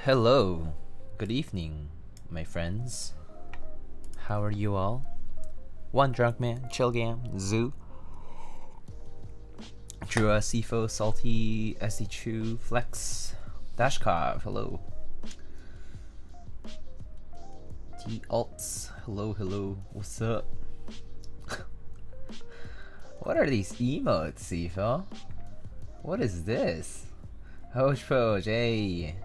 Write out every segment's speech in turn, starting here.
Hello, good evening, my friends. How are you all? One Drunk Man, Chillgam, Zoo, Drua, Sifo, Salty, SC2, Flex, Dashkov, hello. T Alts, hello, hello, what's up? What are these emotes, Sifo? What is this? Hoj Poj, hey.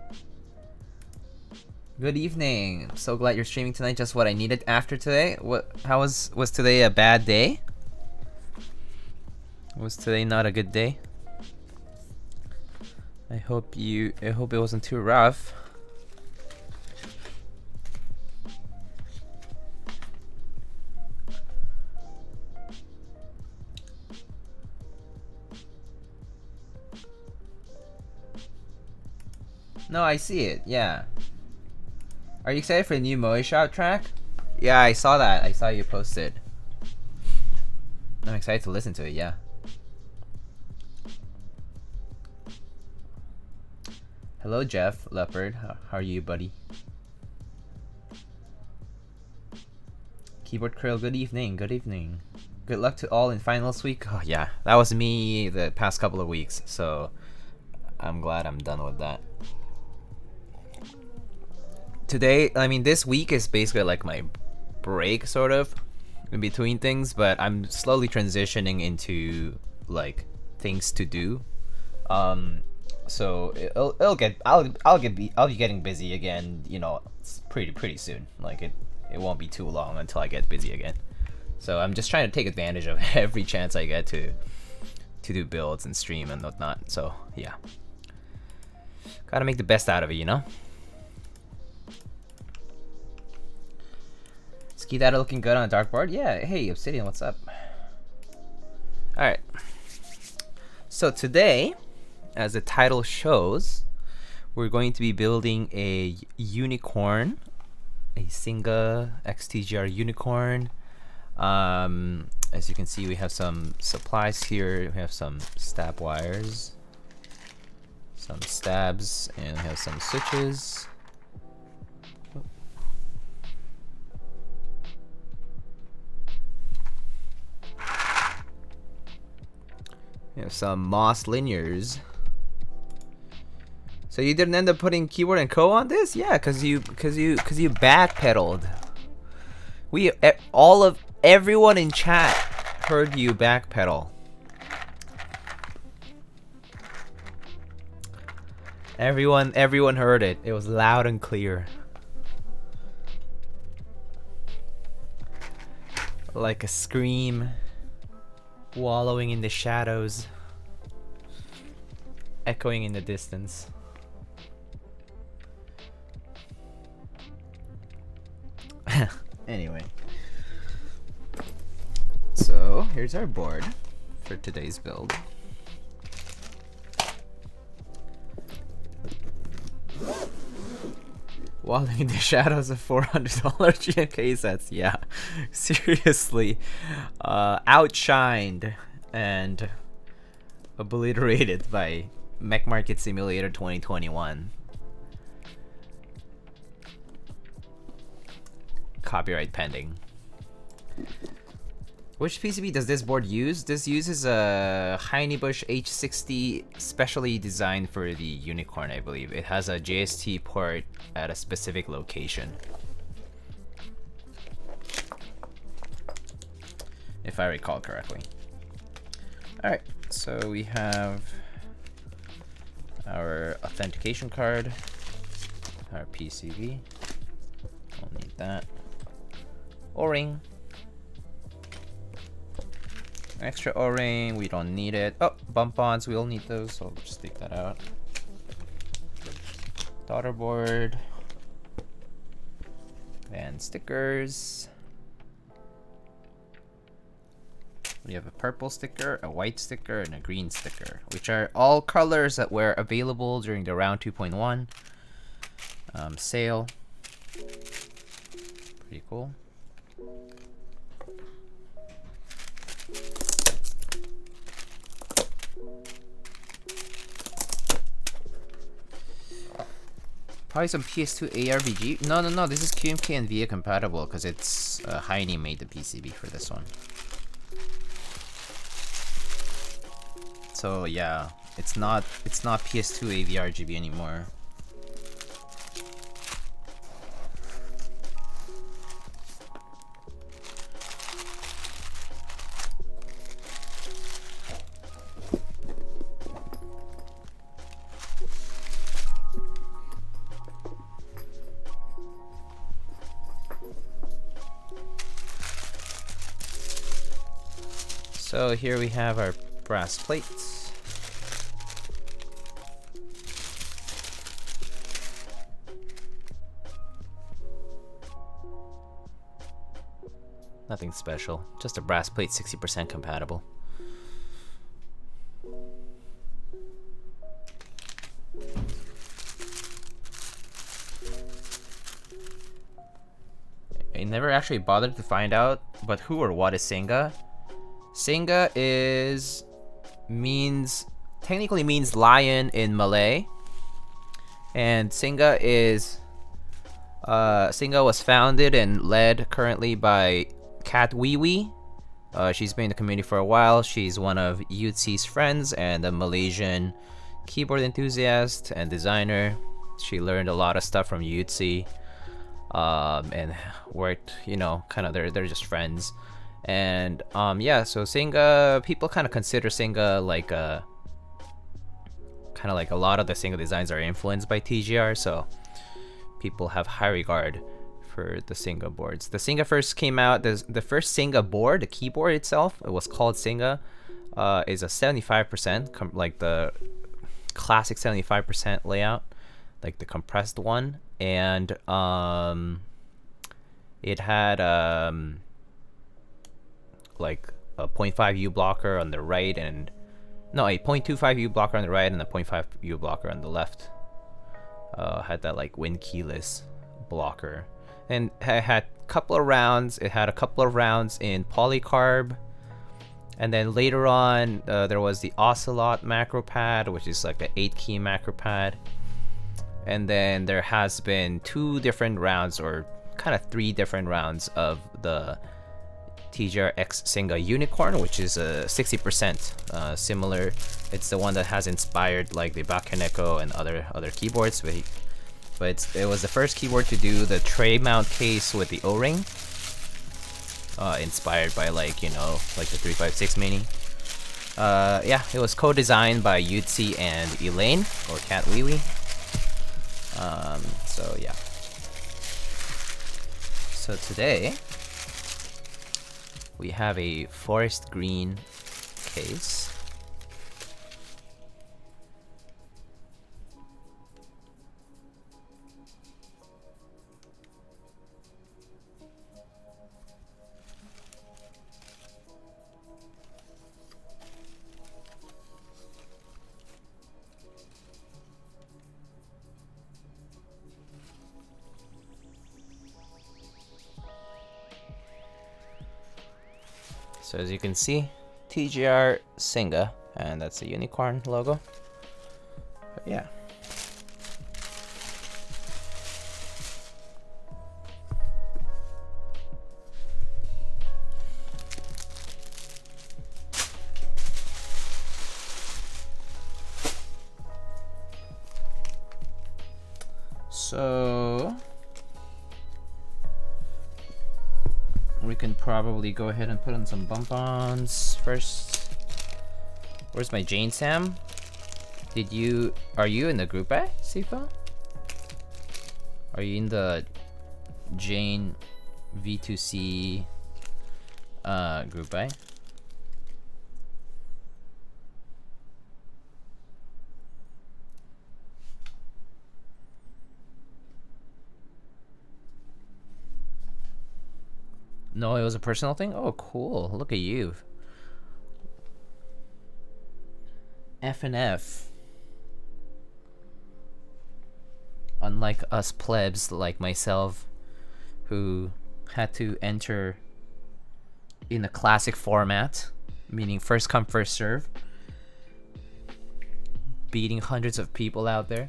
Good evening. I'm so glad you're streaming tonight. Just what I needed after today. How was today a bad day? Was today not a good day? I hope it wasn't too rough. No, I see it. Yeah. Are you excited for the new Moe Shop track? Yeah, I saw that. I saw you posted. I'm excited to listen to it. Yeah. Hello, Jeff Leopard. How are you, buddy? Keyboard Krill. Good evening. Good evening. Good luck to all in finals week. Oh yeah, that was me the past couple of weeks. So I'm glad I'm done with that. Today, I mean, this week is basically like my break, sort of, in between things, but I'm slowly transitioning into like things to do. So I'll be getting busy again. You know, it's pretty soon. Like it won't be too long until I get busy again. So I'm just trying to take advantage of every chance I get to do builds and stream and whatnot. So yeah, gotta make the best out of it, you know. Ski Data looking good on a dartboard? Yeah, hey Obsidian, what's up? Alright. So today, as the title shows, we're going to be building a UNIKORN, a SINGA XTGR UNIKORN. As you can see, we have some supplies here. We have some stab wires, some stabs, and we have some switches. We have some Moss linears. So you didn't end up putting Keyboard and Co on this? Yeah, cause you backpedaled. Everyone in chat heard you backpedal. Everyone heard it. It was loud and clear. Like a scream. Wallowing in the shadows, echoing in the distance. Anyway, so here's our board for today's build. Wallowing in the shadows of $400 GMK sets. Yeah, seriously. Outshined and obliterated by Mech Market Simulator 2021. Copyright pending. Which PCB does this board use? This uses a Heinebusch H60 specially designed for the UNIKORN, I believe. It has a JST port at a specific location, if I recall correctly. Alright, so we have our authentication card, our PCB. Don't need that. O-ring. Extra O-ring, we don't need it. Oh, bump-ons, we'll need those, so we'll just take that out. Daughter board. And stickers. We have a purple sticker, a white sticker, and a green sticker, which are all colors that were available during the round 2.1 sale. Pretty cool. Probably some PS2 ARVG. No. This is QMK and VIA compatible because it's Heine made the PCB for this one. So yeah, it's not PS2 AVRGB anymore. So here we have our brass plates. Nothing special, just a brass plate, 60% compatible. I never actually bothered to find out, but who or what is SINGA? SINGA technically means lion in Malay, and SINGA was founded and led currently by Kat Wiwi. She's been in the community for a while. She's one of Yutzi's friends and a Malaysian keyboard enthusiast and designer. She learned a lot of stuff from Yutzi, and worked, kind of they're just friends. And yeah, so SINGA, people kind of consider SINGA like a lot of the SINGA designs are influenced by TGR, so people have high regard for the SINGA boards. The SINGA first came out, the first SINGA board, the keyboard itself, it was called SINGA, is a 75%, like the classic 75% layout, like the compressed one, and it had like a 0.5 U blocker on the right, and no, a 0.25 U blocker on the right and a 0.5 U blocker on the left. Had that like wind keyless blocker, and it had a couple of rounds. It had a couple of rounds in polycarb, and then later on there was the Ocelot macro pad, which is like an 8-key macro pad, and then there has been 2 different rounds, or kind of 3 different rounds of the TGR X SINGA UNIKORN, which is a 60% similar. It's the one that has inspired like the Bakeneko and other keyboards, but it was the first keyboard to do the tray mount case with the O-ring, inspired by like the 356 Mini. Yeah, it was co-designed by Yutzi and Elaine, or Kat Wiwi. So yeah. So today we have a forest green case. So as you can see, TGR SINGA, and that's the UNIKORN logo. But yeah. So we can probably go ahead and put on some bump-ons first. Where's my Jane Sam? Are you in the group, Sifa? Are you in the Jane V2C group, No, it was a personal thing? Oh, cool. Look at you. F and F. Unlike us plebs like myself, who had to enter in a classic format, meaning first come, first serve, beating hundreds of people out there.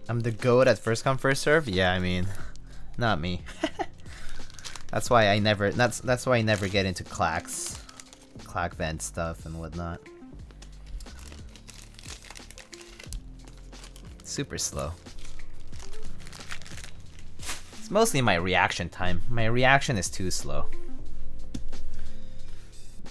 I'm the GOAT at first come, first serve? Yeah, I mean, not me. That's why I never get into clack vent stuff and whatnot. Super slow. It's mostly my reaction time. My reaction is too slow.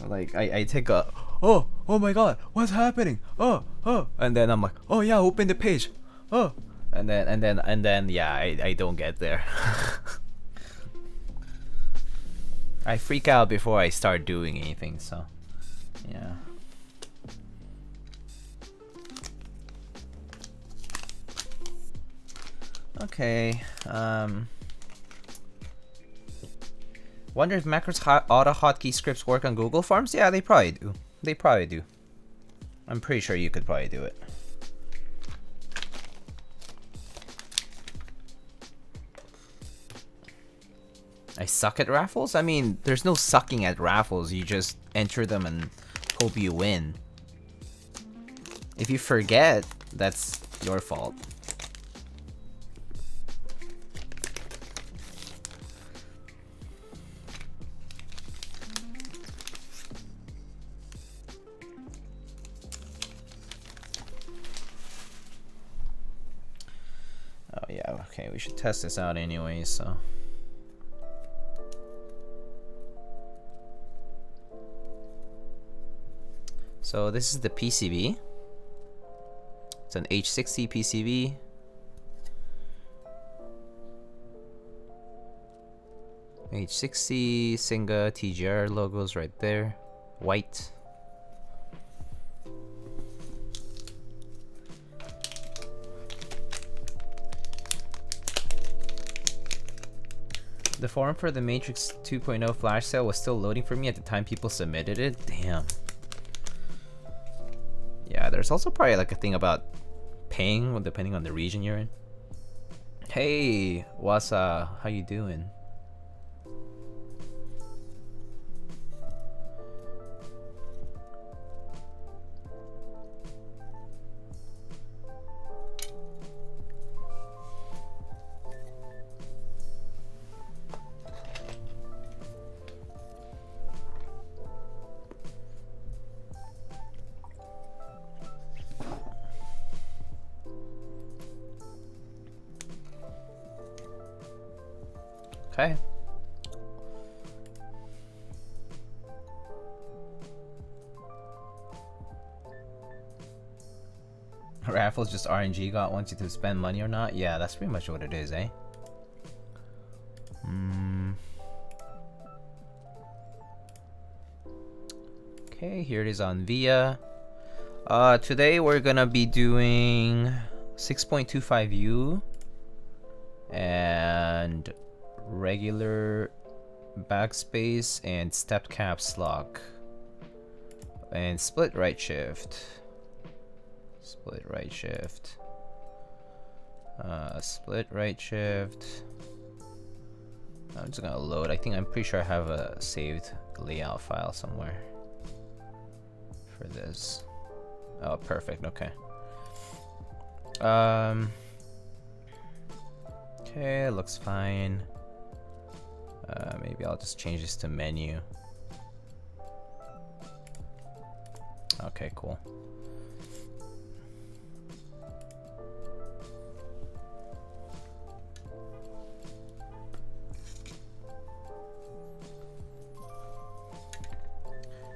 Like I take a oh my god, what's happening? And then I'm like, oh yeah, open the page. And then yeah, I don't get there. I freak out before I start doing anything, so yeah. Okay, wonder if macros auto hotkey scripts work on Google Forms? Yeah, they probably do. They probably do. I'm pretty sure you could probably do it. I suck at raffles? I mean, there's no sucking at raffles. You just enter them and hope you win. If you forget, that's your fault. Oh yeah, okay, we should test this out anyway, so. So this is the PCB. It's an H60 PCB. H60, SINGA, TGR logos right there. White. The forum for the Matrix 2.0 flash sale was still loading for me at the time people submitted it. Damn. Yeah, there's also probably like a thing about paying depending on the region you're in. Hey, Wasa, how you doing? Okay. Raffles just RNG got wants you to spend money or not? Yeah, that's pretty much what it is, eh? Okay, here it is on VIA. Today we're gonna be doing 6.25U and regular backspace and stepped caps lock and split right shift. Split right shift. Split right shift. I'm just gonna load. I'm pretty sure I have a saved layout file somewhere for this. Oh, perfect. Okay. Okay, looks fine. Maybe I'll just change this to menu. Okay, cool.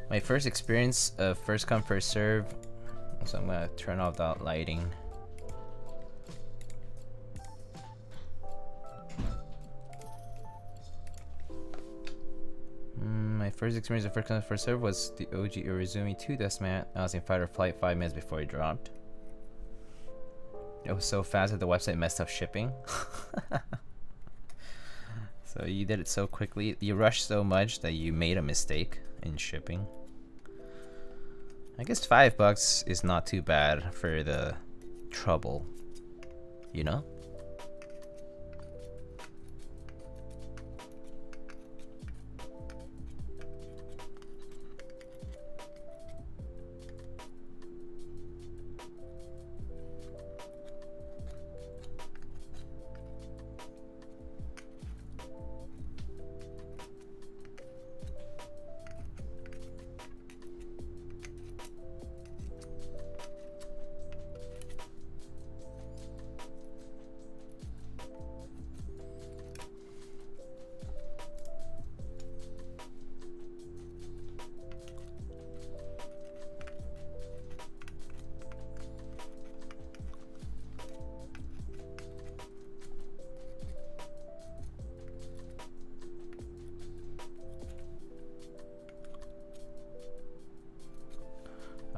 My first experience of first come first serve, so I'm gonna turn off that lighting. My first experience of first come first serve was the OG Urizumi 2 Deathmatch. I was in fight or flight 5 minutes before it dropped. It was so fast that the website messed up shipping. So you did it so quickly, you rushed so much that you made a mistake in shipping. I guess $5 is not too bad for the trouble, you know?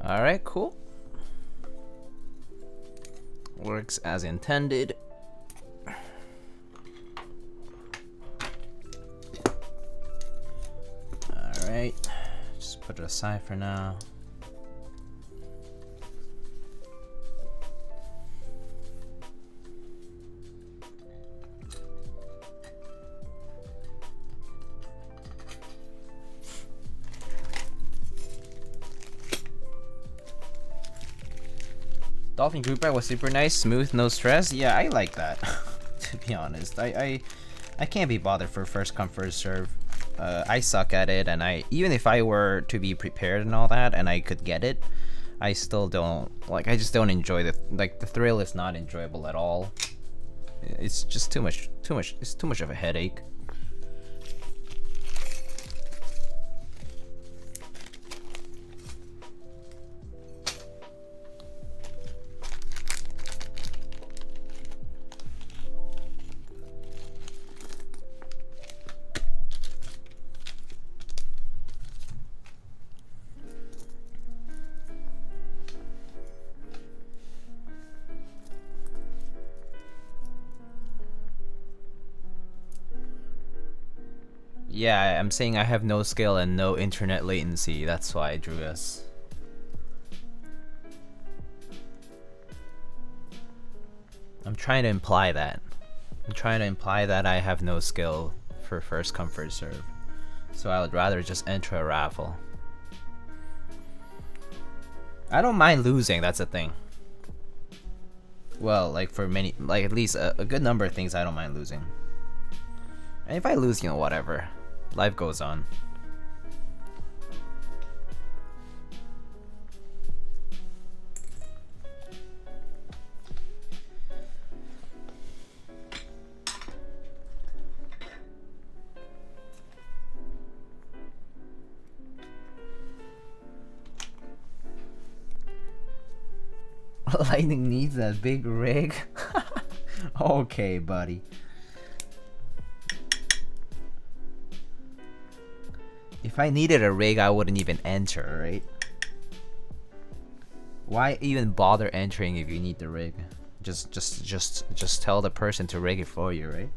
Alright, cool. Works as intended. Alright, just put it aside for now. Dolphin group back was super nice, smooth, no stress. Yeah, I like that. To be honest, I can't be bothered for first come first serve. I suck at it, and even if I were to be prepared and all that, and I could get it, I still don't like. I just don't enjoy the thrill is not enjoyable at all. It's just too much. It's too much of a headache. Yeah, I'm saying I have no skill and no internet latency. That's why I drew us. I'm trying to imply that. I'm trying to imply that I have no skill for first come first serve. So I would rather just enter a raffle. I don't mind losing, that's the thing. Well, like for many, like at least a good number of things I don't mind losing. And if I lose, you know, whatever. Life goes on. Lightning needs a big rig. Okay, buddy. If I needed a rig, I wouldn't even enter, right? Why even bother entering if you need the rig? Just tell the person to rig it for you, right?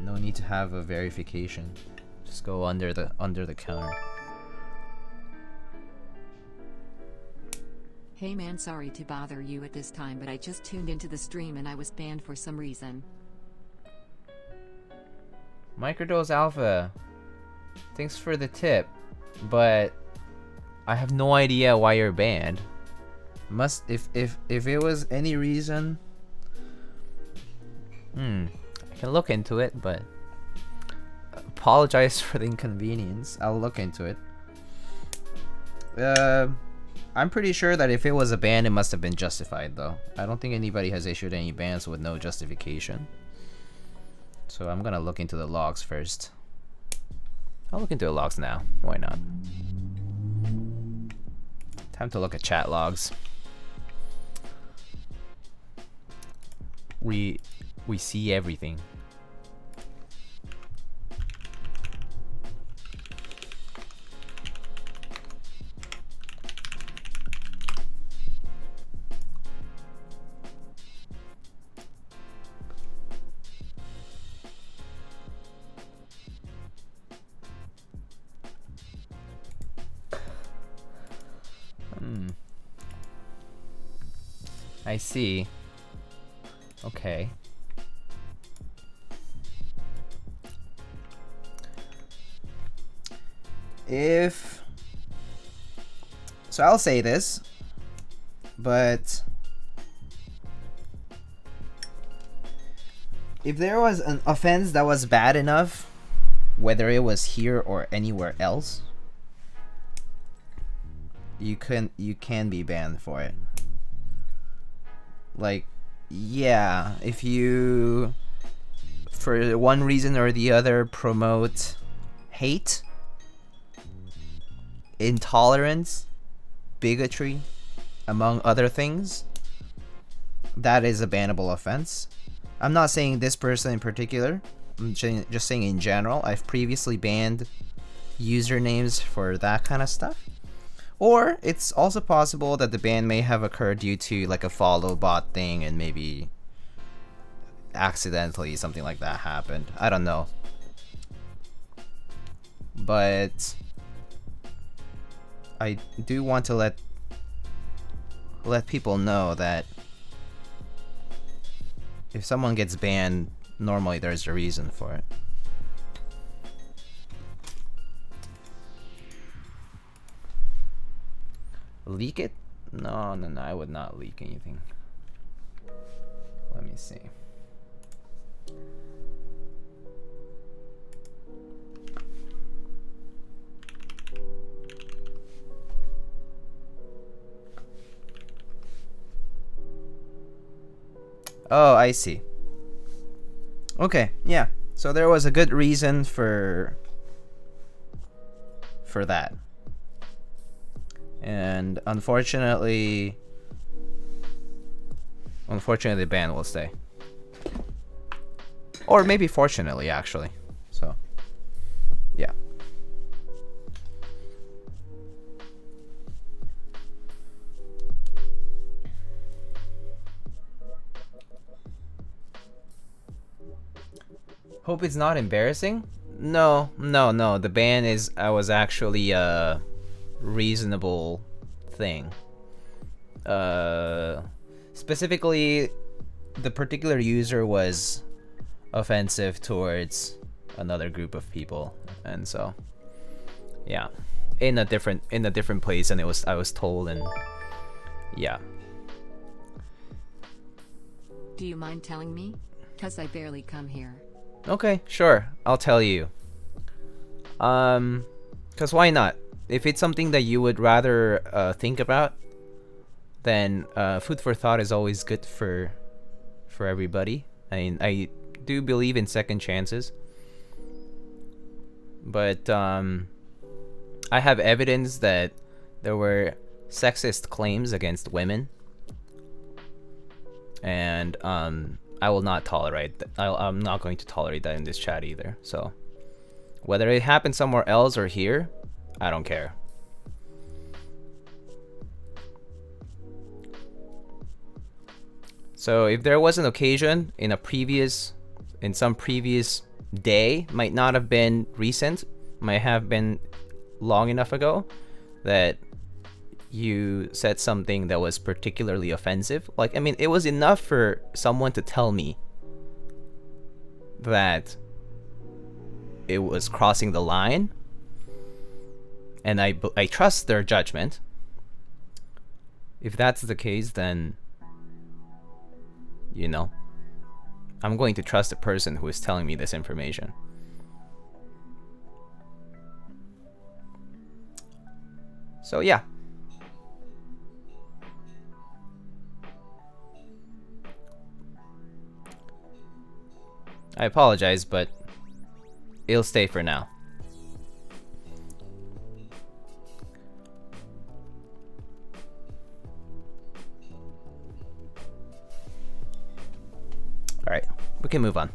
No need to have a verification. Just go under the counter. Hey man, sorry to bother you at this time, but I just tuned into the stream and I was banned for some reason. Microdose Alpha, thanks for the tip, but I have no idea why you're banned. If it was any reason, I can look into it, but apologize for the inconvenience. I'll look into it. I'm pretty sure that if it was a ban, it must have been justified, though. I don't think anybody has issued any bans with no justification. So I'm gonna look into the logs first. I'll look into the logs now. Why not? Time to look at chat logs. We see everything. I see. Okay. So I'll say this, but if there was an offense that was bad enough, whether it was here or anywhere else, you can be banned for it. Like, yeah, if you, for one reason or the other, promote hate, intolerance, bigotry, among other things, that is a bannable offense. I'm not saying this person in particular, I'm just saying in general. I've previously banned usernames for that kind of stuff. Or it's also possible that the ban may have occurred due to like a follow bot thing and maybe accidentally something like that happened. I don't know. But I do want to let people know that if someone gets banned, normally there's a reason for it. Leak it? No, I would not leak anything. Let me see. Oh, I see. Okay, yeah. So there was a good reason for that. And unfortunately the ban will stay. Or maybe fortunately, actually. So, yeah. Hope it's not embarrassing? No. The ban was actually a reasonable thing. Specifically, the particular user was offensive towards another group of people, and so yeah, in a different place, and I was told, and yeah. Do you mind telling me? 'Cause I barely come here. Okay, sure. I'll tell you. 'Cause why not? If it's something that you would rather think about, then food for thought is always good for everybody. I mean, I do believe in second chances, but I have evidence that there were sexist claims against women, and I will not tolerate that. I'm not going to tolerate that in this chat either. So whether it happened somewhere else or here, I don't care. So if there was an occasion in some previous day, might not have been recent, might have been long enough ago, that you said something that was particularly offensive. Like, I mean, it was enough for someone to tell me that it was crossing the line, and I trust their judgment. If that's the case, then, you know, I'm going to trust the person who is telling me this information. So yeah. I apologize, but it'll stay for now. Alright, we can move on.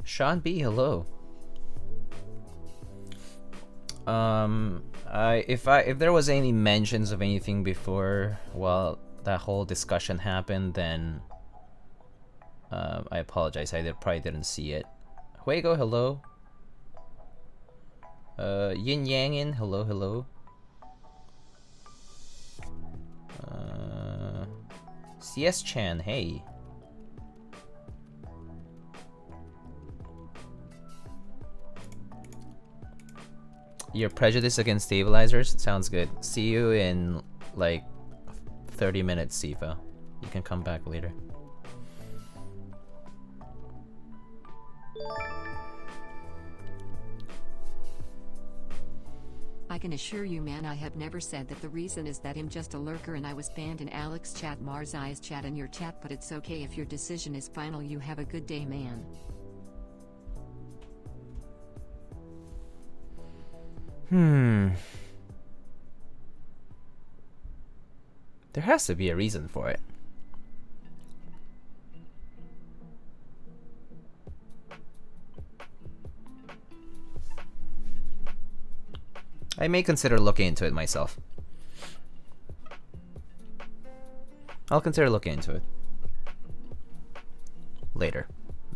Sean B, hello. If there was any mentions of anything before while that whole discussion happened, then I apologize. I probably didn't see it. Huego, hello. Yin Yangin, hello. CS Chan, hey. Your prejudice against stabilizers? Sounds good. See you in like 30 minutes, Sifa. You can come back later. I can assure you, man, I have never said that the reason is that I'm just a lurker and I was banned in Alex chat, Mars Eyes chat, and your chat, but it's okay if your decision is final. You have a good day, man. There has to be a reason for it. I may consider looking into it myself. I'll consider looking into it. Later.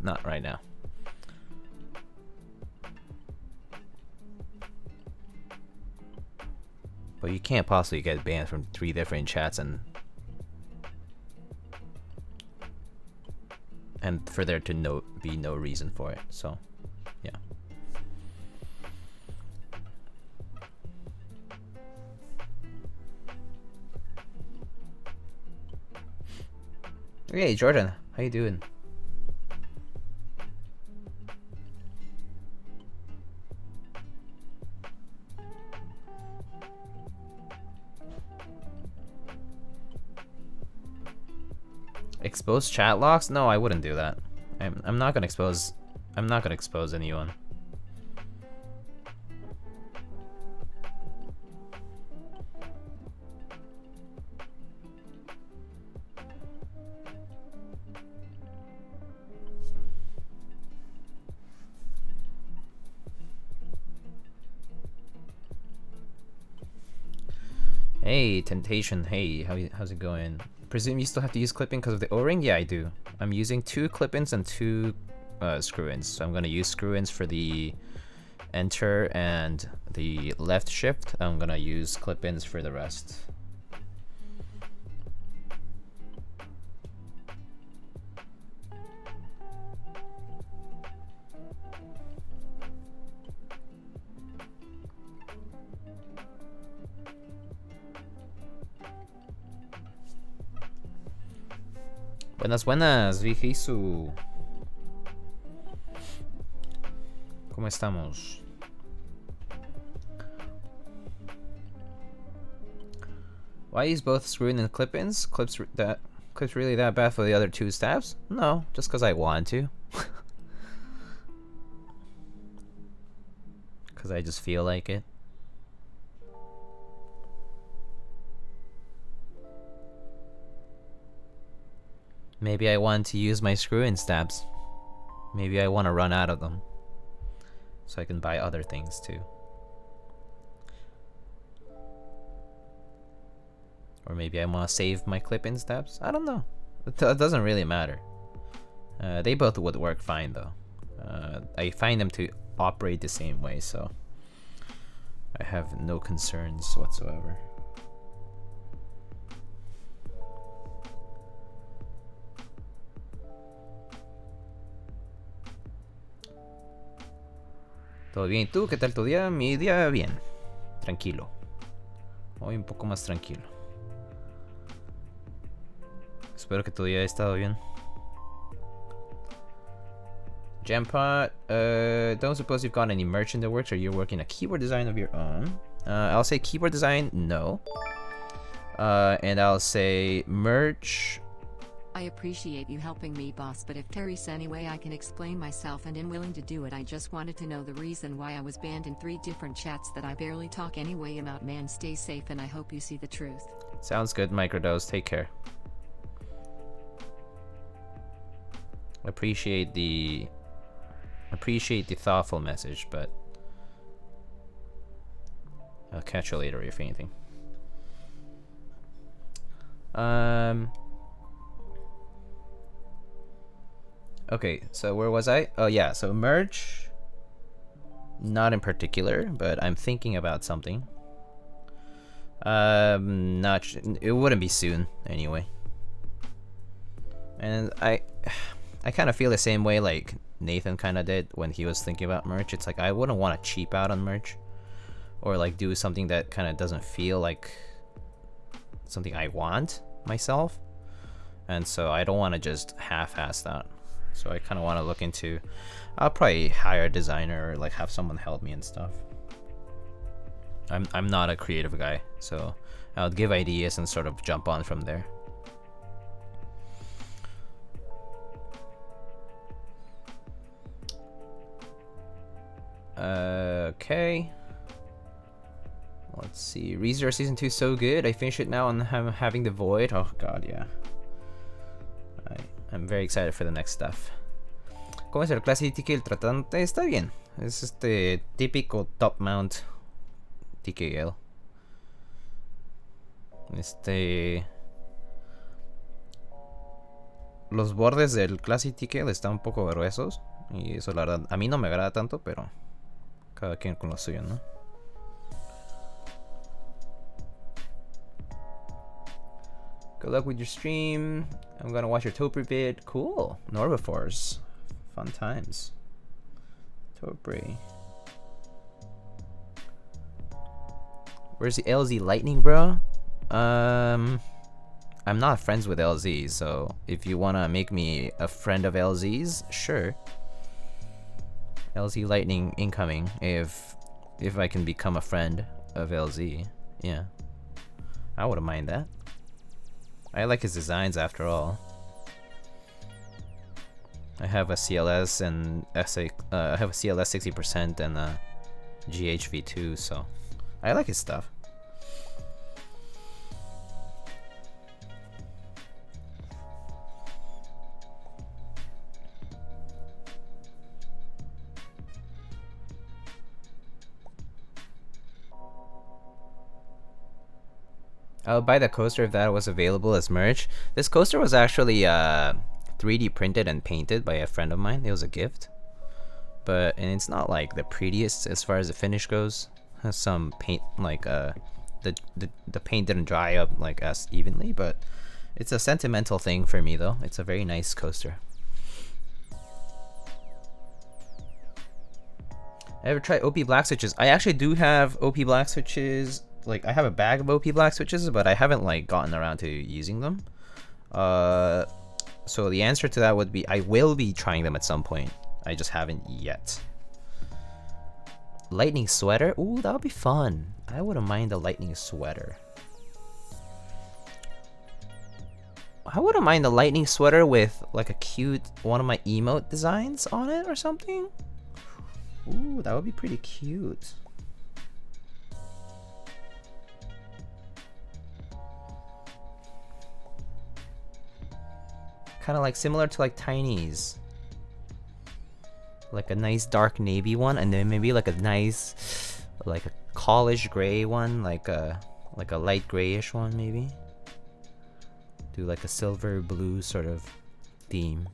Not right now. But you can't possibly get banned from 3 different chats and for there to be no reason for it. So, yeah. Hey Jordan, how you doing? Expose chat logs? No, I wouldn't do that. I'm not gonna expose. I'm not gonna expose anyone. Hey, Temptation. Hey, how's it going? Presume you still have to use clipping because of the O-ring? Yeah, I do. I'm using 2 clip-ins and 2 screw-ins. So I'm gonna use screw-ins for the enter and the left shift. I'm gonna use clip-ins for the rest. Buenas, buenas, Vijisu. ¿Cómo estamos? Why use both screw-in and clip-ins? Clips really that bad for the other 2 stabs? No, just because I want to. Because I just feel like it. Maybe I want to use my screw-in stabs. Maybe I want to run out of them. So I can buy other things too. Or maybe I want to save my clip-in stabs. I don't know. It doesn't really matter. They both would work fine though. I find them to operate the same way, so I have no concerns whatsoever. ¿Todo bien? ¿Y tú? ¿Qué tal tu día? Mi día bien. Tranquilo. Hoy un poco más tranquilo. Espero que tu día haya estado bien. Jampot, don't suppose you've got any merch in the works, or you're working a keyboard design of your own. I'll say keyboard design, no. And I'll say merch. I appreciate you helping me, boss, but if Terry's any way I can explain myself and am willing to do it. I just wanted to know the reason why I was banned in 3 different chats that I barely talk anyway about. Man, stay safe and I hope you see the truth. Sounds good, Microdose. Take care. Appreciate the thoughtful message, but I'll catch you later if anything. Okay, so where was I? Oh yeah, so merch, not in particular, but I'm thinking about something. It wouldn't be soon anyway. And I kind of feel the same way like Nathan kind of did when he was thinking about merch. It's like I wouldn't want to cheap out on merch, or like do something that kind of doesn't feel like something I want myself, and so I don't want to just half-ass that. So I kind of want to look into, I'll probably hire a designer or like have someone help me and stuff. I'm not a creative guy, so I'll give ideas and sort of jump on from there. Okay. Let's see. ReZero Season 2 is so good. I finished it now and I'm having the void. Oh god, yeah. I'm very excited for the next stuff. ¿Cómo es el clase TK el tratante? Está bien. Es este típico top mount TKL. Los bordes del Classic TKL están un poco gruesos. Y eso la verdad, a mí no me agrada tanto, pero cada quien con lo suyo, ¿no? Good luck with your stream. I'm gonna watch your Topri vid. Cool. Norbiforce. Fun times. Topri. Where's the LZ Lightning, bro? I'm not friends with LZ, so if you wanna make me a friend of LZ's, sure. LZ Lightning incoming. If I can become a friend of LZ, yeah, I wouldn't mind that. I like his designs after all. I have a CLS and I have a CLS 60% and a GHV2, so I like his stuff. I would buy the coaster if that was available as merch. This coaster was actually 3D printed and painted by a friend of mine. It was a gift. And it's not like the prettiest as far as the finish goes. Has some paint, like the paint didn't dry up like as evenly, but it's a sentimental thing for me though. It's a very nice coaster. Ever try OP black switches? I actually do have OP black switches. Like, I have a bag of OP black switches, but I haven't like gotten around to using them. So the answer to that would be I will be trying them at some point. I just haven't yet. Lightning sweater? Ooh, that would be fun. I wouldn't mind a lightning sweater. I wouldn't mind a lightning sweater with like a cute one of my emote designs on it or something. Ooh, that would be pretty cute. Kind of like similar to like Tiny's, like a nice dark navy one, and then maybe like a nice, like a college gray one, like a light grayish one maybe. Do like a silver blue sort of theme,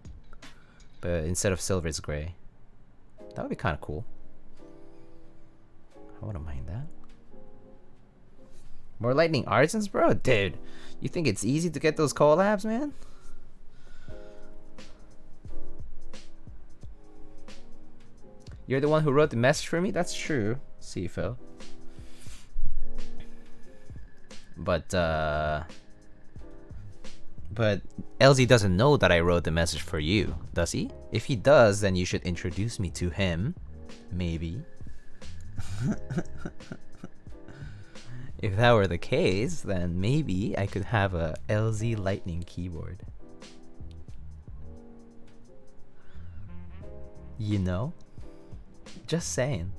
but instead of silver it's gray. That would be kind of cool. I wouldn't mind that. More lightning artisans, bro, dude. You think it's easy to get those collabs, man? You're the one who wrote the message for me? That's true, CFO. But LZ doesn't know that I wrote the message for you, does he? If he does, then you should introduce me to him. Maybe. If that were the case, then maybe I could have a LZ Lightning keyboard. You know? Just saying.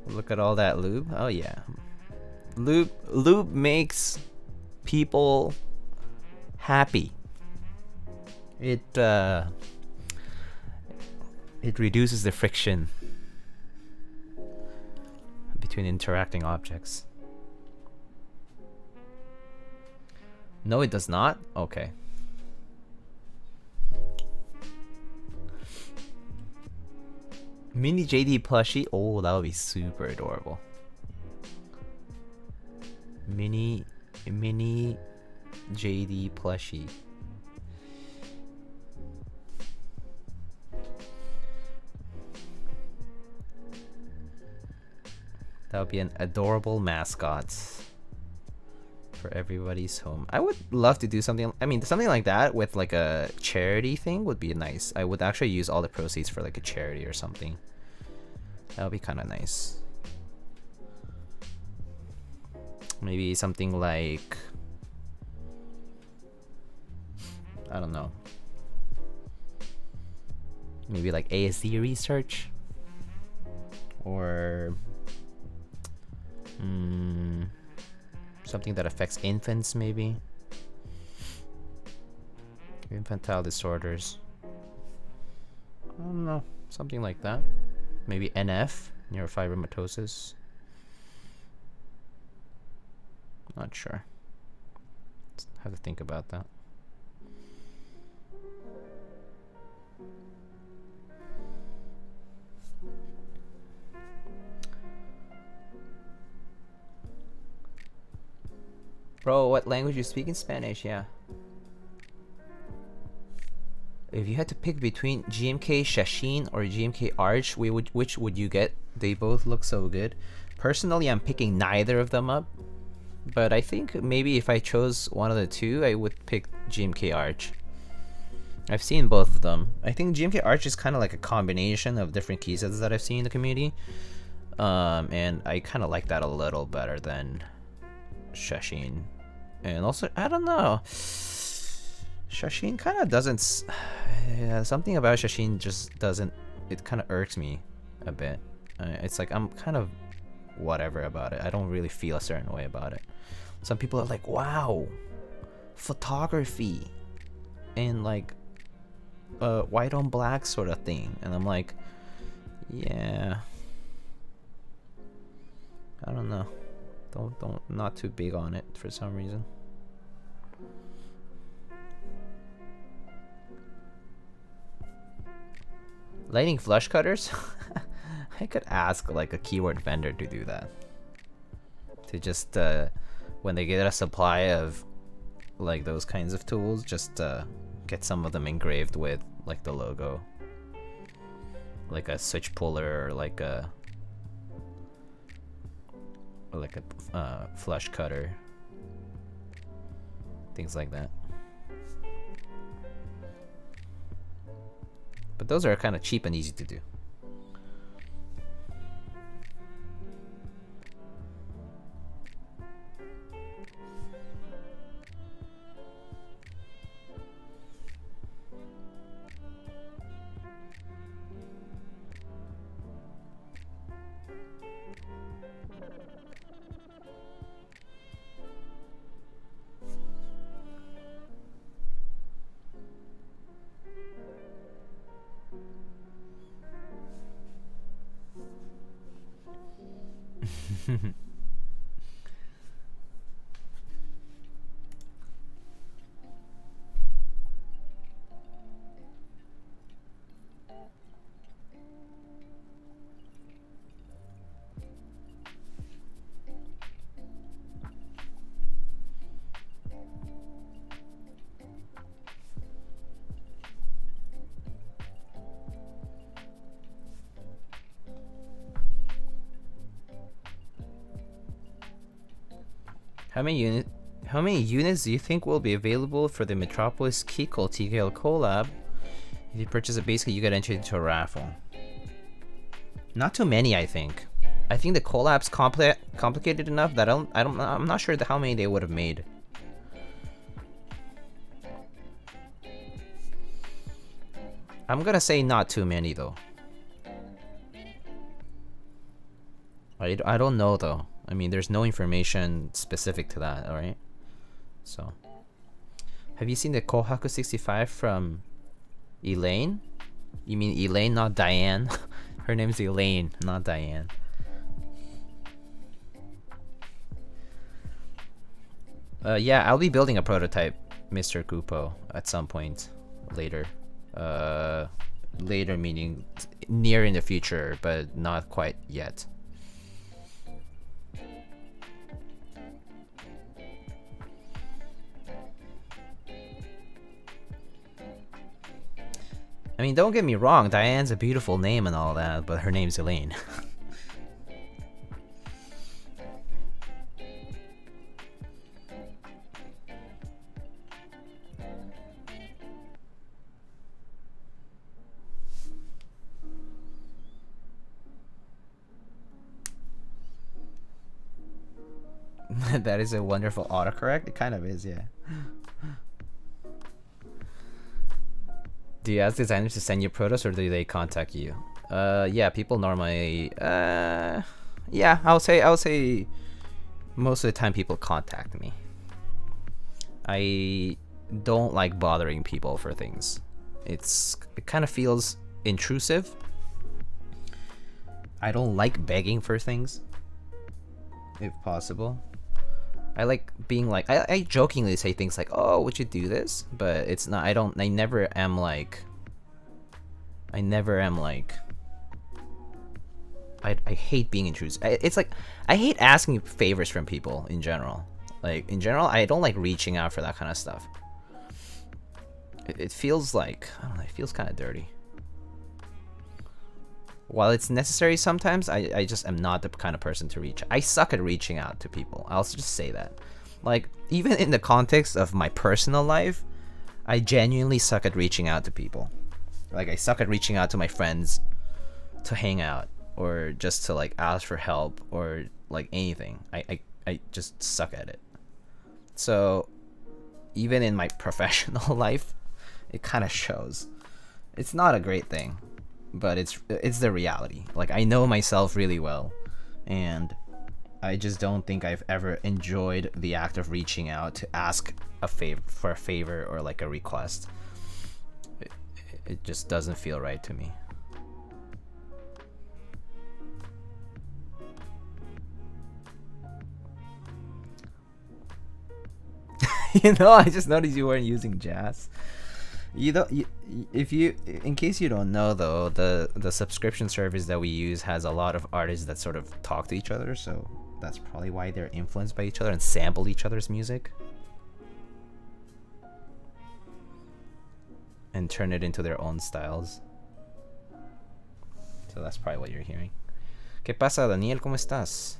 Look at all that lube. Oh yeah. Lube makes people happy. It reduces the friction between interacting objects. No, it does not? Okay. Mini JD plushie. Oh, that would be super adorable. Mini JD plushie. That would be an adorable mascot for everybody's home. I would love to do something, I mean, something like that with like a charity thing would be nice. I would actually use all the proceeds for like a charity or something. That would be kind of nice. Maybe something like, I don't know. Maybe like ASD research, or something that affects infants, maybe. Infantile disorders. I don't know, something like that. Maybe NF, neurofibromatosis. Not sure. Have to think about that. Bro, what language you speak in Spanish? Yeah. If you had to pick between GMK Shashin or GMK Arch, which would you get? They both look so good. Personally, I'm picking neither of them up. But I think maybe if I chose one of the two, I would pick GMK Arch. I've seen both of them. I think GMK Arch is kind of like a combination of different keysets that I've seen in the community. And I kind of like that a little better than Shashin. And also, I don't know, Shashin kind of doesn't, yeah, something about Shashin just doesn't, it kind of irks me a bit. It's like I'm kind of whatever about it. I don't really feel a certain way about it. Some people are like, wow, photography and like white on black sort of thing, and I'm like, yeah, I don't know. Not too big on it for some reason. Lighting flush cutters? I could ask like a keyword vendor to do that. To just when they get a supply of like those kinds of tools, just get some of them engraved with like the logo, like a switch puller, or like a flush cutter, things like that. But those are kind of cheap and easy to do. How many units do you think will be available for the Metropolis Keycol TKL collab? If you purchase it, basically you get entered into a raffle. Not too many, I think. I think the collab's complicated enough that I'm not sure how many they would have made. I'm gonna say not too many though. I don't know though. I mean, there's no information specific to that, alright? So, have you seen the Kohaku 65 from Elaine? You mean Elaine, not Diane? Her name's Elaine, not Diane. Yeah, I'll be building a prototype, Mr. Kupo, at some point later. Later meaning near in the future, but not quite yet. I mean, don't get me wrong, Diane's a beautiful name and all that, but her name's Elaine. That is a wonderful autocorrect. It kind of is, yeah. Do you ask designers to send you protos, or do they contact you? Yeah, people normally. Yeah, I would say most of the time people contact me. I don't like bothering people for things. It kind of feels intrusive. I don't like begging for things, if possible. I like being like, I jokingly say things like, oh, would you do this? But it's not, I never am like, I hate being intrusive. It's like, I hate asking favors from people in general. Like, in general, I don't like reaching out for that kind of stuff. It feels like, I don't know, it feels kind of dirty. While it's necessary sometimes, I just am not the kind of person to reach. I suck at reaching out to people. I'll just say that. Like, even in the context of my personal life, I genuinely suck at reaching out to people. Like, I suck at reaching out to my friends to hang out, or just to like ask for help, or like anything. I just suck at it. So even in my professional life, it kind of shows. It's not a great thing, but it's the reality. Like, I know myself really well, and I just don't think I've ever enjoyed the act of reaching out to ask for a favor or like a request. It just doesn't feel right to me. You know, I just noticed you weren't using jazz. You don't. In case you don't know though, the subscription service that we use has a lot of artists that sort of talk to each other, so that's probably why they're influenced by each other and sample each other's music and turn it into their own styles. So that's probably what you're hearing. ¿Qué pasa, Daniel? ¿Cómo estás?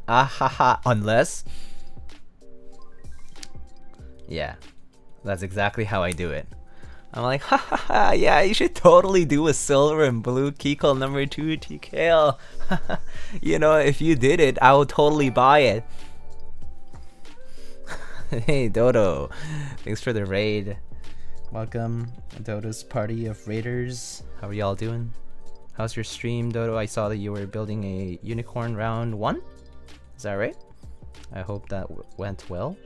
Ahaha, unless. Yeah, that's exactly how I do it. I'm like, ha ha ha, yeah, you should totally do a silver and blue Keycap number 2 TKL. You know, if you did it, I would totally buy it. Hey, Dodo. Thanks for the raid. Welcome, Dodo's party of raiders. How are y'all doing? How's your stream, Dodo? I saw that you were building a UNIKORN round 1. Is that right? I hope that went well.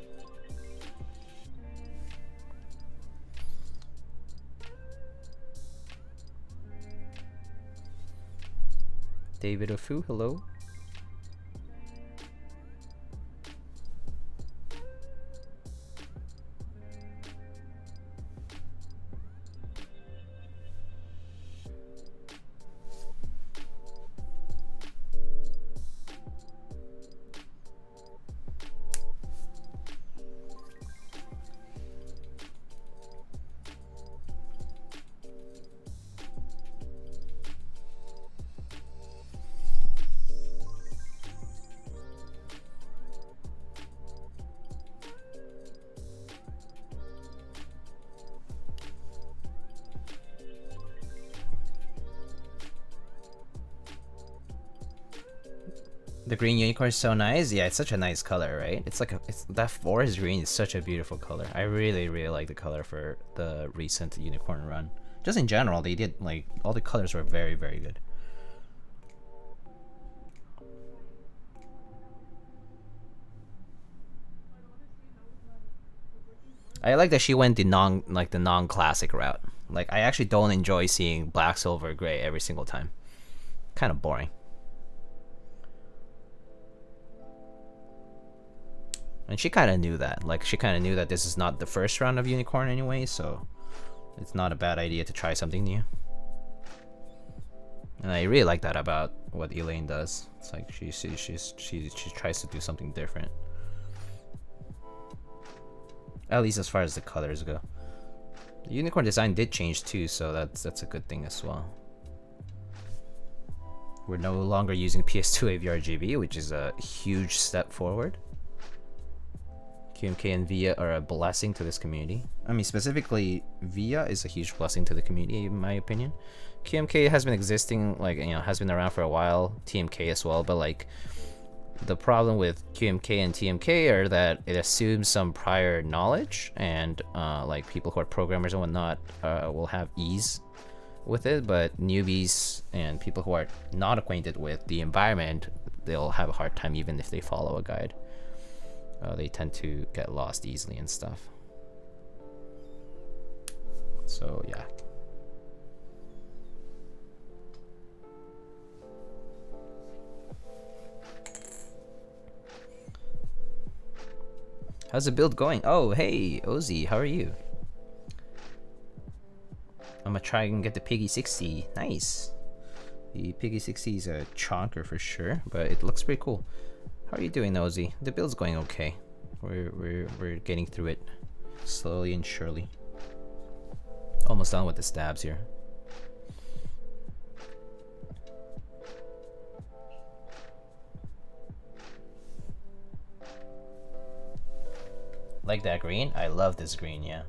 David Ofu, hello. The green unicorn is so nice. Yeah, it's such a nice color, right? It's like that forest green is such a beautiful color. I really like the color for the recent unicorn run. Just in general, they did like all the colors were very good. I like that she went the non-classic route. Like, I actually don't enjoy seeing black, silver, gray every single time. Kind of boring. And she kind of knew that. Like, she kind of knew that this is not the first round of UNIKORN anyway, so it's not a bad idea to try something new. And I really like that about what Elaine does. It's like she tries to do something different. At least as far as the colors go. The UNIKORN design did change too, so that's a good thing as well. We're no longer using PS2 AVRGB, which is a huge step forward. QMK and VIA are a blessing to this community. I mean, specifically, VIA is a huge blessing to the community, in my opinion. QMK has been existing, like, you know, has been around for a while. TMK as well, but like, the problem with QMK and TMK are that it assumes some prior knowledge, and like people who are programmers and whatnot will have ease with it, but newbies and people who are not acquainted with the environment, they'll have a hard time even if they follow a guide. They tend to get lost easily and stuff. So yeah. How's the build going? Oh, hey, Ozzy, how are you? I'm gonna try and get the Piggy 60. Nice. The Piggy 60 is a chonker for sure, but it looks pretty cool. How are you doing, Ozzy? The build's going okay. We're getting through it slowly and surely. Almost done with the stabs here. Like that green? I love this green, yeah.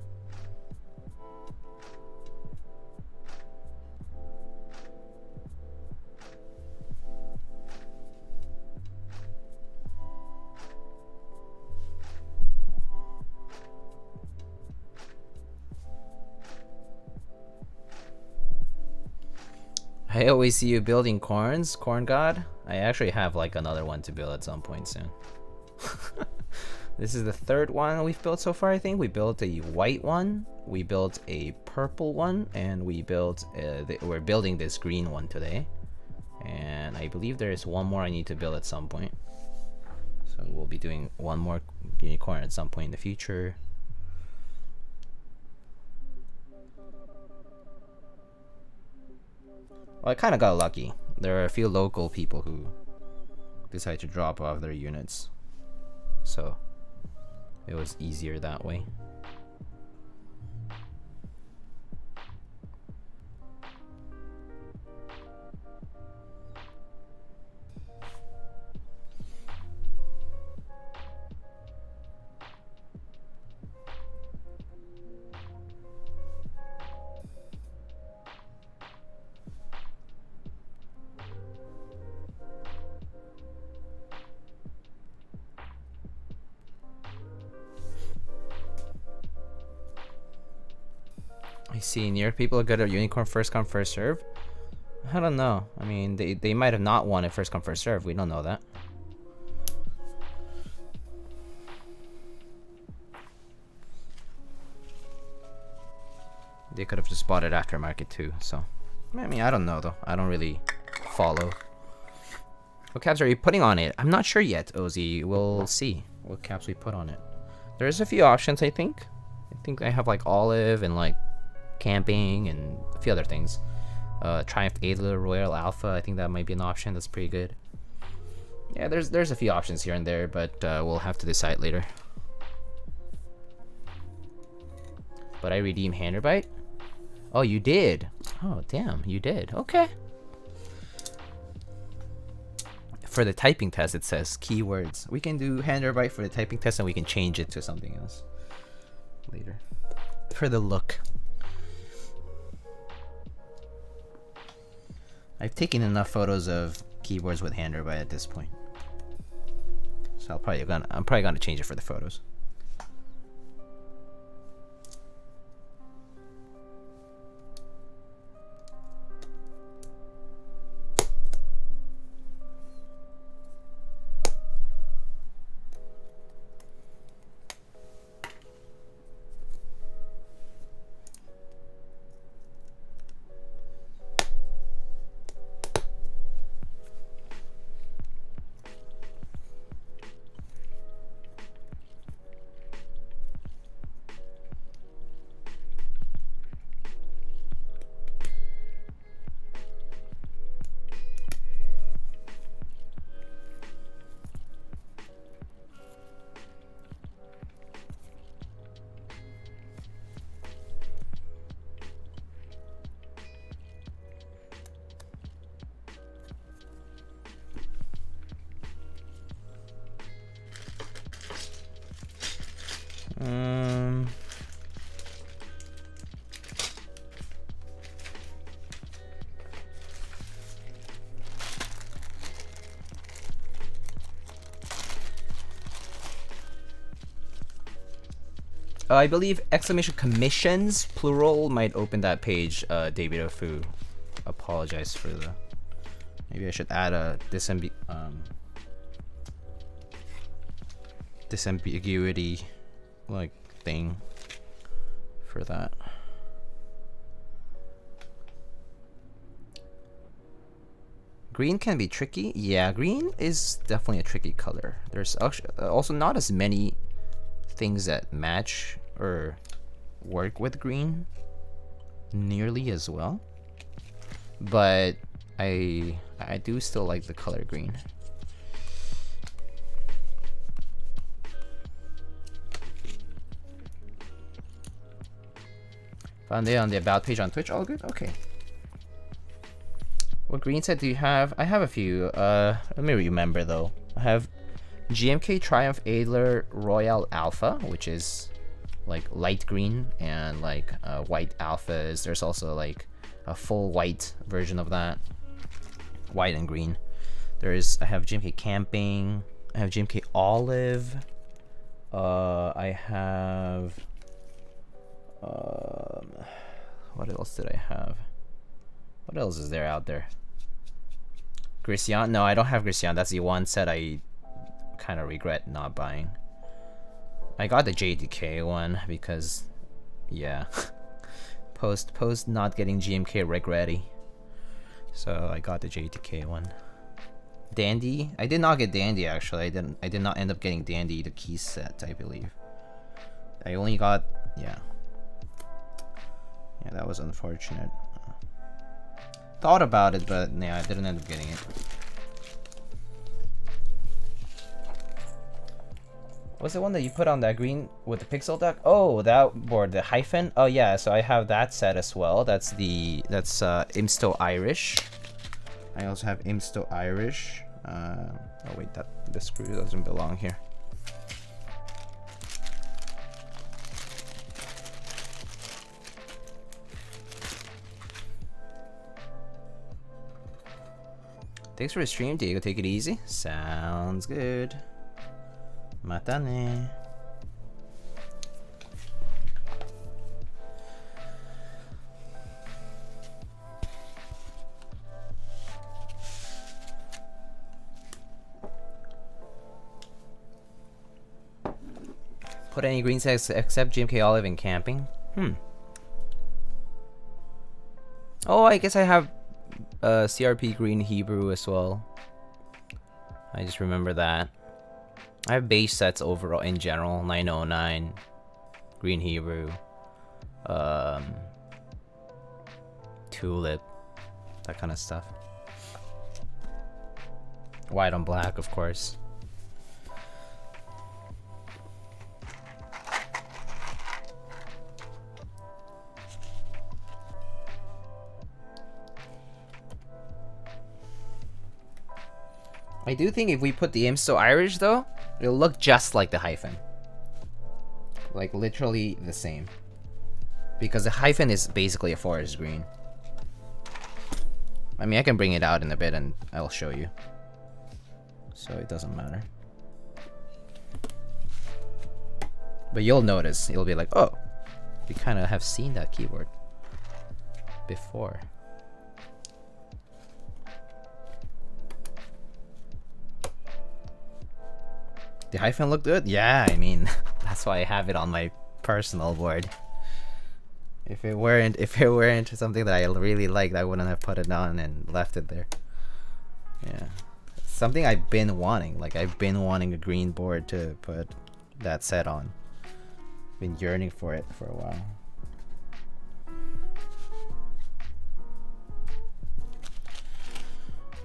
I always see you building corns, Corn God. I actually have like another one to build at some point soon. This is the third one we've built so far, I think. We built a white one, we built a purple one, and we built, we're building this green one today. And I believe there is one more I need to build at some point. So we'll be doing one more unicorn at some point in the future. Well, I kind of got lucky. There are a few local people who decide to drop off their units. So it was easier that way. I see. Near people are good at unicorn first come first serve. I don't know. I mean, they might have not won it first come first serve. We don't know that. They could have just bought it aftermarket too. So, I mean, I don't know though. I don't really follow. What caps are you putting on it? I'm not sure yet, Ozzy. We'll see what caps we put on it. There's a few options, I think. I think I have like olive and like camping and a few other things. Triumph Adler Royal Alpha, I think that might be an option. That's pretty good. Yeah, there's a few options here and there, but we'll have to decide later. But I redeemed Handerbite. Oh, you did? Oh, damn, you did. Okay. For the typing test, it says keywords. We can do Handerbite for the typing test, and we can change it to something else later. For the look. I've taken enough photos of keyboards with Handerbite at this point, so I'm probably gonna change it for the photos. I believe exclamation commissions plural might open that page. David Fu, apologize for the. Maybe I should add a disambiguity like thing for that. Green can be tricky. Yeah, green is definitely a tricky color. There's also not as many things that match or work with green nearly as well. But I do still like the color green. Found it on the about page on Twitch. All good? Okay. What green set do you have? I have a few. Let me remember though. I have GMK Triumph Adler Royal Alpha, which is like light green, and like white alphas. There's also like a full white version of that, white and green. I have GMK Camping. I have GMK Olive. I have what else did I have? What else is there out there? Grecian? No, I don't have Grecian. That's the one set I kind of regret not buying. I got the JDK one because, yeah, post not getting GMK rig ready, so I got the JDK one. Dandy? I did not get Dandy actually. I did not end up getting Dandy, the key set, I believe. I only got, yeah, that was unfortunate. Thought about it, but yeah, I didn't end up getting it. What's the one that you put on that green with the pixel duck? Oh, that board, the hyphen. Oh yeah, so I have that set as well. That's Imsto Irish. I also have Imsto Irish. Oh wait, the screw doesn't belong here. Thanks for the stream, Diego. Take it easy. Sounds good. Matane. Put any green sets except GMK Olive in Camping? Oh, I guess I have CRP Green Hebrew as well. I just remember that. I have base sets overall in general. 909, Green Hebrew, Tulip, that kind of stuff. White on black, of course. I do think if we put the Imsto Irish though, it'll look just like the hyphen. Like literally the same. Because the hyphen is basically a forest green. I mean, I can bring it out in a bit and I'll show you. So it doesn't matter. But you'll notice, you'll be like, oh, we kind of have seen that keyboard before. The hyphen look good? Yeah, I mean, that's why I have it on my personal board. If it weren't something that I really liked, I wouldn't have put it on and left it there. Yeah. Something I've been wanting. Like, I've been wanting a green board to put that set on. Been yearning for it for a while.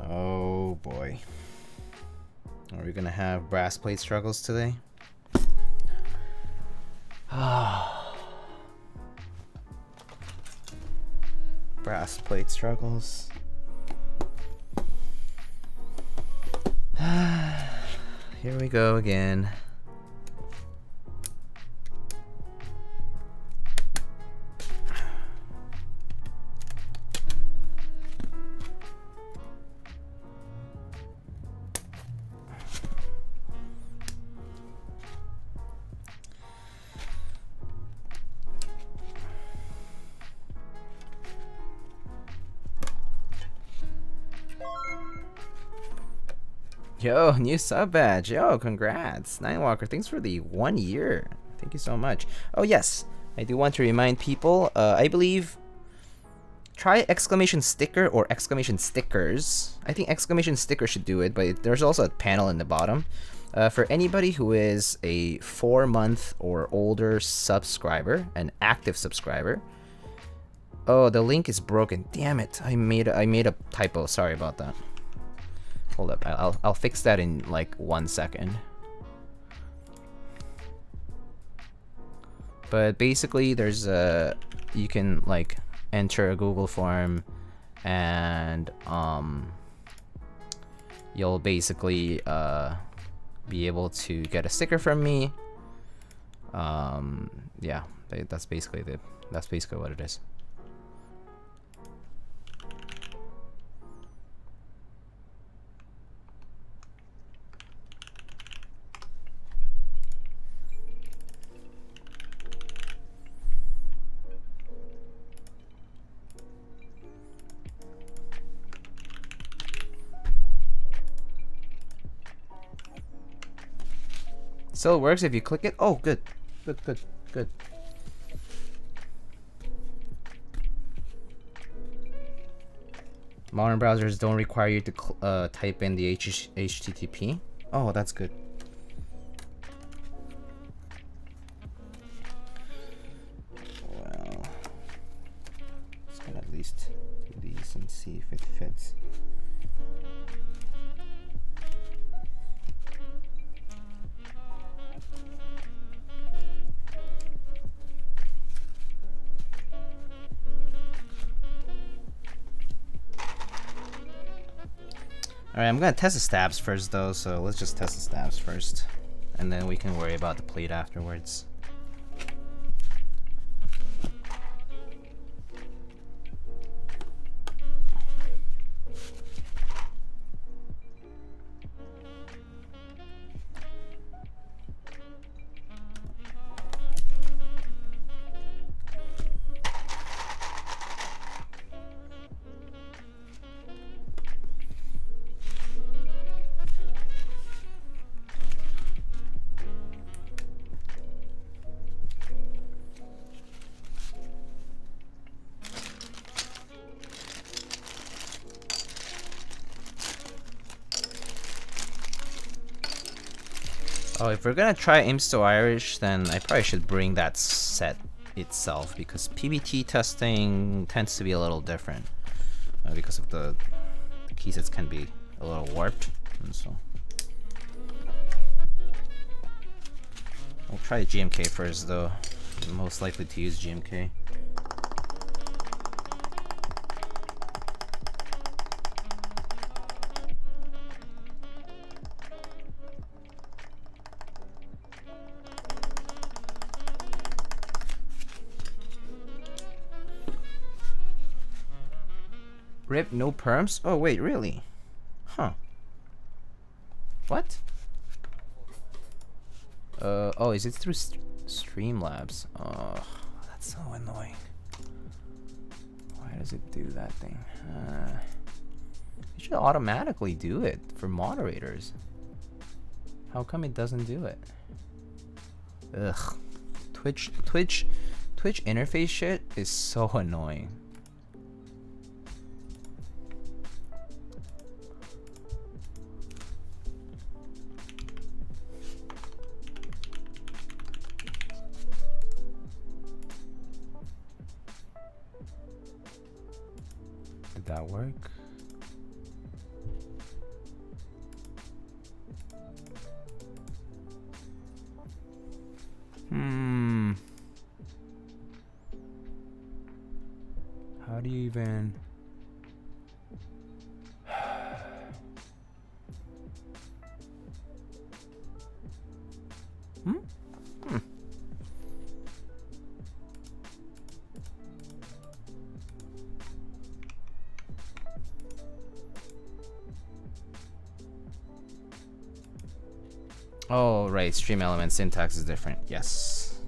Oh boy. Are we gonna have brass plate struggles today? Brass plate struggles. Here we go again. Yo, new sub badge. Yo, congrats. Ninewalker, thanks for the 1 year. Thank you so much. Oh, yes. I do want to remind people, I believe, try exclamation sticker or exclamation stickers. I think exclamation sticker should do it, but there's also a panel in the bottom. For anybody who is a 4-month or older subscriber, an active subscriber. Oh, the link is broken. Damn it. I made a typo. Sorry about that. Hold up. I'll fix that in like 1 second. But basically there's you can like enter a Google form and you'll basically be able to get a sticker from me. Yeah, that's basically what it is. Still works if you click it. Oh, good. Good. Modern browsers don't require you to type in the HTTP. Oh, that's good. Well, let's gonna at least do these and see if it fits. Alright, I'm gonna test the stabs first though, so let's just test the stabs first. And then we can worry about the plate afterwards. Oh, if we're gonna try Imsto Irish, then I probably should bring that set itself, because PBT testing tends to be a little different because of the key sets can be a little warped, and so we'll try the GMK first though. I'm most likely to use GMK. Rip, no perms? Oh wait, really? Huh. What? Oh, is it through Streamlabs? Oh, that's so annoying. Why does it do that thing? It should automatically do it for moderators. How come it doesn't do it? Ugh. Twitch interface shit is so annoying. Did that work? How do you even... Oh, right. Stream element syntax is different. Yes.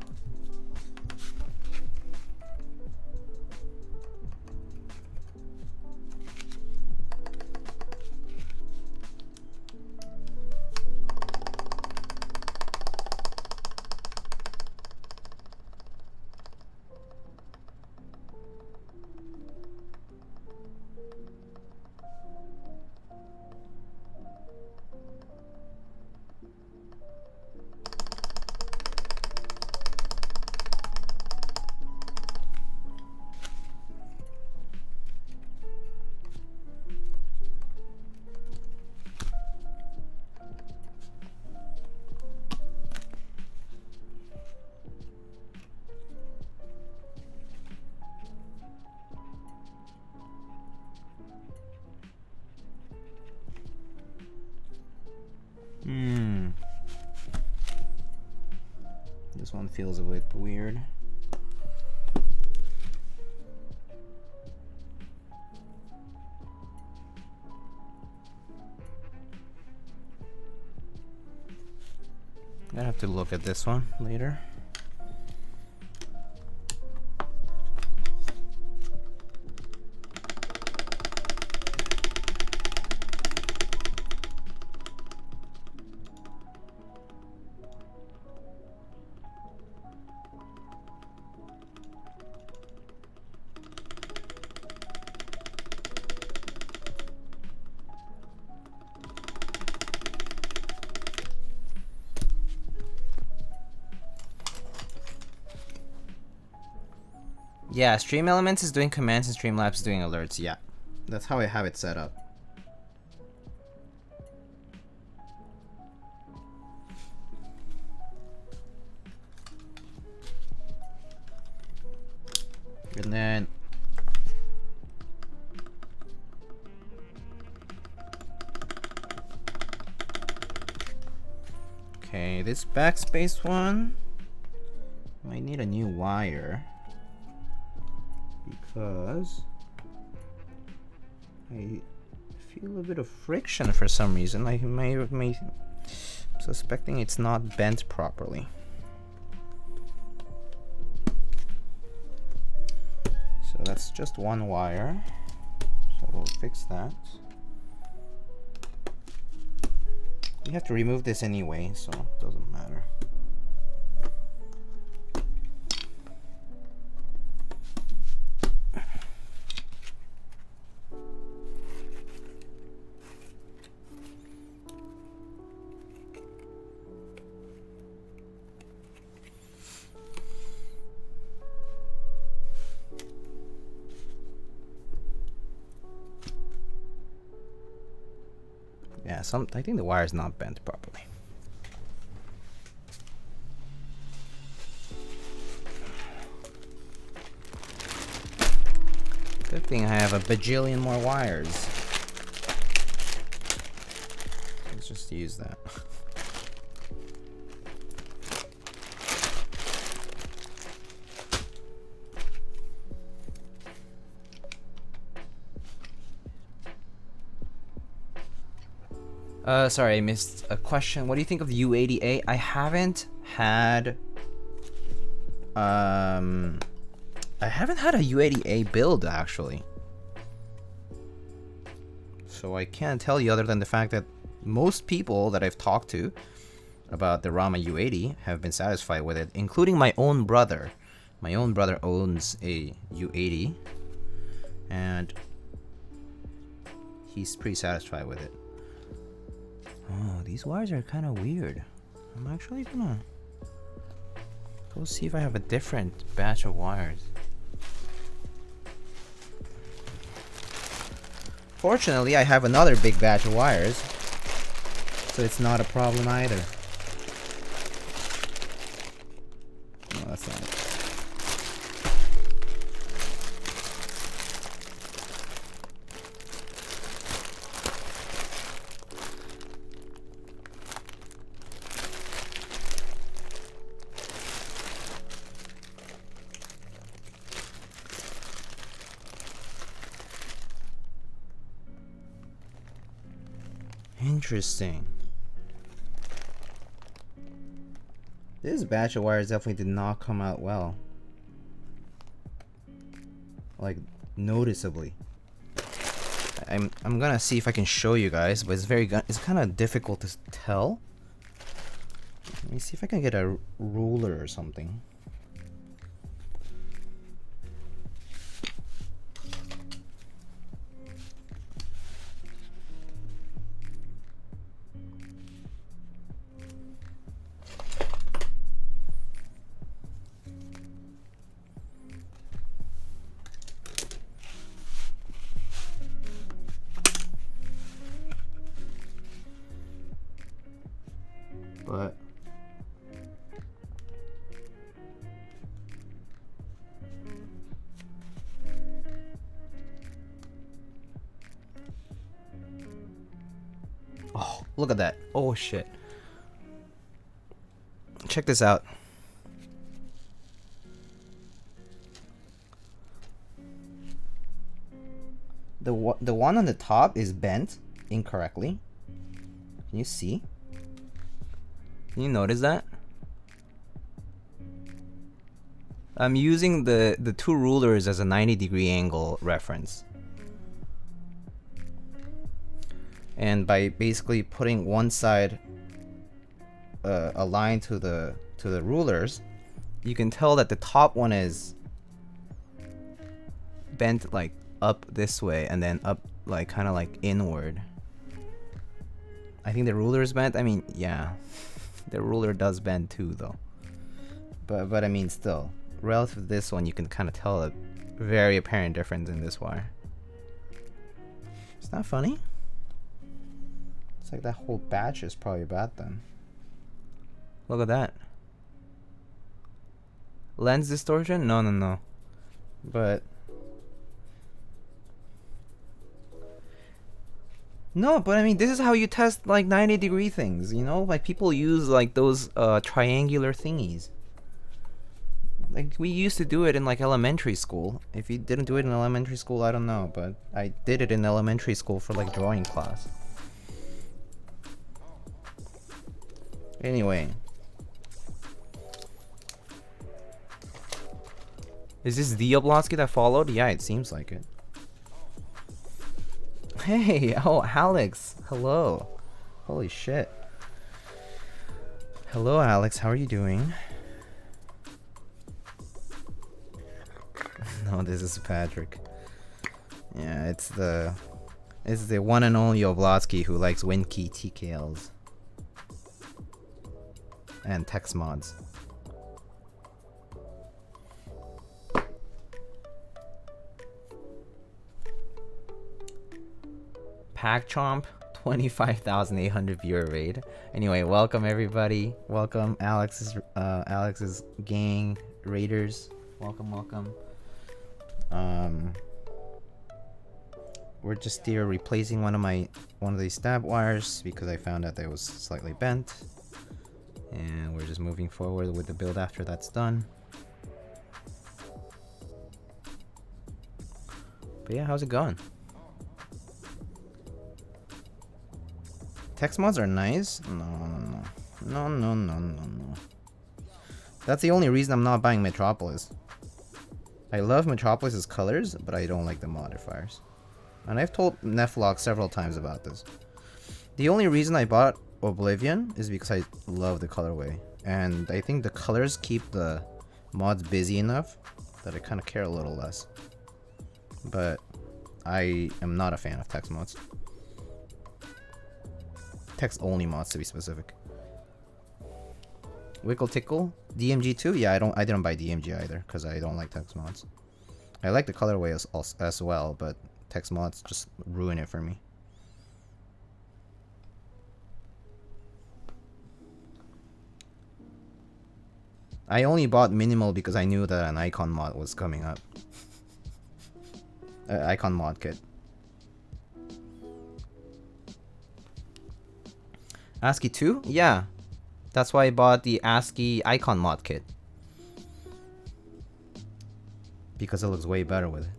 This one feels a bit weird. I have to look at this one later. Yeah, Stream Elements is doing commands and Streamlabs is doing alerts. Yeah, that's how I have it set up. And then okay, this backspace one might need a new wire because I feel a bit of friction for some reason. I may suspecting it's not bent properly. So that's just one wire. So we'll fix that. We have to remove this anyway, so it doesn't matter. Yeah, I think the wire is not bent properly. Good thing I have a bajillion more wires. Let's just use that. Sorry, I missed a question. What do you think of the U80A? I haven't had a U80A build actually. So I can't tell you other than the fact that most people that I've talked to about the Rama U80 have been satisfied with it, including my own brother. My own brother owns a U80 and he's pretty satisfied with it. Oh, these wires are kind of weird. I'm actually gonna go see if I have a different batch of wires. Fortunately, I have another big batch of wires, so it's not a problem either. No, that's not it. Interesting. This batch of wires definitely did not come out well. Like, noticeably. I'm gonna see if I can show you guys, but it's kind of difficult to tell. Let me see if I can get a ruler or something. But Oh, look at that. Oh shit. Check this out. The one on the top is bent incorrectly. Can you see? Can you notice that? I'm using the two rulers as a 90-degree angle reference. And by basically putting one side aligned to the rulers, you can tell that the top one is bent like up this way and then up like kind of like inward. I think the ruler is bent. I mean, yeah, the ruler does bend too though. But I mean, still, relative to this one, you can kind of tell a very apparent difference in this wire. It's not funny. It's like that whole batch is probably bad then. Look at that. Lens distortion? No. But I mean, this is how you test like 90-degree things, you know? Like people use like those triangular thingies. Like we used to do it in like elementary school. If you didn't do it in elementary school, I don't know, but I did it in elementary school for like drawing class. Anyway. Is this the Oblonsky that followed? Yeah, it seems like it. Hey, oh, Alex. Hello. Holy shit. Hello, Alex. How are you doing? No, this is Patrick. Yeah, it's the one and only Oblonsky who likes WinKey TKLs. And text mods. PackChomp, 25,800 viewer raid. Anyway, welcome everybody. Welcome Alex's gang raiders. Welcome. We're just here replacing one of these stab wires because I found out that it was slightly bent. And we're just moving forward with the build after that's done. But yeah, how's it going? Text mods are nice? No. That's the only reason I'm not buying Metropolis. I love Metropolis's colors, but I don't like the modifiers. And I've told Neflog several times about this. The only reason I bought Oblivion is because I love the colorway. And I think the colors keep the mods busy enough that I kind of care a little less. But I am not a fan of text mods. Text only mods to be specific. Wickle Tickle, DMG 2? Yeah, I didn't buy DMG either because I don't like text mods. I like the colorway as well, but text mods just ruin it for me. I only bought Minimal because I knew that an icon mod was coming up. Icon mod kit. ASCII 2? Yeah. That's why I bought the ASCII icon mod kit. Because it looks way better with it.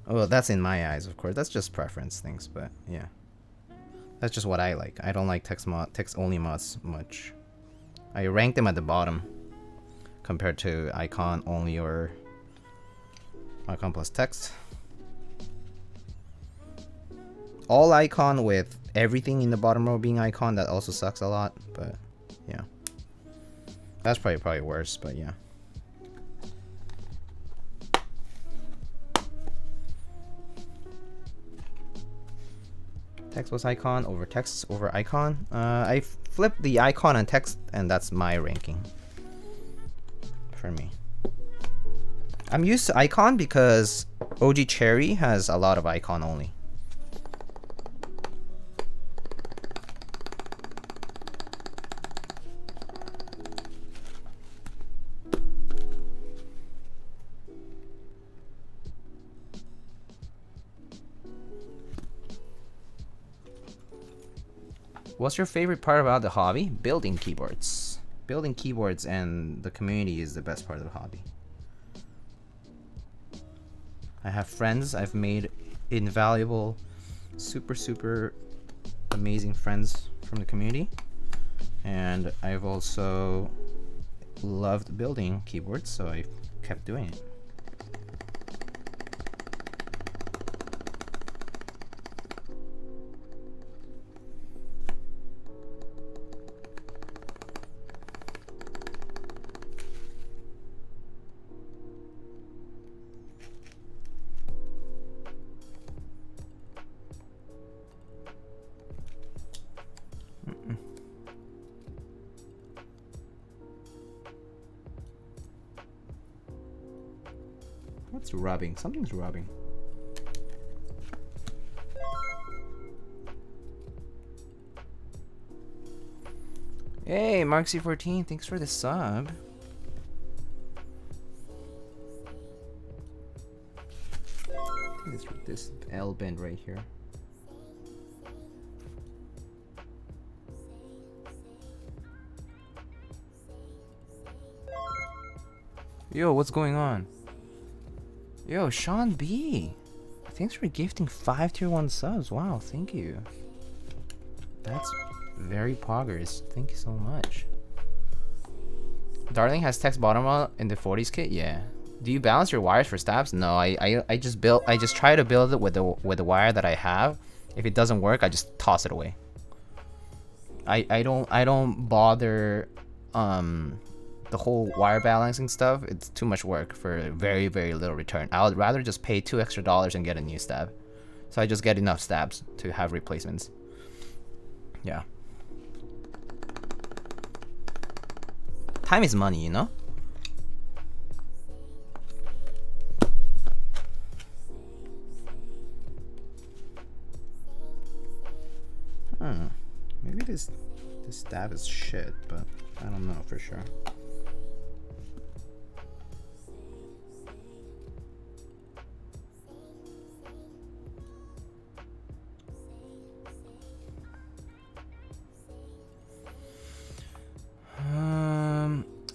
Oh, that's in my eyes, of course. That's just preference things, but yeah. That's just what I like. I don't like text only mods much. I rank them at the bottom compared to icon only or icon plus text. All icon with everything in the bottom row being icon, that also sucks a lot, but yeah. That's probably worse, but yeah. Text was icon over text over icon. I flipped the icon and text, and that's my ranking for me. I'm used to icon because OG Cherry has a lot of icon only. What's your favorite part about the hobby? Building keyboards. Building keyboards and the community is the best part of the hobby. I have friends. I've made invaluable, super amazing friends from the community. And I've also loved building keyboards, so I kept doing it. What's rubbing? Something's rubbing. Hey, Marksy14, thanks for the sub. I think it's this L bend right here. Yo, what's going on? Yo, Sean B. Thanks for gifting 5 tier 1 subs. Wow, thank you. That's very poggers. Thank you so much. Darling has text bottom out in the 40s kit? Yeah. Do you balance your wires for stabs? No, I just try to build it with the wire that I have. If it doesn't work, I just toss it away. I don't bother the whole wire balancing stuff. It's too much work for very little return. I would rather just pay $2 extra and get a new stab. So I just get enough stabs to have replacements. Yeah. Time is money, you know? Maybe this stab is shit, but I don't know for sure.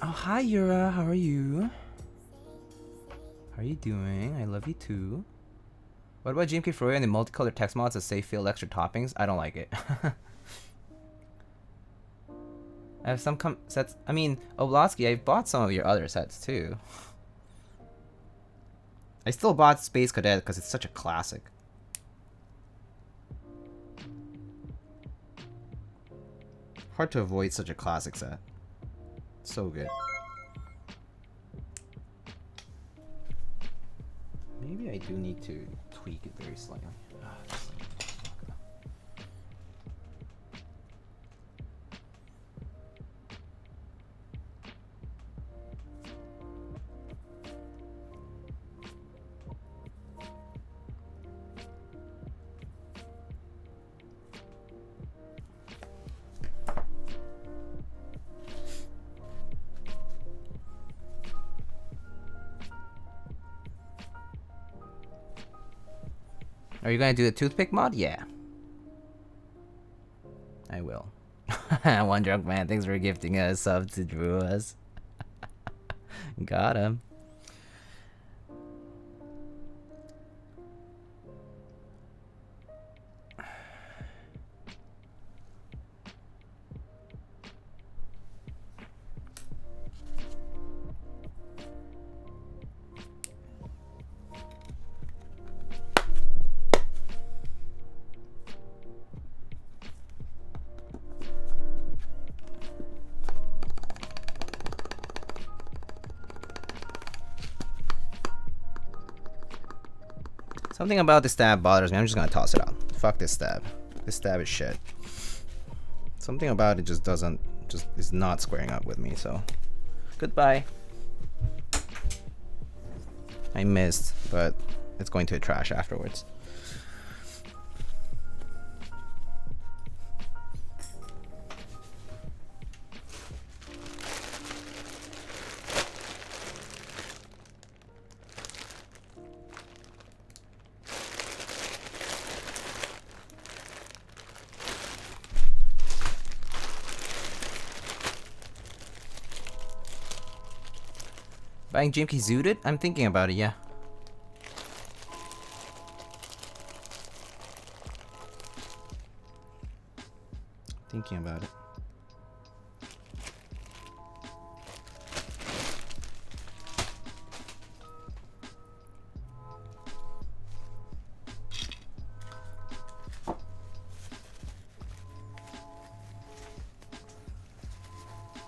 Oh, hi Yura, how are you? How are you doing? I love you too. What about GMK Froyo and the multicolored text mods that say fill extra toppings? I don't like it. I have some sets. I mean, Oblatsky, I bought some of your other sets too. I still bought Space Cadet because it's such a classic. Hard to avoid such a classic set. So good. Maybe I do need to tweak it very slightly. Are you gonna do the toothpick mod? Yeah. I will. One drunk man, thanks for gifting us sub to Drew us. Got him. Something about this stab bothers me. I'm just gonna toss it out. Fuck this stab. This stab is shit. Something about it just is not squaring up with me, so goodbye. I missed, but it's going to the trash afterwards. Buying GMK zooted? I'm thinking about it, yeah. Thinking about it.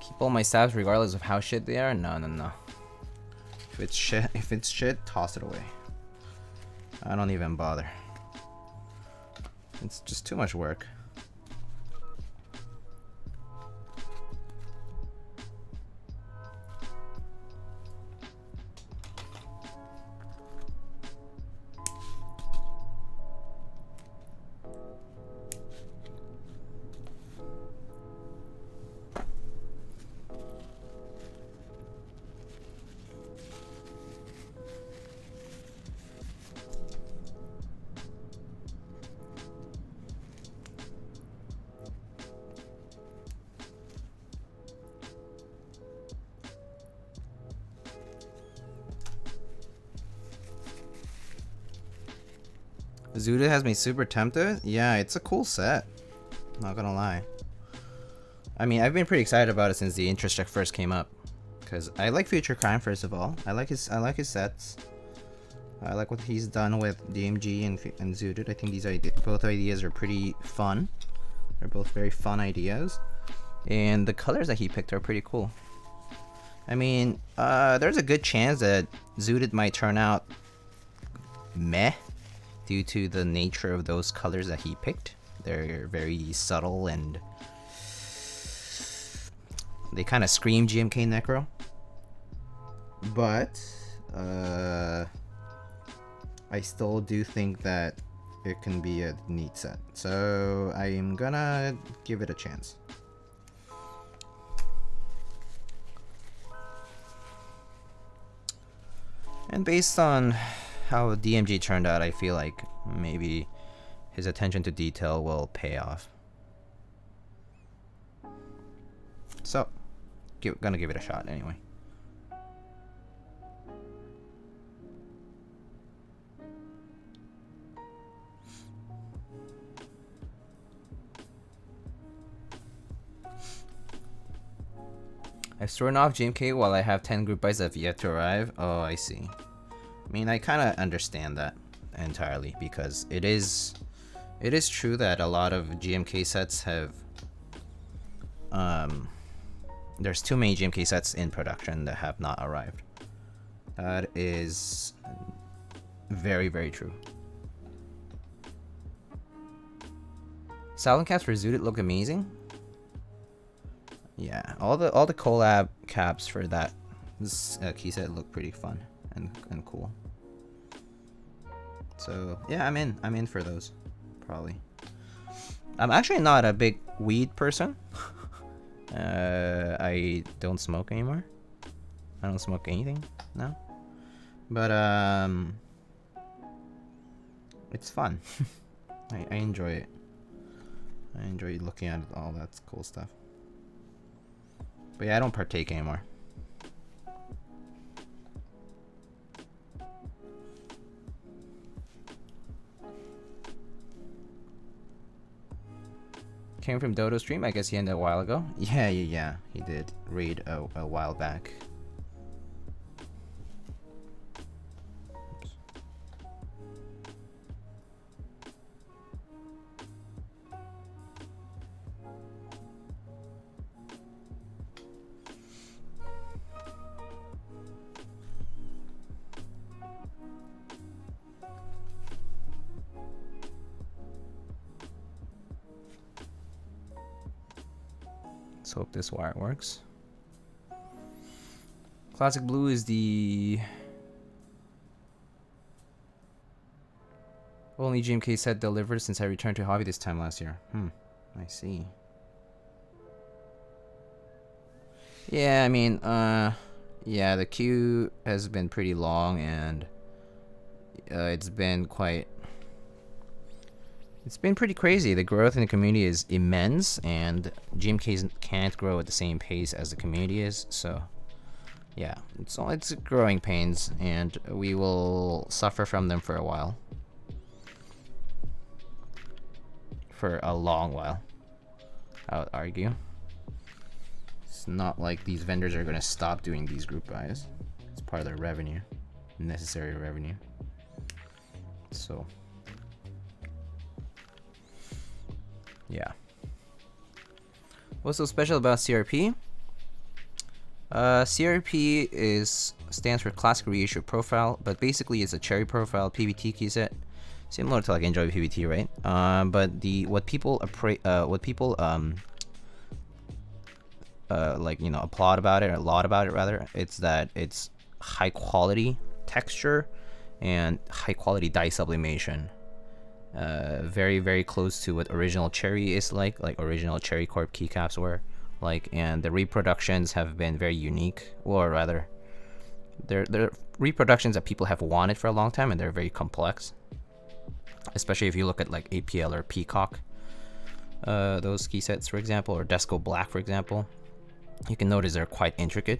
Keep all my stabs regardless of how shit they are? No, no, no. If it's shit, toss it away. I don't even bother. It's just too much work. Zuda has me super tempted. Yeah, it's a cool set. Not gonna lie. I mean, I've been pretty excited about it since the interest check first came up, because I like Future Crime. First of all, I like his sets. I like what he's done with DMG and Zooted. I think these both ideas are pretty fun. They're both very fun ideas, and the colors that he picked are pretty cool. I mean, there's a good chance that Zooted might turn out meh due to the nature of those colors that he picked. They're very subtle and they kind of scream GMK Necro. But I still do think that it can be a neat set. So I'm gonna give it a chance. And based on how DMG turned out, I feel like maybe his attention to detail will pay off. So, gonna give it a shot anyway. I've stored off GMK while I have 10 group buys that have yet to arrive. Oh, I see. I mean, I kind of understand that entirely, because it is true that a lot of GMK sets have there's too many GMK sets in production that have not arrived. That is very, very true. Silent caps for Zooted look amazing. Yeah, all the collab caps for that key set look pretty fun and cool. So yeah, I'm in for those, probably. I'm actually not a big weed person. I don't smoke anymore. I don't smoke anything now. But it's fun. I enjoy it. I enjoy looking at all that cool stuff. But yeah, I don't partake anymore. Came from Dodo's stream. I guess he ended a while ago. Yeah, he did raid a while back. Oops. Let's hope this wire works. Classic Blue is the only GMK set delivered since I returned to hobby this time last year. I see. Yeah, I mean, yeah, the queue has been pretty long, and it's been pretty crazy. The growth in the community is immense, and GMKs can't grow at the same pace as the community is, so yeah, it's growing pains, and we will suffer from them for a while. For a long while, I would argue. It's not like these vendors are going to stop doing these group buys. It's part of their revenue, necessary revenue. So, yeah. What's so special about CRP? CRP stands for Classic Reissue Profile, but basically it's a cherry profile PBT key set, similar to like Enjoy PBT, right? But what people like, you know, applaud about it, or laud about it rather, it's that it's high quality texture and high quality dye sublimation. Very, very close to what original cherry is like original Cherry Corp keycaps were like, and the reproductions have been very unique, or rather they're reproductions that people have wanted for a long time, and they're very complex, especially if you look at like APL or Peacock, those key sets for example, or Desco Black for example. You can notice they're quite intricate,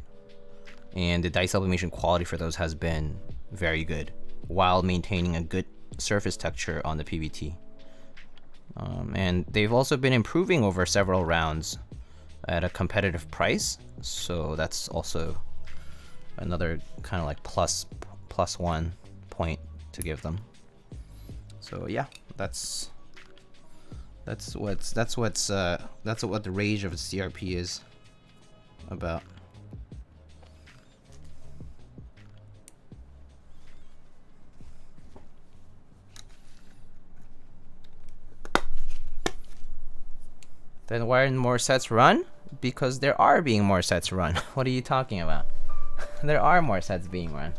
and the dye sublimation quality for those has been very good while maintaining a good surface texture on the PBT. And they've also been improving over several rounds at a competitive price, so that's also another kind of like plus 1 point to give them. So yeah, that's what the rage of CRP is about. Then why aren't more sets run? Because there are being more sets run. What are you talking about? There are more sets being run.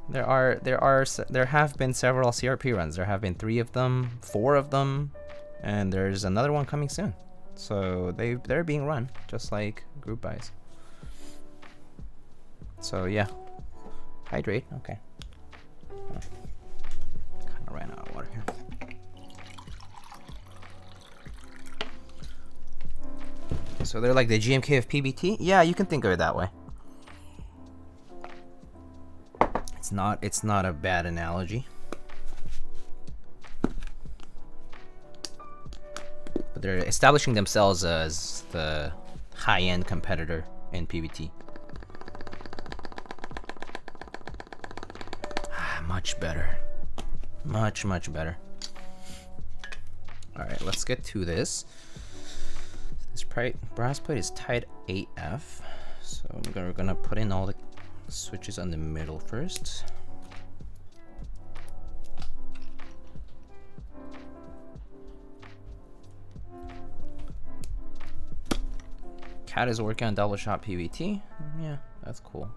There have been several CRP runs. There have been 3 of them, 4 of them, and there's another one coming soon. So they're being run just like group buys. So yeah, hydrate. Okay. Kind of ran out of water here. So they're like the GMK of PBT? Yeah, you can think of it that way. It's not a bad analogy. But they're establishing themselves as the high-end competitor in PBT. Much better. Much, much better. Alright, let's get to this. This brass plate is tied AF, so we're gonna put in all the switches on the middle first. Cat is working on double shot PBT. Yeah, that's cool.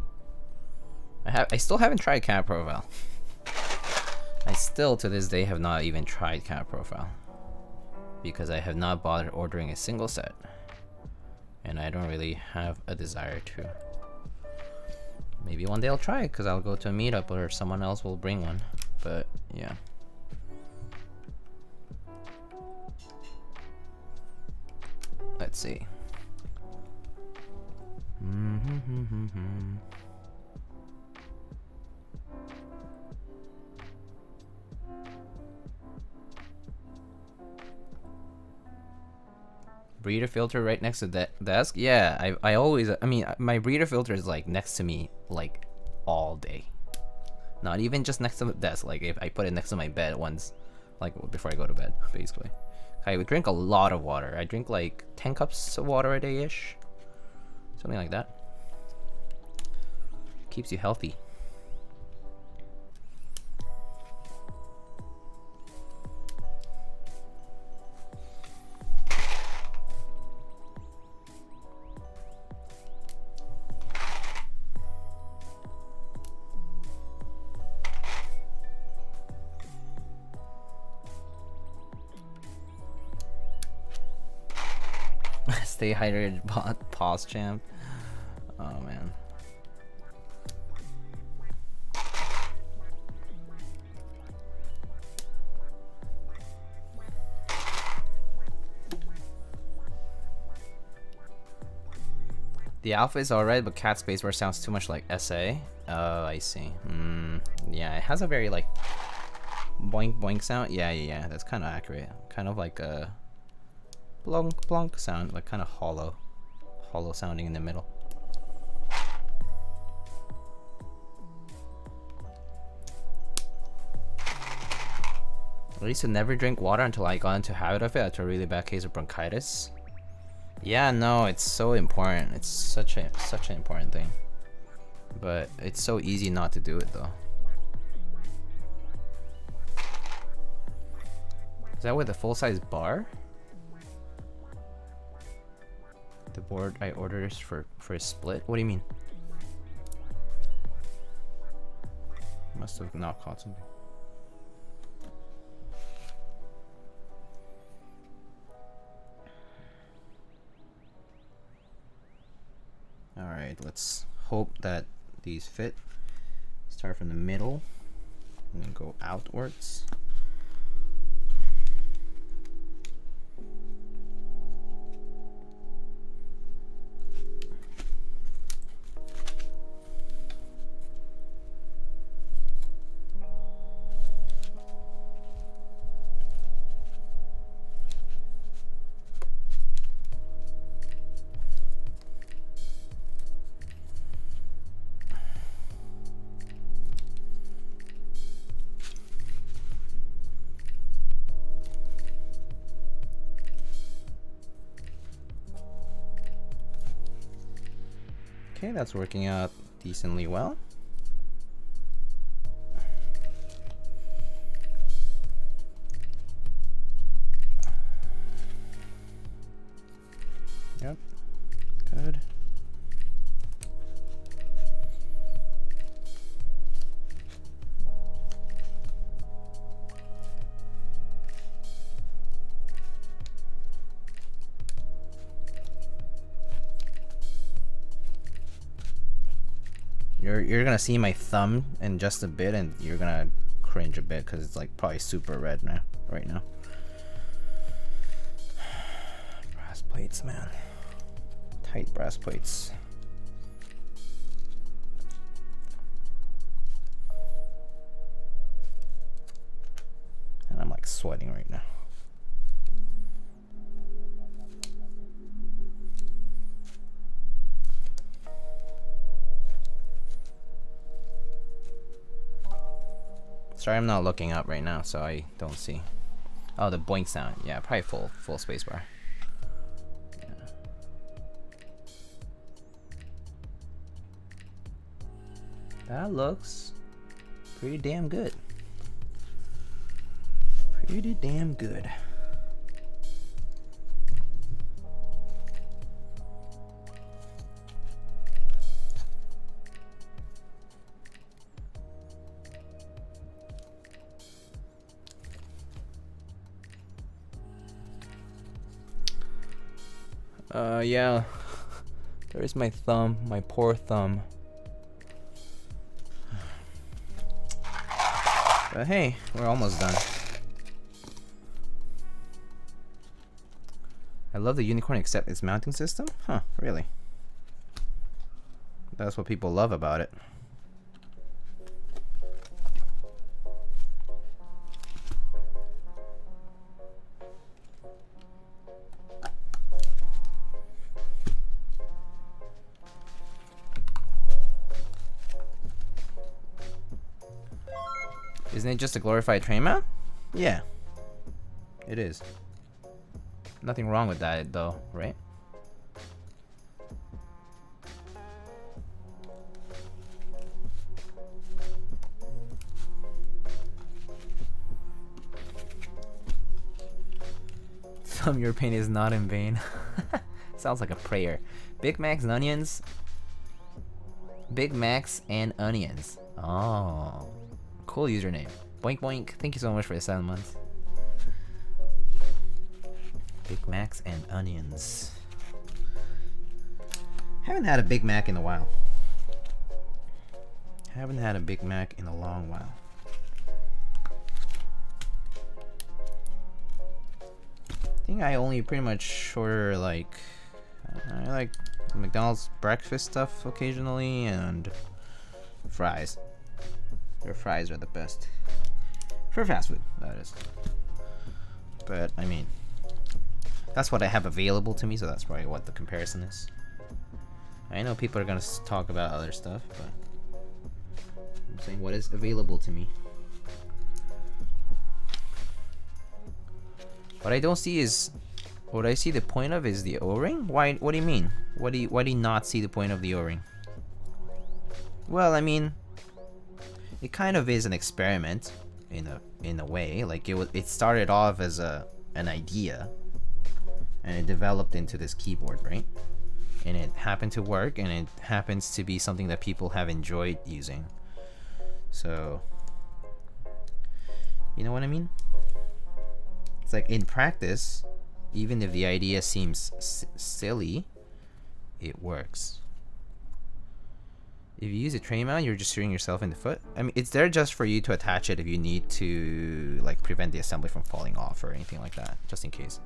I still haven't tried Cat Profile. I still to this day have not even tried Cat Profile, because I have not bothered ordering a single set, and I don't really have a desire to. Maybe one day I'll try it, because I'll go to a meetup or someone else will bring one, but yeah. Let's see. Breeder filter right next to the desk? Yeah, I always, I mean, my breeder filter is like next to me like all day. Not even just next to the desk, like if I put it next to my bed once, like before I go to bed, basically. I would drink a lot of water. I drink like 10 cups of water a day-ish. Something like that. Keeps you healthy. Stay hydrated, pause champ. Oh man. The alpha is alright, but cat spacebar sounds too much like SA. Oh, I see. Yeah, it has a very like boink boink sound. Yeah, that's kind of accurate. Kind of like a blunk blunk sound, like kind of hollow sounding in the middle. I used to never drink water until I got into a habit of it after a really bad case of bronchitis. Yeah, no, it's so important. It's such an important thing. But it's so easy not to do it though. Is that with a full-size bar? The board I ordered is for a split? What do you mean? Must have not caught something. Alright, let's hope that these fit. Start from the middle and then go outwards. Okay, that's working out decently well. Yep, good. You're gonna see my thumb in just a bit, and you're gonna cringe a bit because it's like probably super red right now. Brass plates, man. Tight brass plates. And I'm like sweating right now. Sorry, I'm not looking up right now, so I don't see. Oh, the boink sound. Yeah, probably full spacebar. Yeah. That looks pretty damn good. Pretty damn good. Yeah. There's my thumb, my poor thumb. But hey, we're almost done. I love the UNIKORN except its mounting system? Huh, really? That's what people love about it. Isn't it just a glorified train mount? Yeah, it is. Nothing wrong with that though, right? Thumb, your pain is not in vain. Sounds like a prayer. Big Macs and onions. Big Macs and onions. Oh. Cool username. Boink boink. Thank you so much for the 7 months. Big Macs and onions. Haven't had a Big Mac in a while. Haven't had a Big Mac in a long while. I think I only pretty much order like McDonald's breakfast stuff occasionally, and fries. Their fries are the best. For fast food, that is. But, I mean, that's what I have available to me, so that's probably what the comparison is. I know people are gonna talk about other stuff, but I'm saying what is available to me. What I don't see is, what I see the point of is the O-ring? Why? What do you mean? Why do you not see the point of the O-ring? Well, I mean, it kind of is an experiment in a way. Like it started off as an idea, and it developed into this keyboard, right? And it happened to work, and it happens to be something that people have enjoyed using. So, you know what I mean? It's like in practice, even if the idea seems silly, it works. If you use a tray mount, you're just shooting yourself in the foot. I mean, it's there just for you to attach it if you need to, like, prevent the assembly from falling off or anything like that, just in case.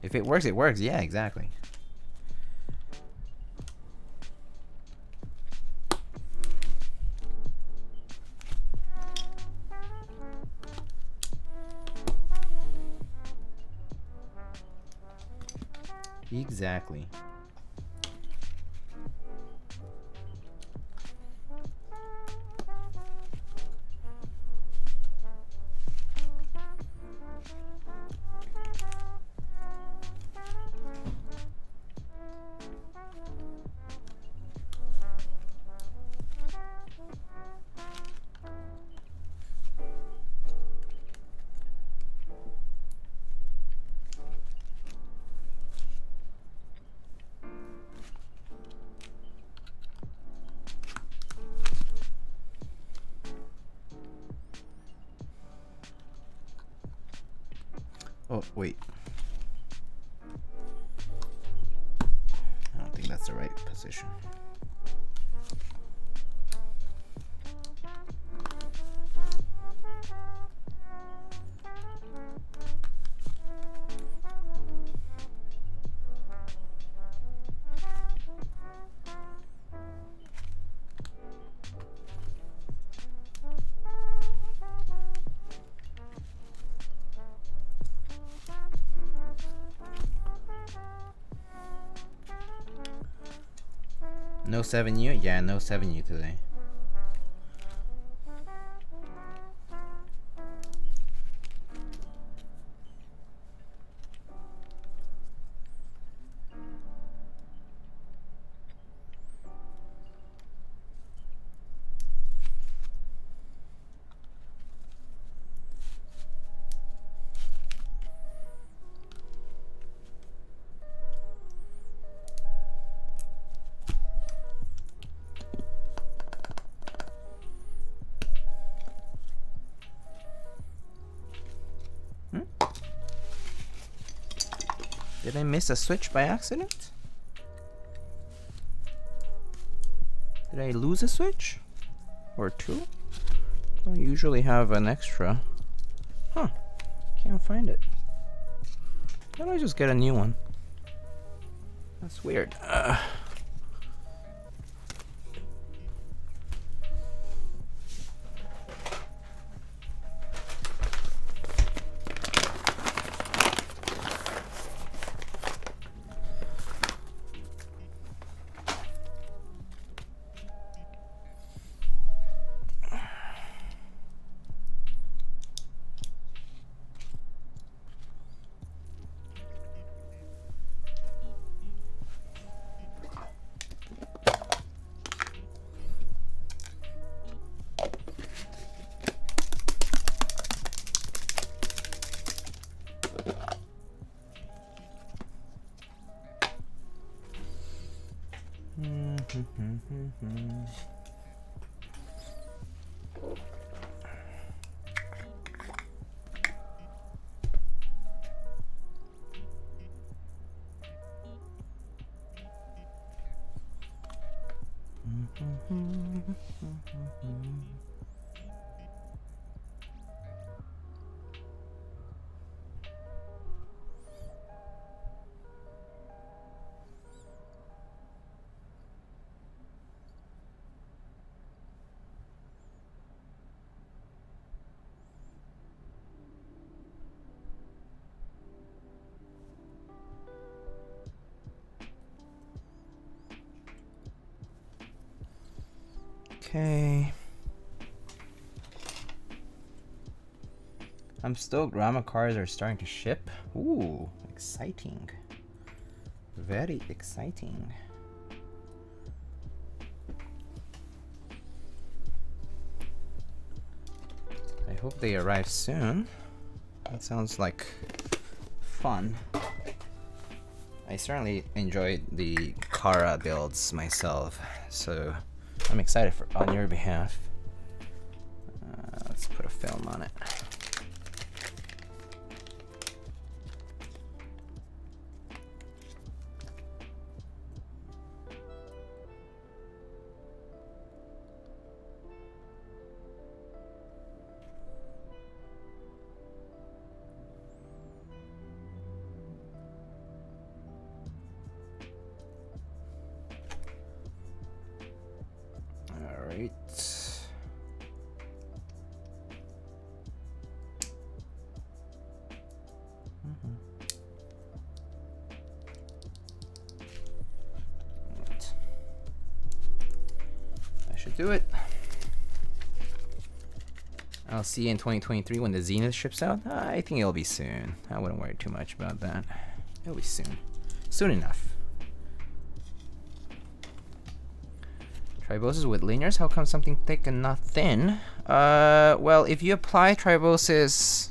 If it works, it works. Yeah, exactly. Exactly. Oh, wait. I don't think that's the right position. No 7U? Yeah, no 7U today. Did I miss a switch by accident? Did I lose a switch? Or two? Don't usually have an extra. Huh. Can't find it. Why don't I just get a new one? That's weird. Okay. I'm stoked. Rama cars are starting to ship. Ooh, exciting. Very exciting. I hope they arrive soon. That sounds like fun. I certainly enjoyed the Kara builds myself, so I'm excited on your behalf. Let's put a film on it. Alright. That should do it. I'll see you in 2023 when the Zenith ships out. I think it'll be soon. I wouldn't worry too much about that. It'll be soon. Soon enough. Tribosys with linears? How come something thick and not thin? Well, if you apply Tribosys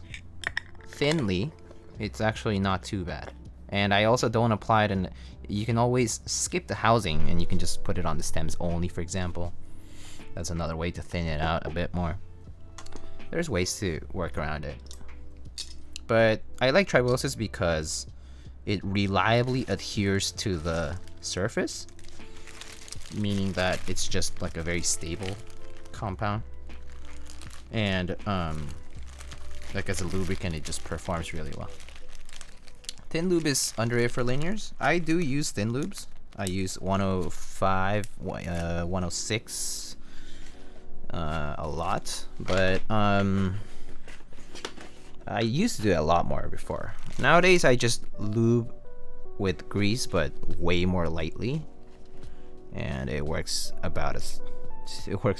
thinly, it's actually not too bad. And I also don't apply it, and you can always skip the housing and you can just put it on the stems only, for example. That's another way to thin it out a bit more. There's ways to work around it. But I like Tribosys because it reliably adheres to the surface, meaning that it's just like a very stable compound. And like as a lubricant, it just performs really well. Thin lube is underrated for linears. I do use thin lubes. I use 105, 106 a lot, but I used to do it a lot more before. Nowadays I just lube with grease, but way more lightly, and it works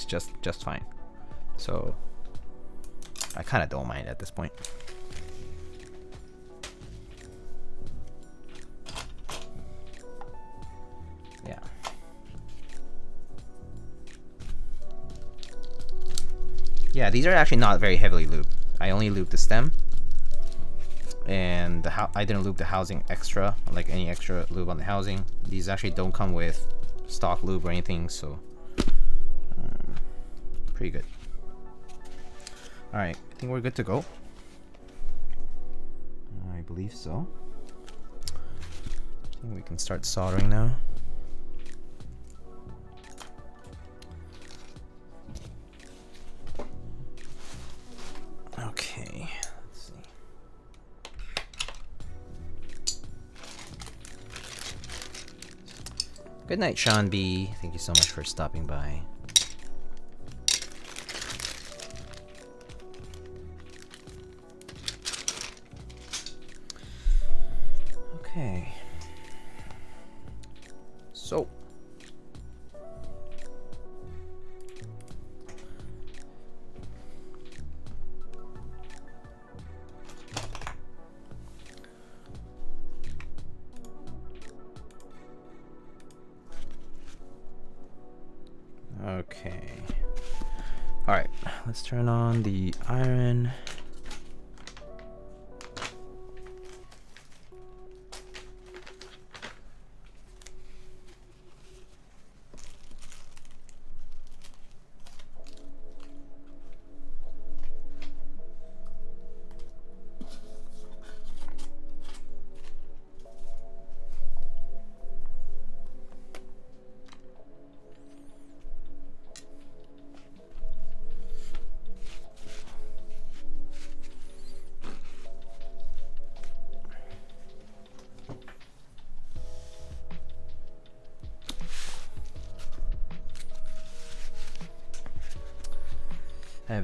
just fine. So I kind of don't mind at this point. Yeah. Yeah, these are actually not very heavily lubed. I only lubed the stem, and I didn't lube the housing extra, like any extra lube on the housing. These actually don't come with stock lube or anything, so pretty good. All right, I think we're good to go. I believe so. I think we can start soldering now. Okay, let's see. Good night, Sean B. Thank you so much for stopping by. Okay. So. Okay. All right, let's turn on the iron.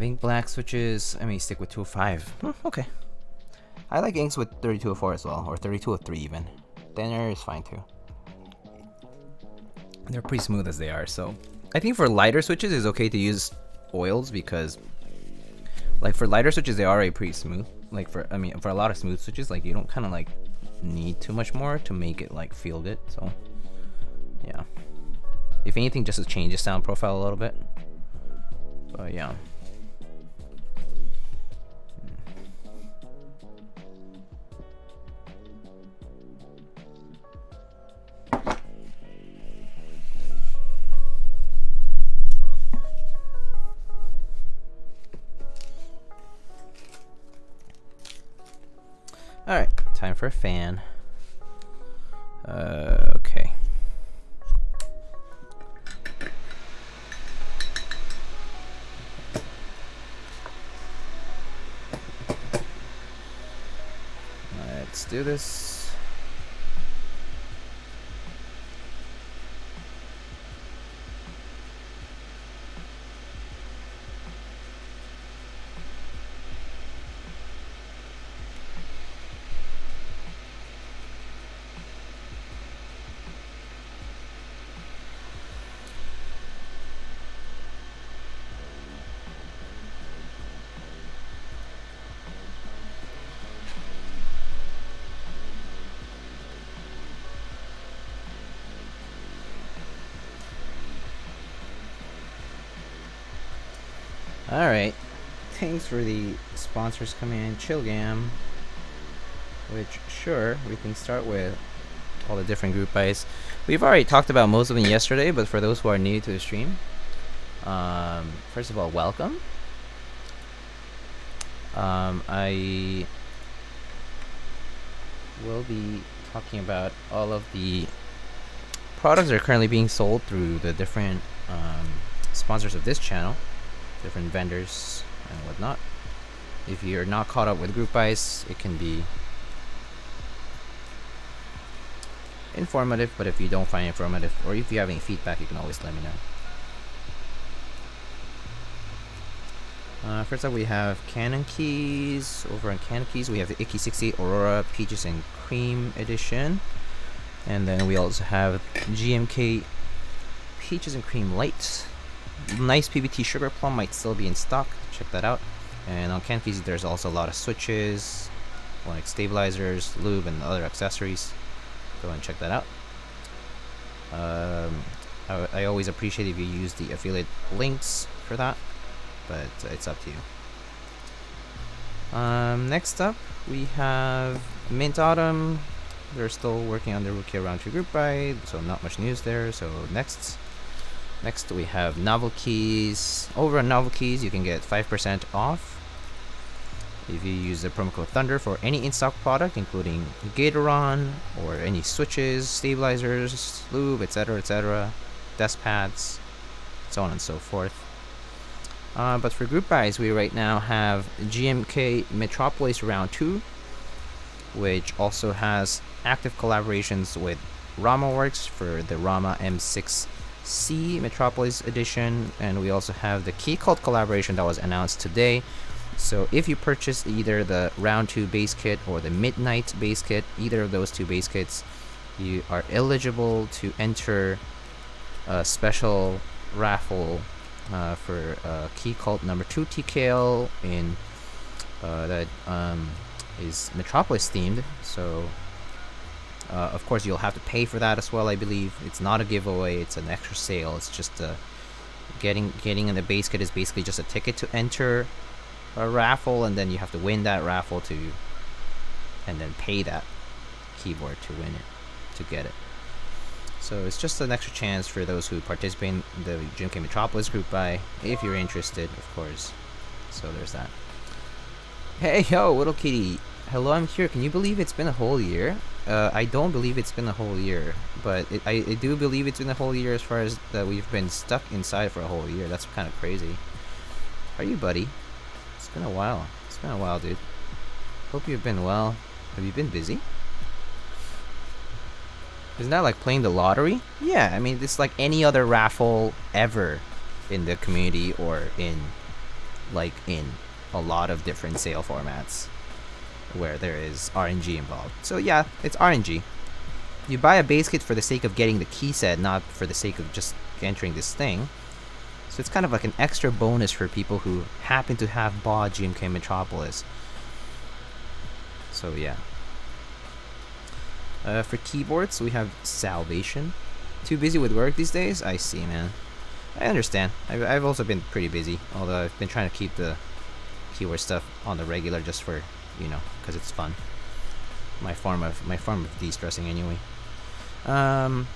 Ink black switches. I mean, stick with 205. Okay. I like inks with 3204 as well, or 3203 even. Thinner is fine too. They're pretty smooth as they are, so I think for lighter switches, it's okay to use oils because, like, for lighter switches, they're already pretty smooth. Like for a lot of smooth switches, like you don't kind of like need too much more to make it like feel good. So yeah, if anything, just to change the sound profile a little bit. But yeah. Alright, time for a fan. Okay. Let's do this. Alright, thanks for the sponsors coming in. Chillgam, which sure, we can start with all the different group buys. We've already talked about most of them yesterday, but for those who are new to the stream, first of all, welcome. I will be talking about all of the products that are currently being sold through the different sponsors of this channel, different vendors and whatnot. If you're not caught up with group buys, it can be informative, but if you don't find it informative, or if you have any feedback, you can always let me know. First up, we have Canon keys. Over on Canon keys, we have the Icky 68 Aurora Peaches and Cream edition, and then we also have GMK Peaches and Cream Light. Nice PBT Sugar Plum might still be in stock. Check that out. And on Canon keys, there's also a lot of switches, like stabilizers, lube, and other accessories. Go and check that out. I always appreciate if you use the affiliate links for that, but it's up to you. Next up, we have Mint Autumn. They're still working on the Rookie Round 2 group buy, so not much news there. So next we have Novel Keys. Over on Novel Keys, you can get 5% off if you use the promo code Thunder for any in-stock product, including Gatoron or any switches, stabilizers, lube, etc., desk pads, so on and so forth. But for group buys, we right now have GMK Metropolis Round 2, which also has active collaborations with Hammerworks for the Rama M6C Metropolis edition, and we also have the Keycaps collaboration that was announced today. So if you purchase either the Round 2 base kit or the Midnight base kit, either of those two base kits, you are eligible to enter a special raffle for Keycaps number 2 TKL in that is Metropolis themed. So of course you'll have to pay for that as well, I believe. It's not a giveaway, it's an extra sale. It's just getting in the base kit is basically just a ticket to enter a raffle, and then you have to win that raffle and then pay that keyboard to win it, to get it. So it's just an extra chance for those who participate in the GMK Metropolis group buy, if you're interested, of course. So there's that. Hey, yo, Little Kitty. Hello, I'm here. Can you believe it's been a whole year? I don't believe it's been a whole year, but I do believe it's been a whole year as far as that we've been stuck inside for a whole year. That's kind of crazy. How are you, buddy? It's been a while. It's been a while, dude. Hope you've been well. Have you been busy? Isn't that like playing the lottery? Yeah, I mean, it's like any other raffle ever in the community, or in a lot of different sale formats where there is RNG involved. So yeah, it's RNG. you buy a base kit for the sake of getting the key set, not for the sake of just entering this thing. So it's kind of like an extra bonus for people who happen to have bought GMK Metropolis. So yeah. For keyboards, we have Salvation. Too busy with work these days? I see, man. I understand. I've also been pretty busy, although I've been trying to keep the keyword stuff on the regular just for, you know, because it's fun. My form of de-stressing anyway. And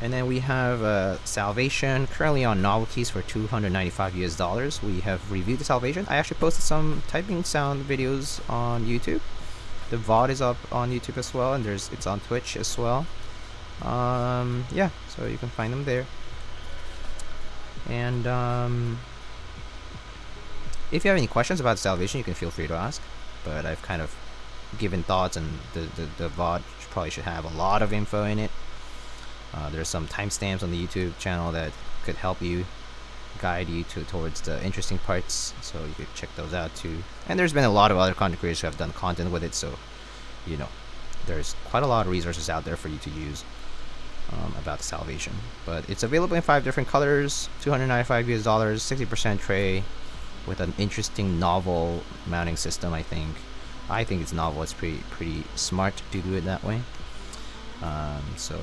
then we have Salvation, currently on novelties for $295 US. We have reviewed the Salvation. I actually posted some typing sound videos on YouTube. The VOD is up on YouTube as well, and it's on Twitch as well. Yeah, so you can find them there. And if you have any questions about Salvation, you can feel free to ask. But I've kind of given thoughts, and the VOD probably should have a lot of info in it. There's some timestamps on the YouTube channel that could help you, guide you towards the interesting parts, so you could check those out too. And there's been a lot of other content creators who have done content with it, so you know, there's quite a lot of resources out there for you to use about the Salvation. But it's available in 5 different colors, $295 US, 60% tray, with an interesting novel mounting system. I think it's novel. It's pretty smart to do it that way. So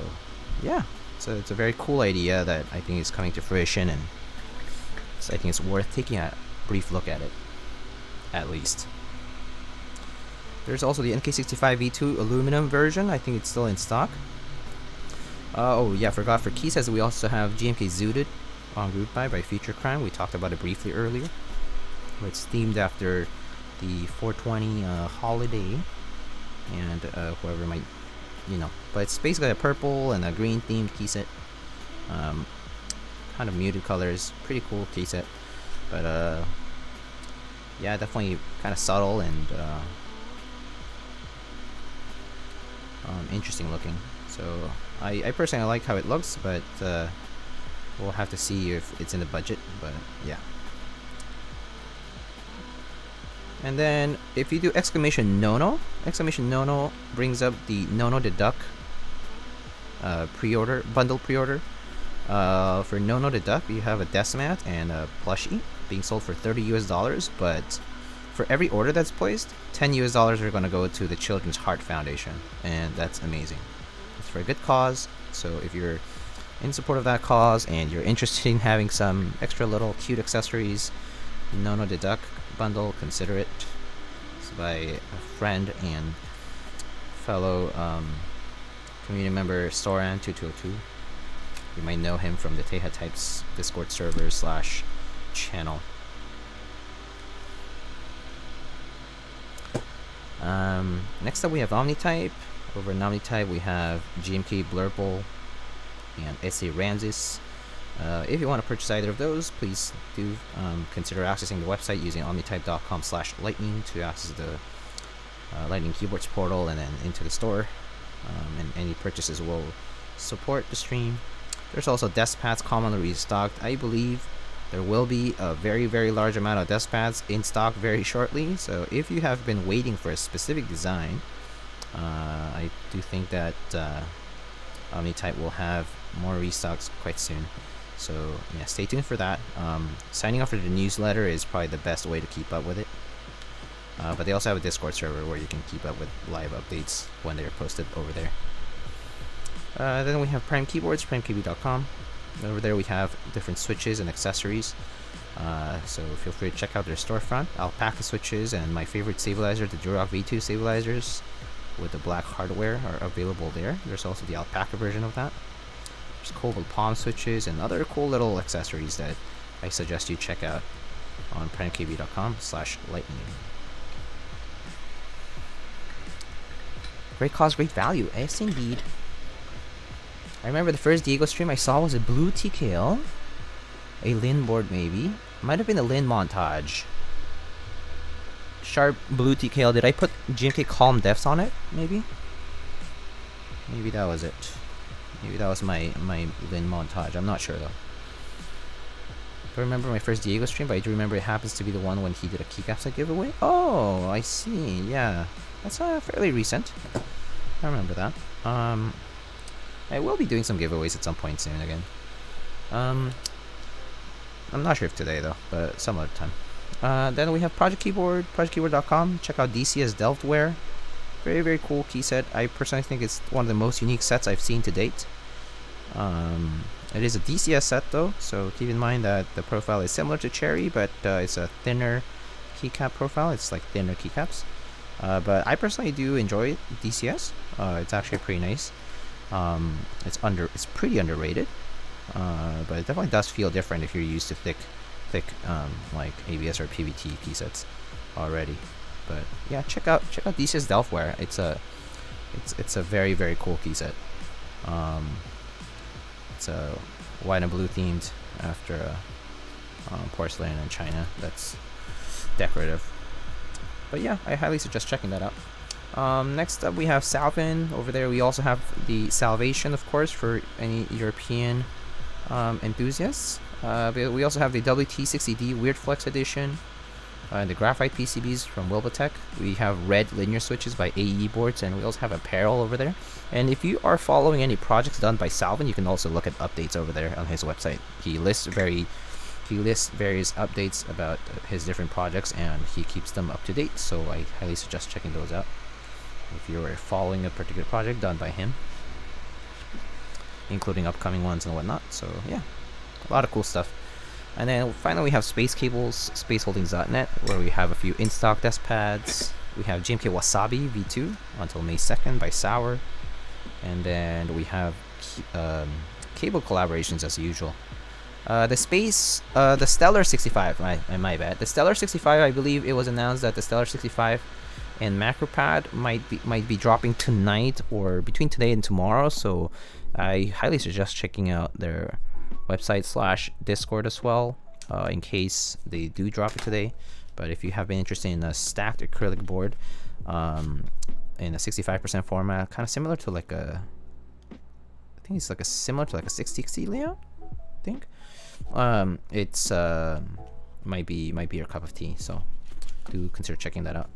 yeah, so it's a very cool idea that I think is coming to fruition, and I think it's worth taking a brief look at it, at least. There's also the NK65V2 aluminum version. I think it's still in stock. Oh yeah, forgot, for key sets we also have GMK Zooted on Group Buy by Future Crime. We talked about it briefly earlier. It's themed after the 420 holiday, and whoever might, you know. But it's basically a purple and a green themed key set. Kind of muted colors, pretty cool key set. But yeah, definitely kind of subtle and interesting looking. So I personally like how it looks, but we'll have to see if it's in the budget. But yeah. And then if you do exclamation Nono brings up the Nono the Duck pre-order, bundle pre-order. For Nono the Duck, you have a desk mat and a plushie being sold for $30 US, but for every order that's placed, $10 US are going to go to the Children's Heart Foundation, and that's amazing. It's for a good cause, so if you're in support of that cause and you're interested in having some extra little cute accessories, Nono the Duck bundle, consider it. It's by a friend and fellow community member Soran2202. You might know him from the Teha Types Discord server / channel. Next up we have Omnitype. Over in Omnitype we have GMK Blurple and SA Ramses. If you want to purchase either of those, please do consider accessing the website using omnitype.com/lightning to access the Lightning Keyboards portal and then into the store. And any purchases will support the stream. There's also desk pads commonly restocked. I believe there will be a very, very large amount of desk pads in stock very shortly. So if you have been waiting for a specific design, I do think that Omnitype will have more restocks quite soon. So yeah, stay tuned for that. Signing up for the newsletter is probably the best way to keep up with it. But they also have a Discord server where you can keep up with live updates when they're posted over there. Then we have Prime Keyboards, primekb.com. Over there we have different switches and accessories. So feel free to check out their storefront. Alpaca switches and my favorite stabilizer, the Durock V2 stabilizers with the black hardware, are available there. There's also the Alpaca version of that. There's Cobalt Palm switches and other cool little accessories that I suggest you check out on primekb.com/lightning. Great cause, great value. Yes, indeed. I remember the first Diego stream I saw was a blue TKL. A Lin board, maybe. Might have been a Lin montage. Sharp blue TKL. Did I put GMK Calm Defs on it? Maybe? Maybe that was it. Maybe that was my Lin montage. I'm not sure though. I don't remember my first Diego stream, but I do remember it happens to be the one when he did a Keycaps giveaway. Oh, I see. Yeah. That's fairly recent. I remember that. I will be doing some giveaways at some point soon again. I'm not sure if today though, but some other time. Then we have Project Keyboard, projectkeyboard.com. Check out DCS Delftware. Very, very cool key set. I personally think it's one of the most unique sets I've seen to date. It is a DCS set though, so keep in mind that the profile is similar to Cherry, but it's a thinner keycap profile. It's like thinner keycaps. But I personally do enjoy DCS. It's actually pretty nice. It's pretty underrated. But it definitely does feel different if you're used to thick like ABS or PBT key sets already. But yeah, check out DCS Delftware. It's a very, very cool key set. It's a white and blue themed after porcelain in China. That's decorative. But yeah, I highly suggest checking that out. Next up we have Salvin. Over there we also have the Salvation, of course, for any European enthusiasts. We also have the WT60D Weird Flex Edition. The graphite PCBs from Wilbotech. We have red linear switches by AE boards, and we also have apparel over there. And if you are following any projects done by Salvin, you can also look at updates over there on his website. He lists various updates about his different projects, and he keeps them up to date. So I highly suggest checking those out if you are following a particular project done by him, including upcoming ones and whatnot. So yeah, a lot of cool stuff. And then finally we have Space Cables, spaceholdings.net, where we have a few in-stock desk pads. We have GMK Wasabi V2 until May 2nd by Sour. And then we have cable collaborations as usual. The Stellar 65, my bad. The Stellar 65, I believe it was announced that the Stellar 65 and MacroPad might be dropping tonight or between today and tomorrow. So I highly suggest checking out their website / Discord as well, in case they do drop it today. But if you have been interested in a stacked acrylic board in a 65% format, kind of similar to like a, I think it's like similar to like a 660 layout, I think. It's might be your cup of tea, so do consider checking that out.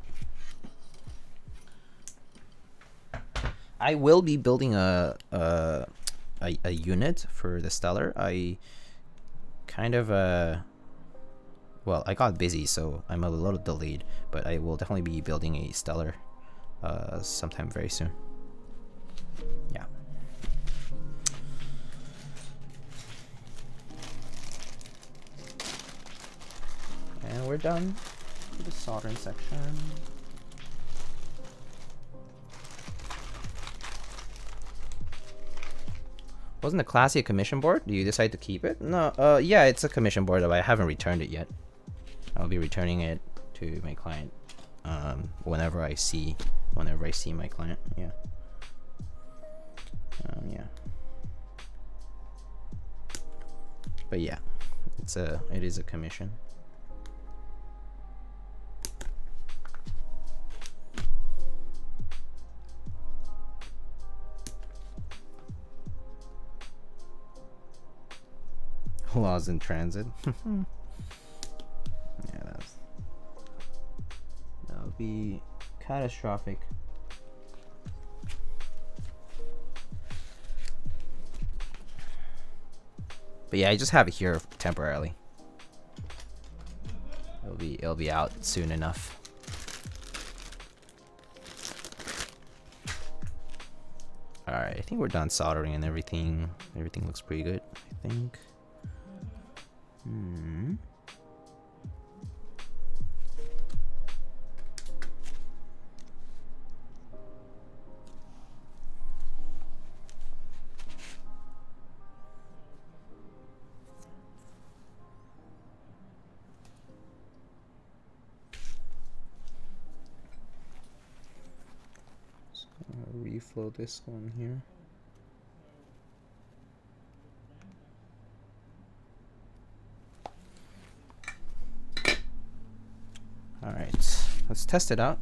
I will be building a unit for the Stellar. I kind of well, I got busy, so I'm a little delayed, but I will definitely be building a Stellar sometime very soon. Yeah. And we're done with the soldering section. Wasn't the Classy a commission board? Do you decide to keep it? No, yeah, it's a commission board, but I haven't returned it yet. I'll be returning it to my client whenever I see my client. Yeah. Yeah. But yeah, it is a commission. Laws in transit. Yeah, that would be catastrophic. But yeah, I just have it here temporarily. It'll be out soon enough. All right, I think we're done soldering and everything. Everything looks pretty good, I think. Just gonna reflow this one here. Alright, let's test it out.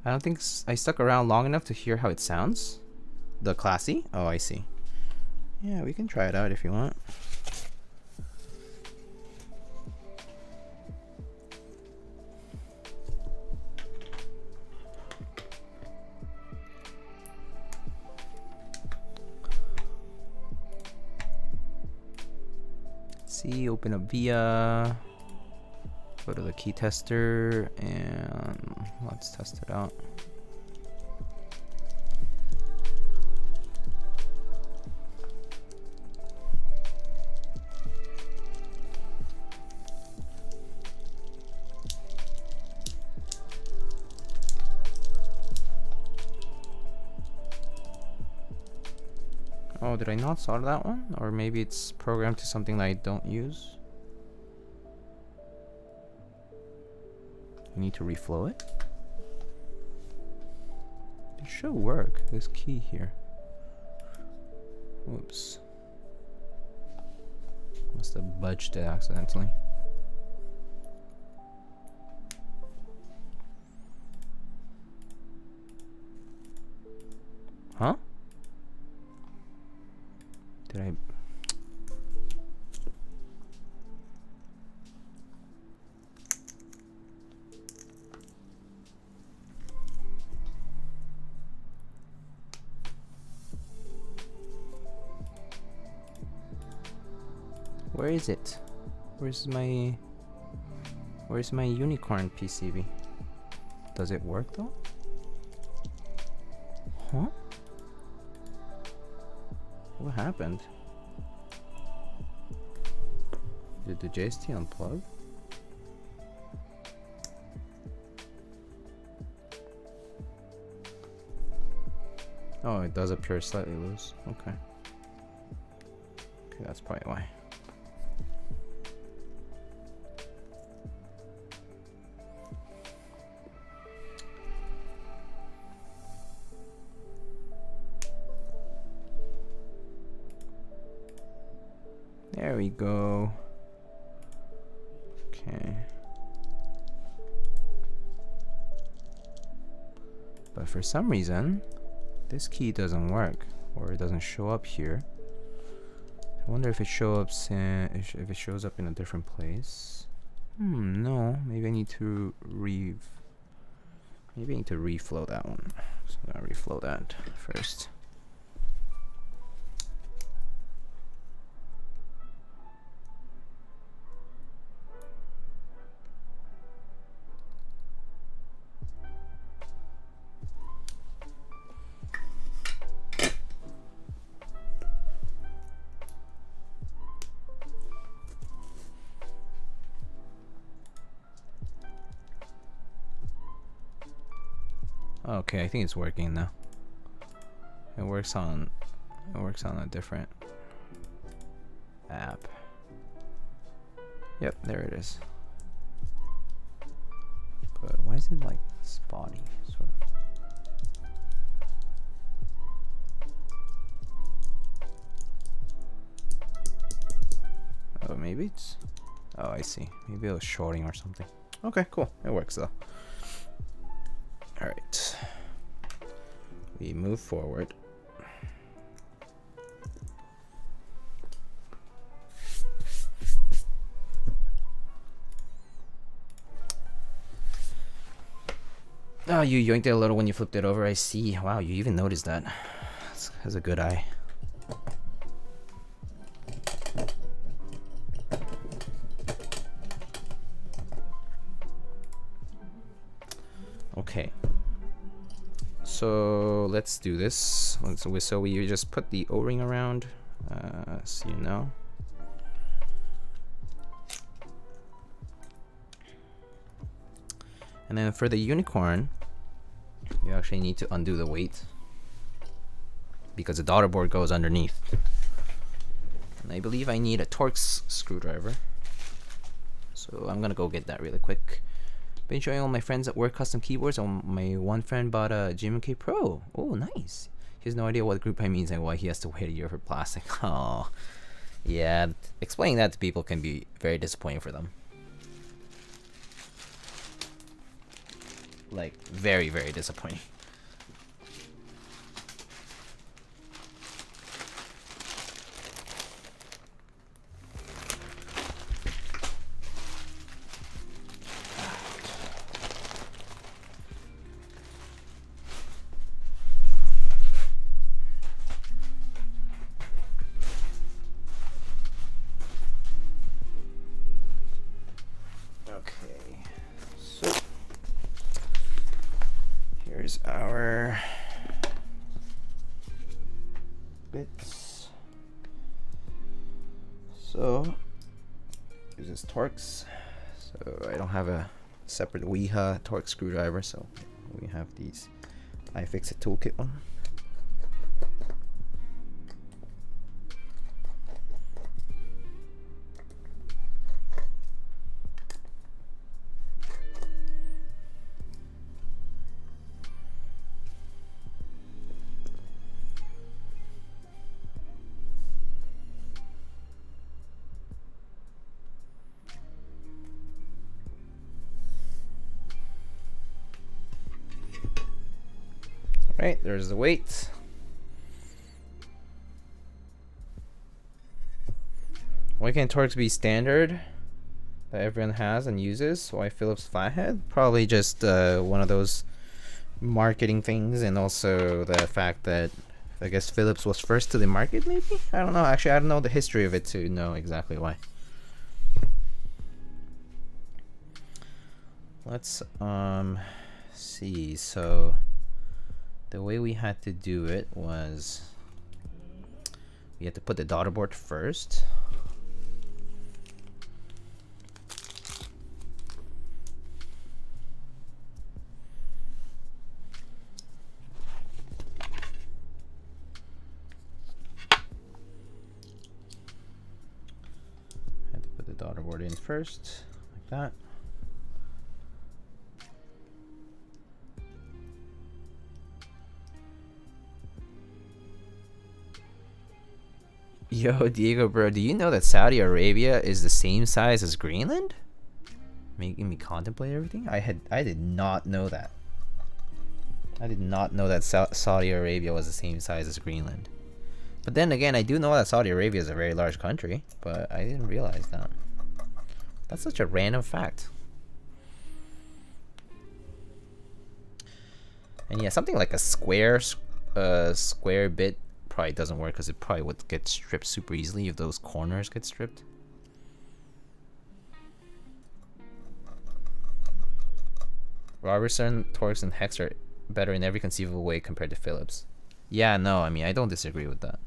I don't think I stuck around long enough to hear how it sounds. The Classy? Oh, I see. Yeah, we can try it out if you want. PC, open up VIA, go to the key tester, and let's test it out. Oh, did I not solder that one? Or maybe it's programmed to something that I don't use? I need to reflow it? It should work, this key here. Whoops. Must have budged it accidentally. Huh? Did I... Where is it? Where's my UNIKORN PCB? Does it work though? Huh? What happened? Did the JST unplug? Oh, it does appear slightly loose. Okay. Okay, that's probably why. There we go. Okay. But for some reason, this key doesn't work, or it doesn't show up here. I wonder if it shows up if it shows up in a different place. No. Maybe I need to reflow that one. So I'll reflow that first. Okay, I think it's working now. It works on a different app. Yep, there it is. But why is it like spotty, sort of? Oh, maybe it's... Oh, I see. Maybe it was shorting or something. Okay, cool. It works though. Alright. We move forward. Oh, you yoinked it a little when you flipped it over. I see. Wow, you even noticed that. That's a good eye. Okay. So let's do this. So we just put the O-ring around, so you know. And then for the UNIKORN, you actually need to undo the weight because the daughter board goes underneath. And I believe I need a Torx screwdriver. So I'm gonna go get that really quick. Been showing all my friends at work custom keyboards, and my one friend bought a GMK Pro. Oh, nice. He has no idea what group I means and why he has to wait a year for plastic. Oh, yeah. Explaining that to people can be very disappointing for them. Like, very, very disappointing. Here's our bits. So here's this Torx. So I don't have a separate Weha Torx screwdriver, so we have these iFixit toolkit one. Right, there's the weight. Why can't Torx be standard that everyone has and uses? Why Phillips flathead? Probably just one of those marketing things, and also the fact that I guess Phillips was first to the market, maybe? I don't know. Actually, I don't know the history of it to know exactly why. Let's see. So the way we had to do it was we had to put the daughter board first. Had to put the daughter board in first, like that. Yo, Diego, bro, do you know that Saudi Arabia is the same size as Greenland? Making me contemplate everything? I did not know that. I did not know that Saudi Arabia was the same size as Greenland. But then again, I do know that Saudi Arabia is a very large country, but I didn't realize that. That's such a random fact. And yeah, something like a square bit probably doesn't work because it probably would get stripped super easily if those corners get stripped. Robertson, Torx, and Hex are better in every conceivable way compared to Phillips. Yeah, no, I mean, I don't disagree with that.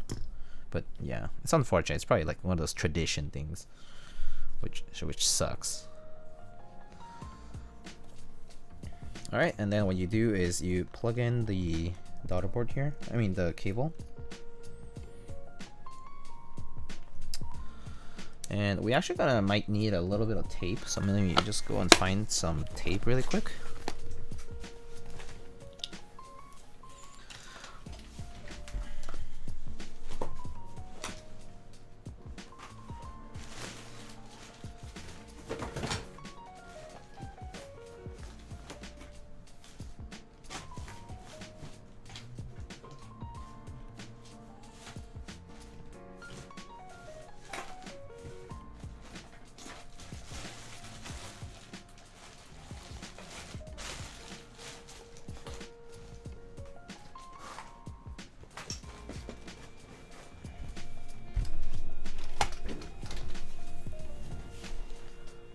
But yeah, it's unfortunate. It's probably like one of those tradition things, which sucks. All right, and then what you do is you plug in the daughter board here. I mean the cable. And we actually might need a little bit of tape, so I'm gonna just go and find some tape really quick.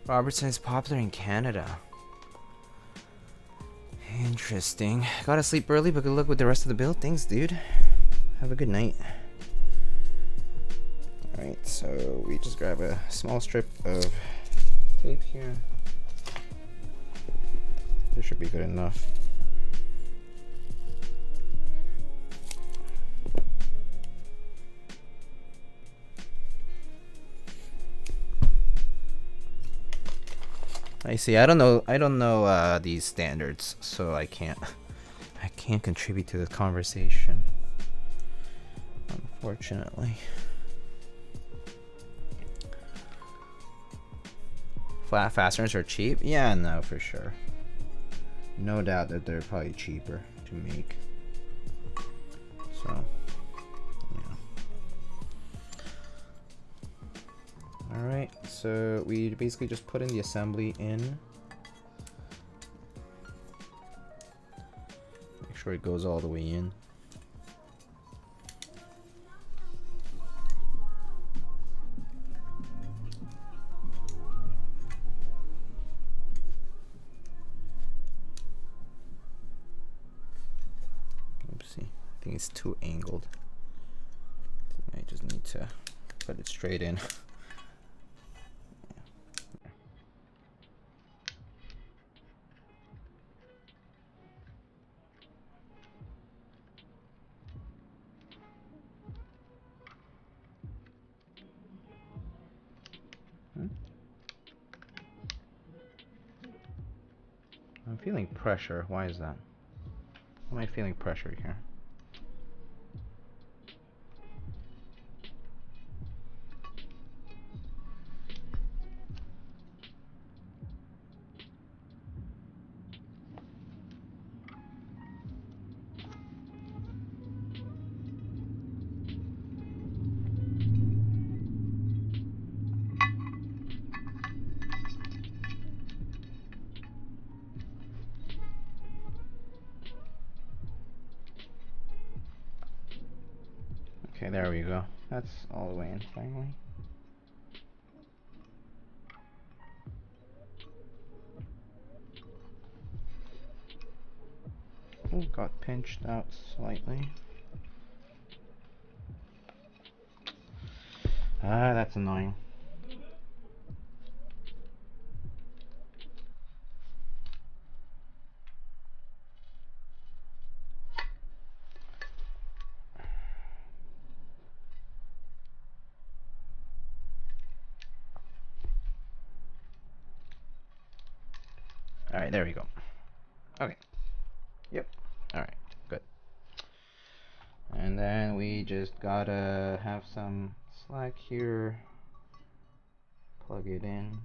Robertson is popular in Canada. Interesting. Gotta sleep early, but good luck with the rest of the build. Thanks, dude. Have a good night. Alright, so we just grab a small strip of tape here. This should be good enough. I see. I don't know these standards, so I can't contribute to the conversation, unfortunately. Flat fasteners are cheap? Yeah, no, for sure. No doubt that they're probably cheaper to make. So, yeah. Alright, so we basically just put in the assembly in. Make sure it goes all the way in. think it's too angled. I just need to put it straight in. I'm feeling pressure. Why is that? Why am I feeling pressure here? Okay, there we go. That's all the way in finally. Oh, got pinched out slightly. Ah, that's annoying. Alright, there we go. Okay. Yep. Alright, good. And then we just gotta have some slack here. Plug it in.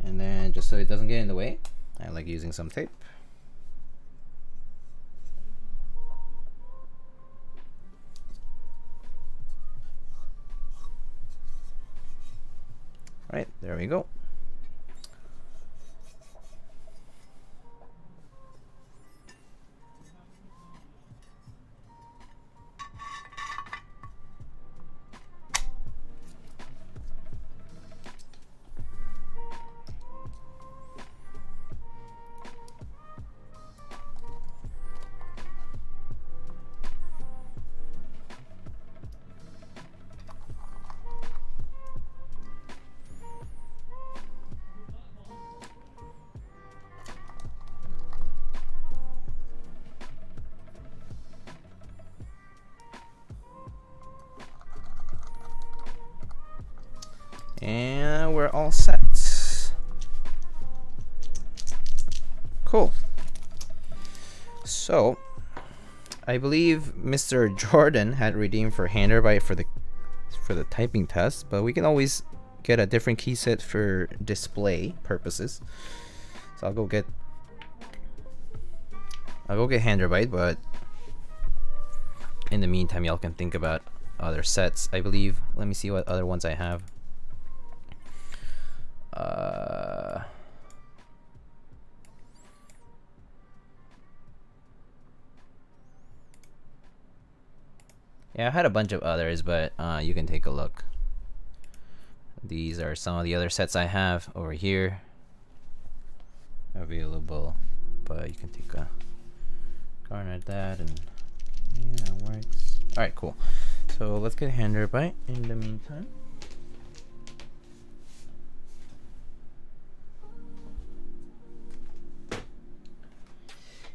And then just so it doesn't get in the way, I like using some tape. Right, there we go. And we're all set. Cool. So, I believe Mr. Jordan had redeemed for Hammerworks for the typing test, but we can always get a different key set for display purposes. So I'll go get Hammerworks, but in the meantime, y'all can think about other sets. I believe. Let me see what other ones I have. Yeah, I had a bunch of others, but you can take a look. These are some of the other sets I have over here available, but you can take a garnet that, and yeah, that works. All right, cool. So let's get Hammerworks in the meantime.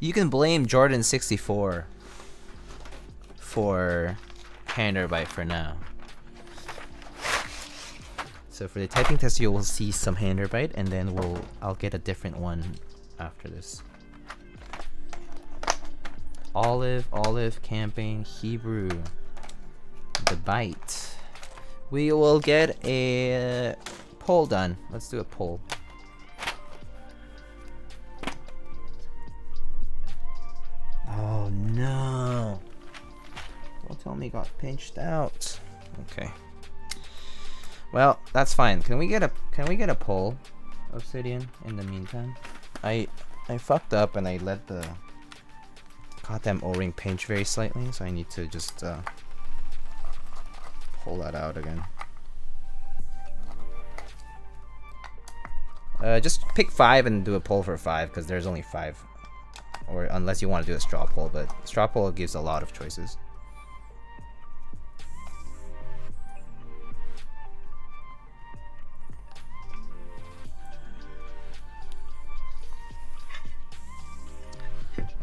You can blame Jordan64 for Hammerworks for now. So for the typing test, you will see some Hammerworks, and then I'll get a different one after this. Olive, camping, Hebrew, the bite. We will get a poll done. Let's do a poll. Oh no! Don't tell me it got pinched out. Okay. Well, that's fine. Can we get a poll, Obsidian, in the meantime? I fucked up and I let the goddamn O-ring pinch very slightly, so I need to just pull that out again. Just pick 5 and do a poll for 5 because there's only 5. Or unless you want to do a straw poll, but straw poll gives a lot of choices.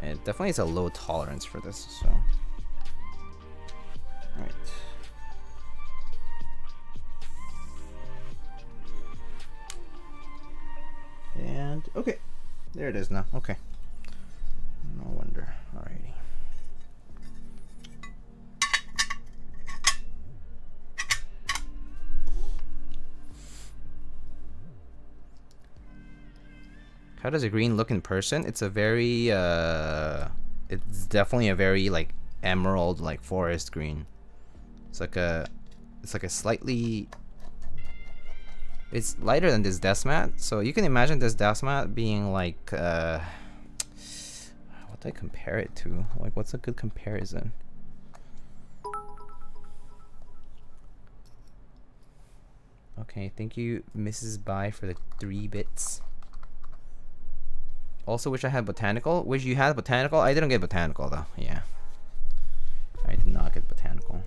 It definitely is a low tolerance for this, so. Alright. And okay. There it is now. Okay. No wonder. Alrighty. How does a green look in person? It's a very it's definitely a very like emerald like forest green. It's like a slightly, it's lighter than this desk mat, so you can imagine this desk mat being like what do I compare it to? Like what's a good comparison? Okay, thank you Mrs. Bai for the 3 bits. Also wish I had botanical. Wish you had botanical. I didn't get botanical though. Yeah. I did not get botanical.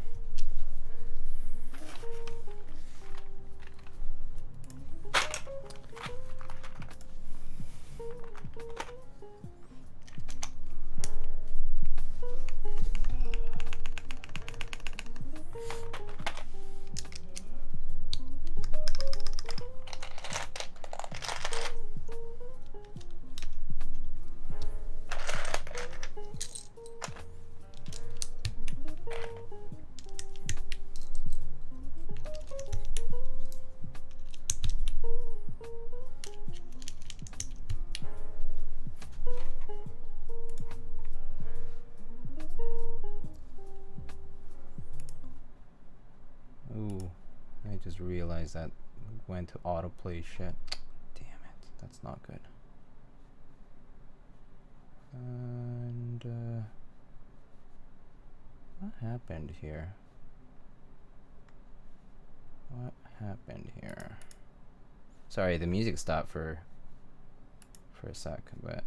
Realize that went to autoplay shit. Damn it, that's not good. And what happened here? What happened here? Sorry, the music stopped for a sec, but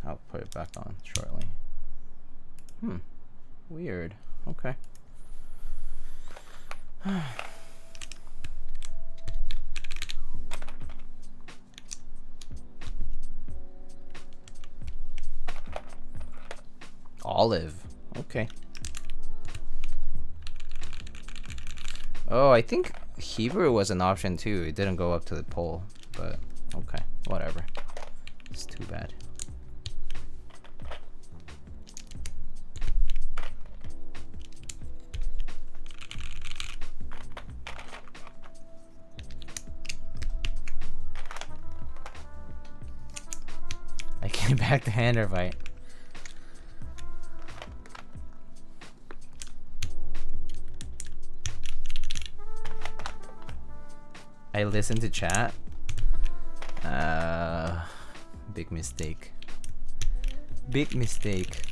I'll put it back on shortly. Weird. Okay. Olive. Okay. Oh, I think Hebrew was an option too. It didn't go up to the poll, but okay, whatever. It's too bad. I came back to Handervite. I listened to chat. Big mistake. Big mistake.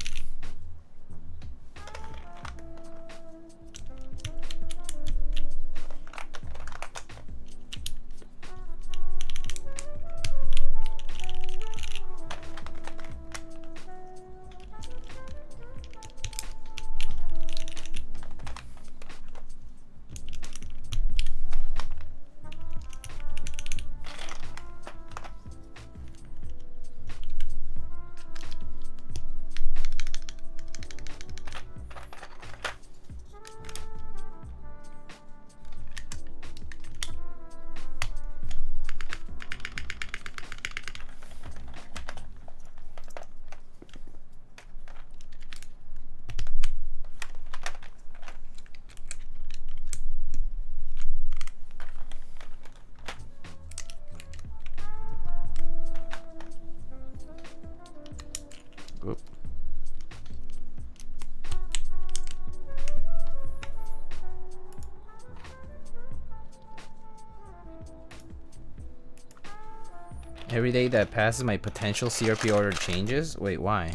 Every day that passes, my potential CRP order changes. Wait, why?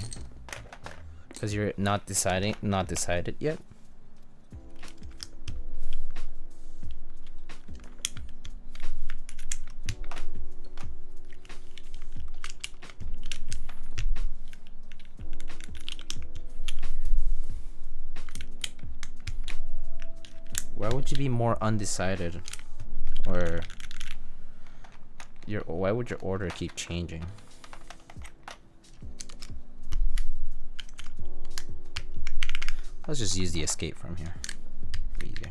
Because you're not decided yet. Why would you be more undecided? Or why would your order keep changing? Let's just use the escape from here. Easier.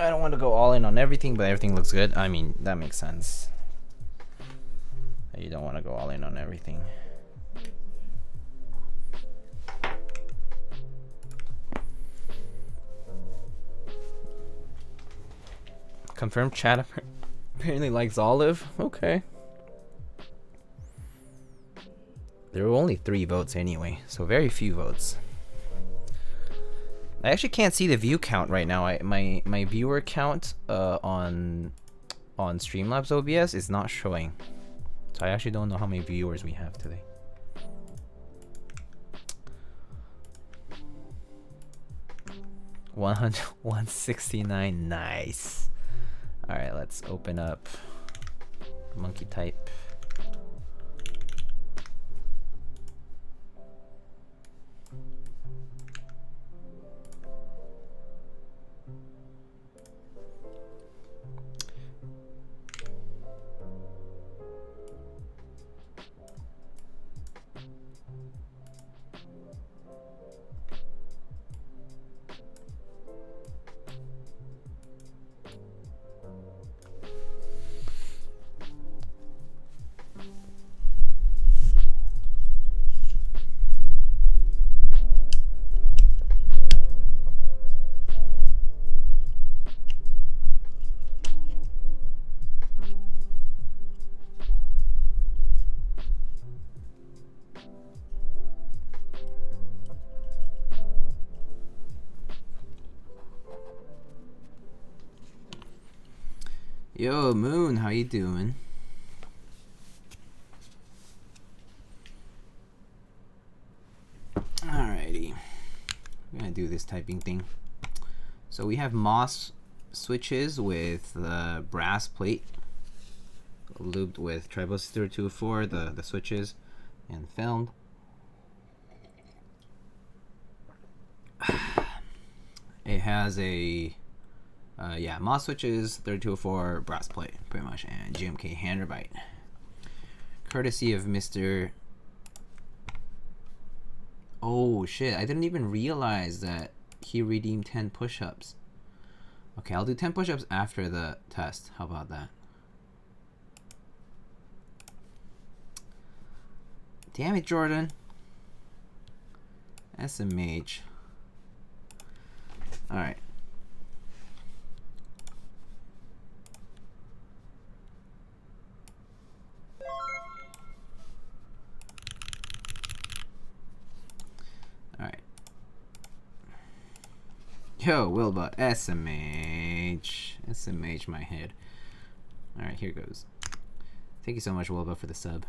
I don't want to go all in on everything, but everything looks good. I mean, that makes sense. You don't want to go all in on everything. Confirmed chat apparently likes Olive. Okay. There were only 3 votes anyway, so very few votes. I actually can't see the view count right now. My viewer count on Streamlabs OBS is not showing. So I actually don't know how many viewers we have today. $100, 169, nice. All right, let's open up monkey type. Yo, Moon, how you doing? Alrighty, I'm gonna do this typing thing. So we have MOS switches with the brass plate, lubed with Tribosys 3204, the switches, and filmed. It has a yeah, MOS switches, 3204 brass plate, pretty much, and GMK hander bite. Courtesy of Mr. Oh shit, I didn't even realize that he redeemed 10 push-ups. Okay, I'll do 10 push-ups after the test. How about that? Damn it, Jordan. SMH. Alright. Alright. Yo, Wilbur, SMH. SMH my head. Alright, here goes. Thank you so much, Wilbur, for the sub.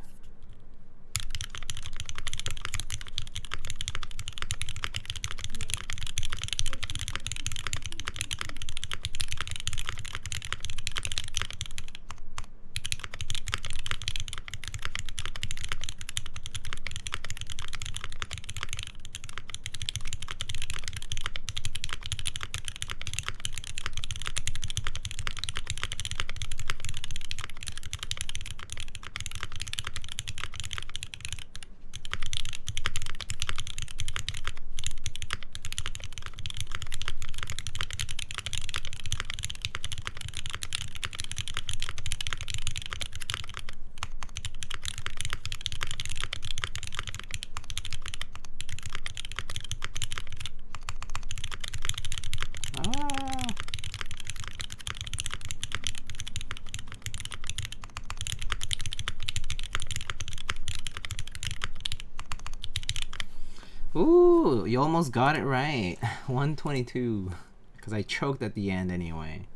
Ooh, you almost got it right. 122. Because I choked at the end anyway.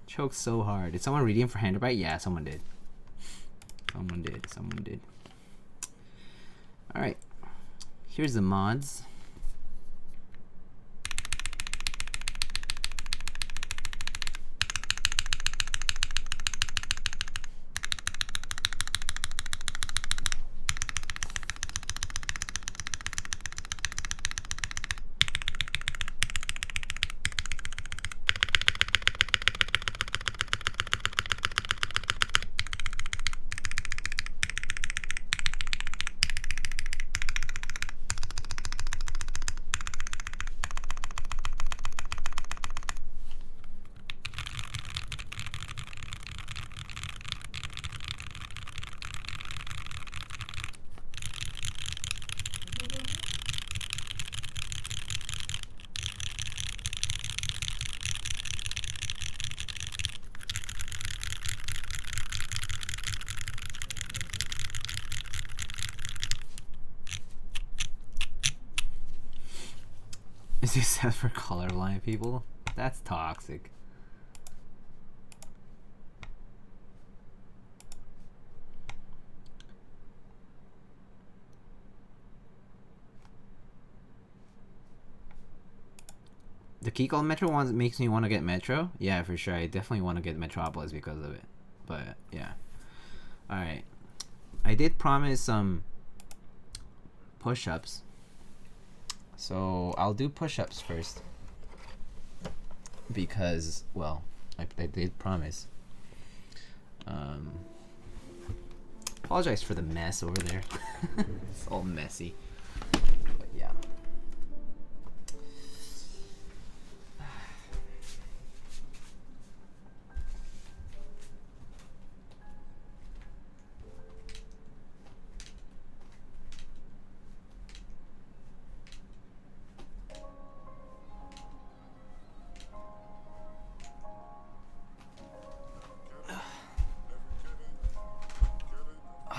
Choked so hard. Did someone redeem for hander bite? Yeah, someone did. Someone did. Alright. Here's the mods. Is this set for colorblind people? That's toxic. The Keycaps Metro one makes me want to get Metro. Yeah, for sure. I definitely want to get Metropolis because of it. But yeah. Alright. I did promise some push-ups. So I'll do push-ups first. Because, well, I did promise. Apologize for the mess over there. It's all messy. But yeah.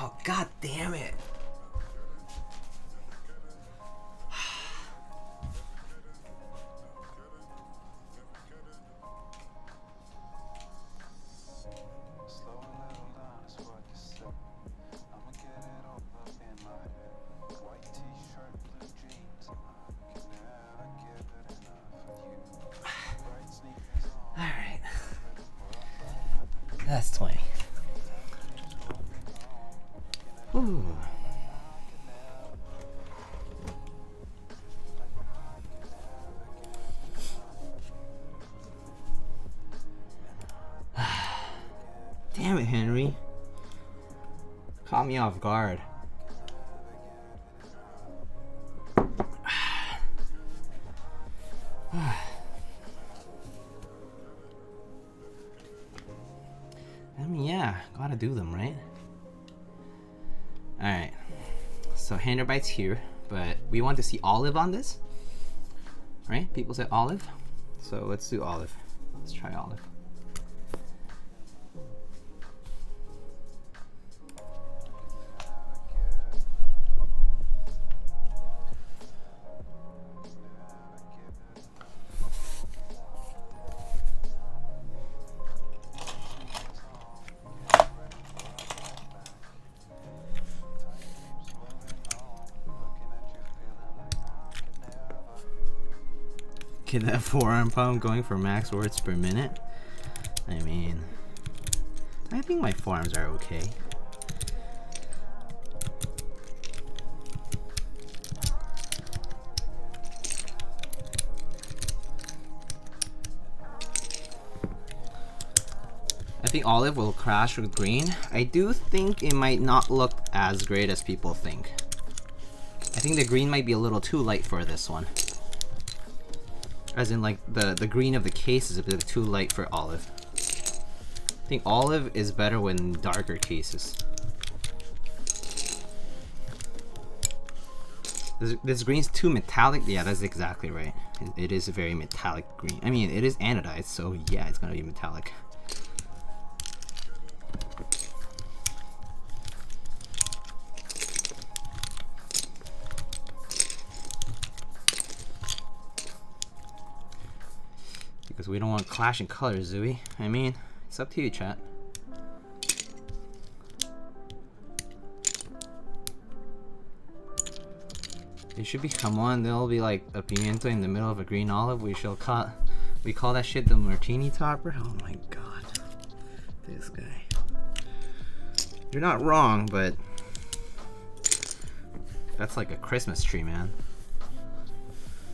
Oh, god damn it. Alright. That's 20. Ooh. Damn it, Henry. Caught me off guard. I mean, yeah, gotta do them, right? Alright, so hander bites here, but we want to see olive on this, right? People said olive, so let's do olive. Let's try olive. Get that forearm pump going for max words per minute. I mean, I think my forearms are okay. I think olive will crash with green. I do think it might not look as great as people think. I think the green might be a little too light for this one. As in, like, the green of the case is a bit too light for olive. I think olive is better when darker cases. This green's too metallic. Yeah, that's exactly right. It is a very metallic green. I mean, it is anodized, so yeah, it's gonna be metallic. Because we don't want clashing colors, do we? I mean, it's up to you, chat. It should be jamon. There'll be like a pimiento in the middle of a green olive. We call that shit the martini topper. Oh my god, this guy. You're not wrong, but that's like a Christmas tree, man.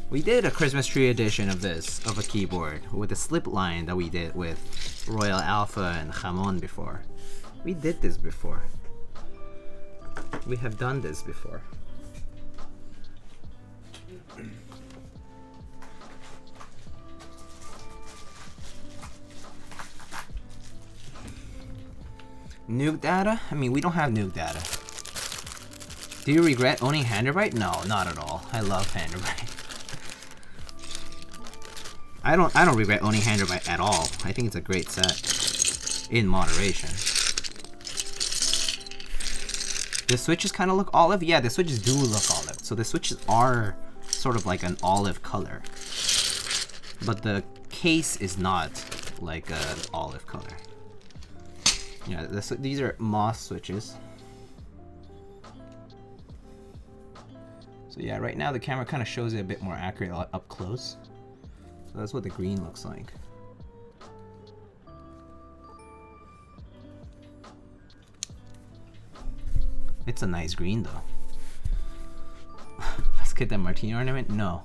We did a Christmas tree edition of this, of a keyboard, with the slip line that we did with Royal Alpha and Jamon before. We did this before. We have done this before. Nuke data? I mean, we don't have nuke data. Do you regret owning Handwrite? No, not at all. I love Handwrite. I don't regret owning Handwrite at all. I think it's a great set. In moderation. The switches kind of look olive? Yeah, the switches do look olive. So the switches are sort of like an olive color. But the case is not like an olive color. Yeah, these are moss switches. So yeah, right now the camera kind of shows it a bit more accurate up close. So that's what the green looks like. It's a nice green though. Let's get that martini ornament. No.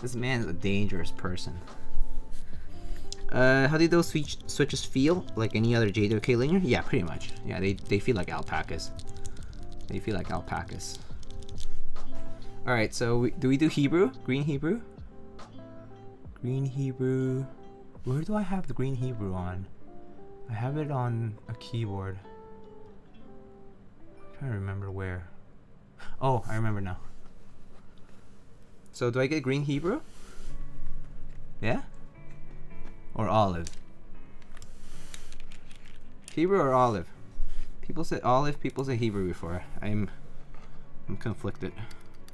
This man's a dangerous person. How do those switches feel? Like any other JWK linear? Yeah, pretty much. Yeah, they feel like alpacas. They feel like alpacas. Alright, so do we do Hebrew? Green Hebrew? Green Hebrew. Where do I have the green Hebrew on? I have it on a keyboard. I'm trying to remember where. Oh, I remember now. So do I get green Hebrew? Yeah? Or olive? Hebrew or olive? People said olive, people say Hebrew before. I'm conflicted.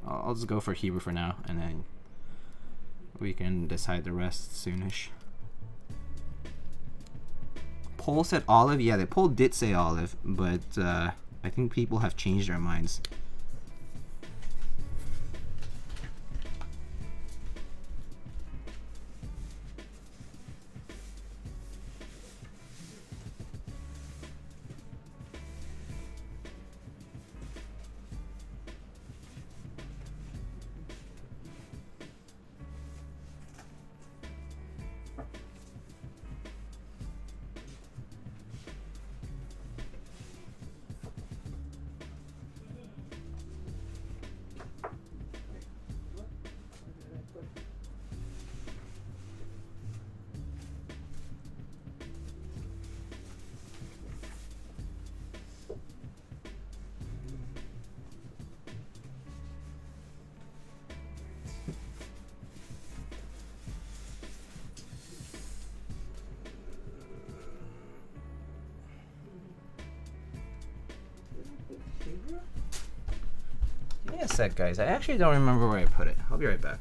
I'll just go for Hebrew for now, and then we can decide the rest soonish. Poll said olive. Yeah, the poll did say olive, but I think people have changed their minds. Give me a sec, guys. I actually don't remember where I put it. I'll be right back.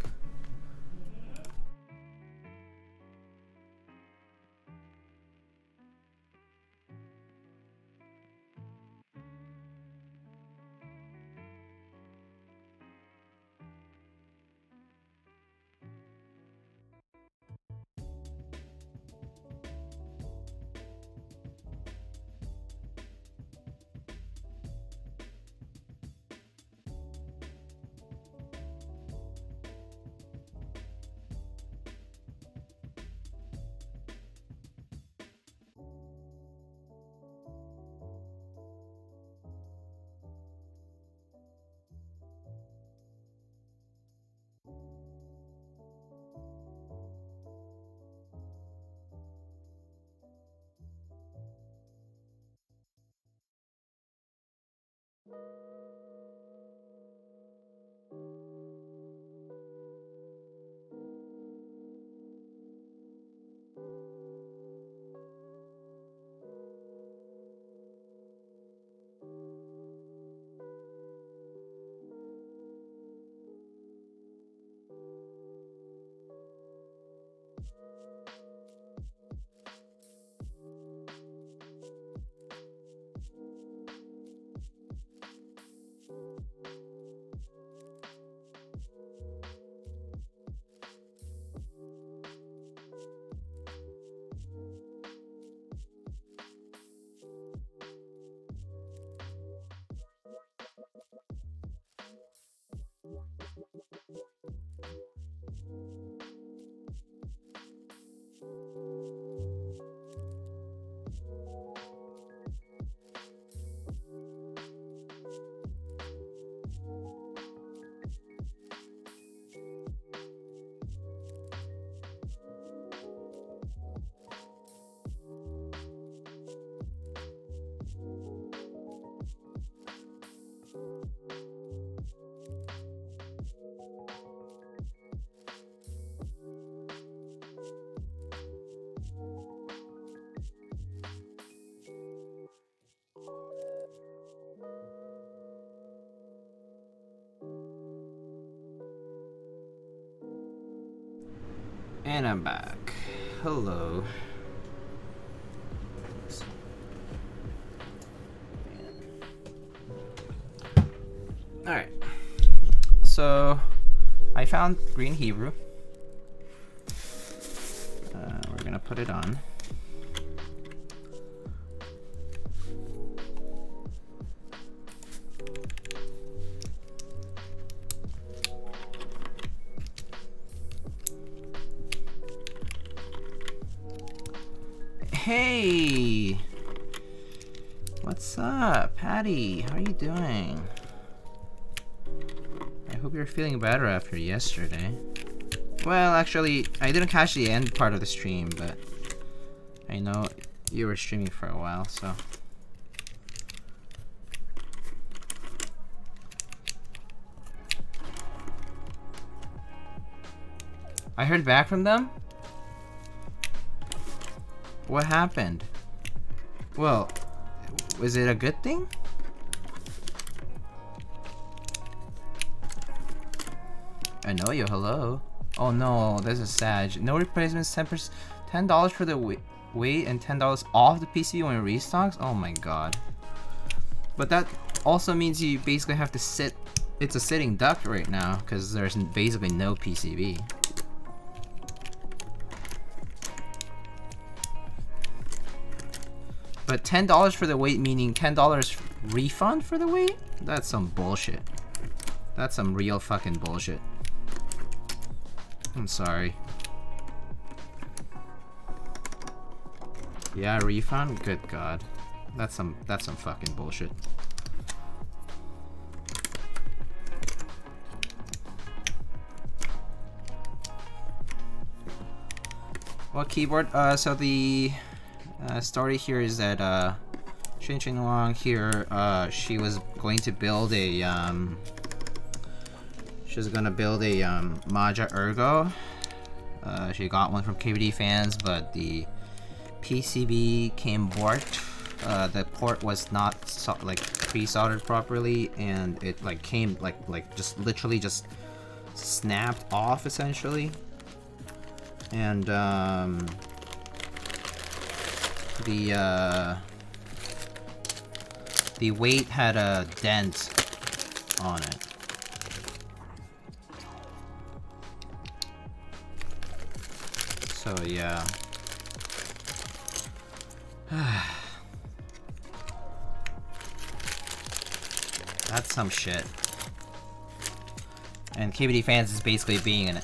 And I'm back. Hello. Alright. So, I found green Hebrew. We're gonna put it on. Hey! What's up, Patty? How are you doing? I hope you're feeling better after yesterday. Well, actually, I didn't catch the end part of the stream, but I know you were streaming for a while, so. I heard back from them? What happened? Well, was it a good thing? I know you, hello. Oh no, this is sad. No replacements, $10 for the weight and $10 off the PCB when it restocks? Oh my god. But that also means you basically have to sit, it's a sitting duck right now, because there's basically no PCB. But $10 for the weight, meaning $10 refund for the weight? That's some bullshit. That's some real fucking bullshit. I'm sorry. Yeah, refund? Good god. That's some fucking bullshit. What keyboard? So the story here is that Xin Wang here, she was going to build a Maja Ergo. She got one from KBD fans, but the PCB came warped. The port was not pre-soldered properly, and it came just literally just snapped off essentially. And the weight had a dent on it. So yeah. That's some shit. And KBD fans is basically being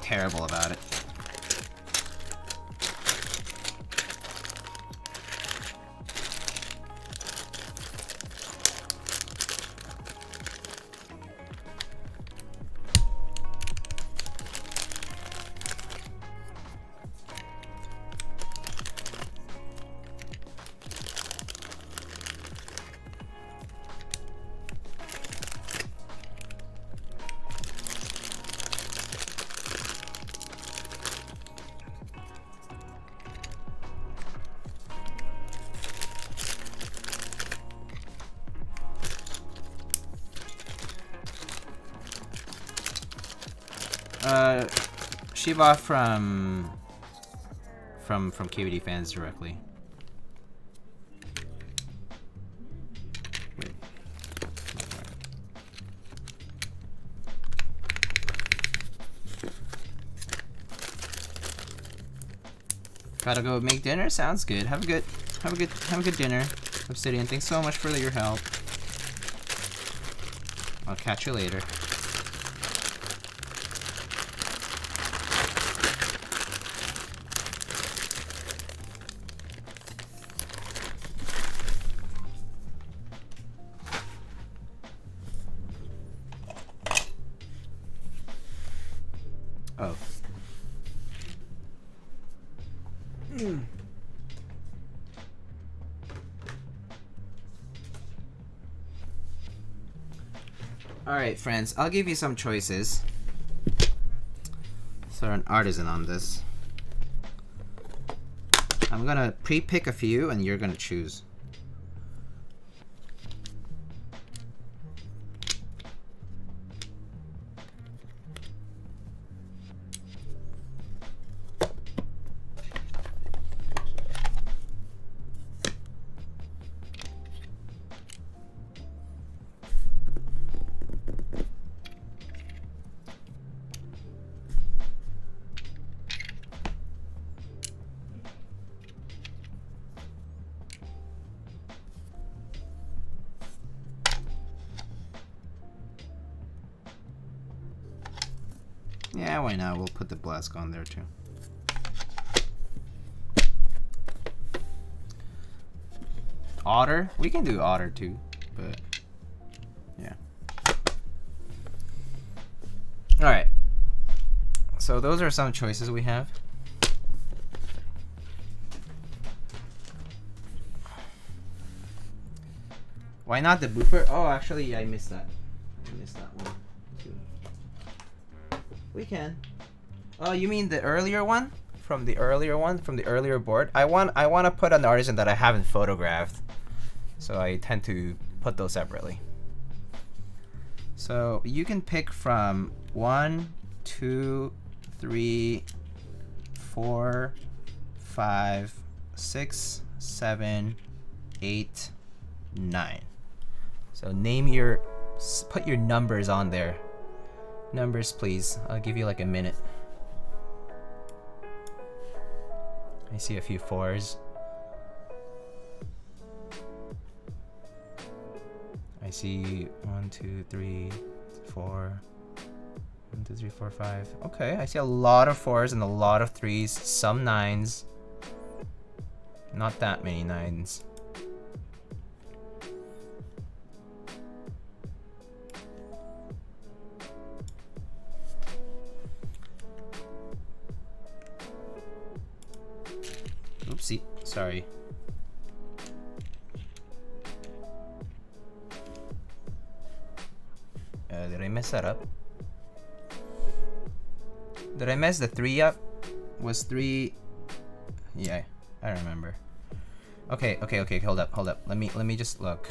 terrible about it. She bought from KBD fans directly. Wait. Gotta go make dinner? Sounds good. Have a good dinner. Obsidian, thanks so much for your help. I'll catch you later. Oh. Alright, friends, I'll give you some choices. So an artisan on this. I'm gonna pre-pick a few and you're gonna choose. Yeah, why not? We'll put the Blask on there too. Otter? We can do Otter too, but yeah. Alright. So those are some choices we have. Why not the booper? Oh, actually, I missed that. I missed that one too. We can. Oh, you mean the earlier one? From the earlier board? I want to put an artisan that I haven't photographed. So I tend to put those separately. So you can pick from 1, 2, 3, 4, 5, 6, 7, 8, 9. So put your numbers on there. Numbers, please. I'll give you like a minute. I see a few 4s. I see 1, 2, 3, 4. 1, 2, 3, 4, 5. Okay, I see a lot of 4s and a lot of 3s, some 9s. Not that many 9s. Oopsie, sorry. Did I mess that up? Did I mess the 3 up? Was 3? Yeah, I remember. Okay, hold up. Let me just look.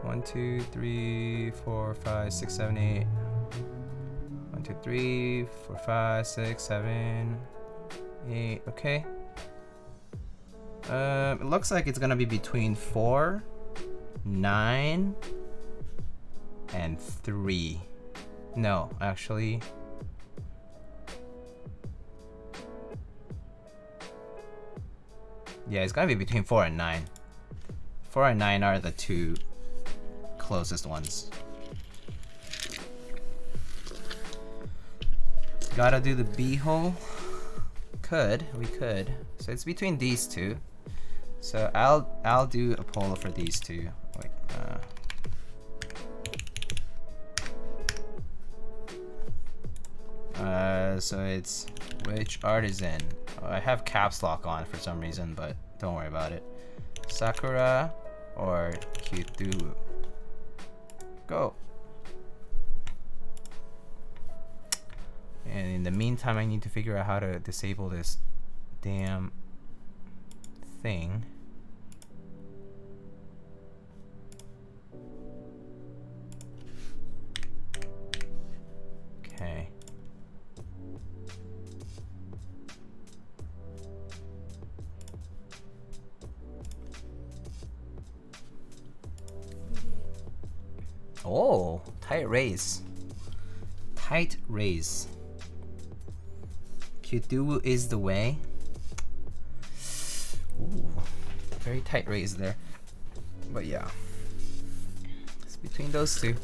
1, 2, 3, 4, 5, 6, 7, 8. 1, 2, 3, 4, 5, 6, 7, 8. Okay. It looks like it's gonna be between 4, 9, and 3. No, actually. Yeah, it's gonna be between 4 and 9. 4 and 9 are the two closest ones. Gotta do the B-hole. We could. So it's between these two. So I'll do a polo for these two. Wait, so it's which artisan? Oh, I have caps lock on for some reason, but don't worry about it. Sakura or Kyutu? Go. And in the meantime, I need to figure out how to disable this damn thing. Okay. Oh, tight raise. Tight raise. Kyutu is the way. Ooh, very tight raise there. But yeah, it's between those two.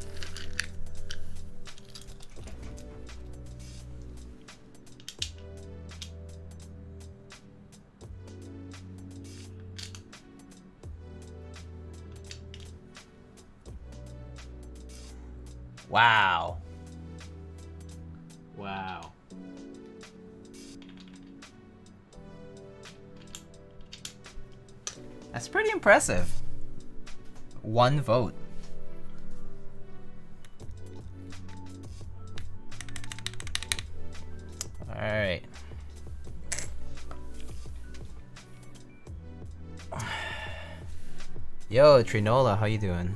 Wow. Wow. That's pretty impressive. 1 vote. All right. Yo, Trinola, how you doing?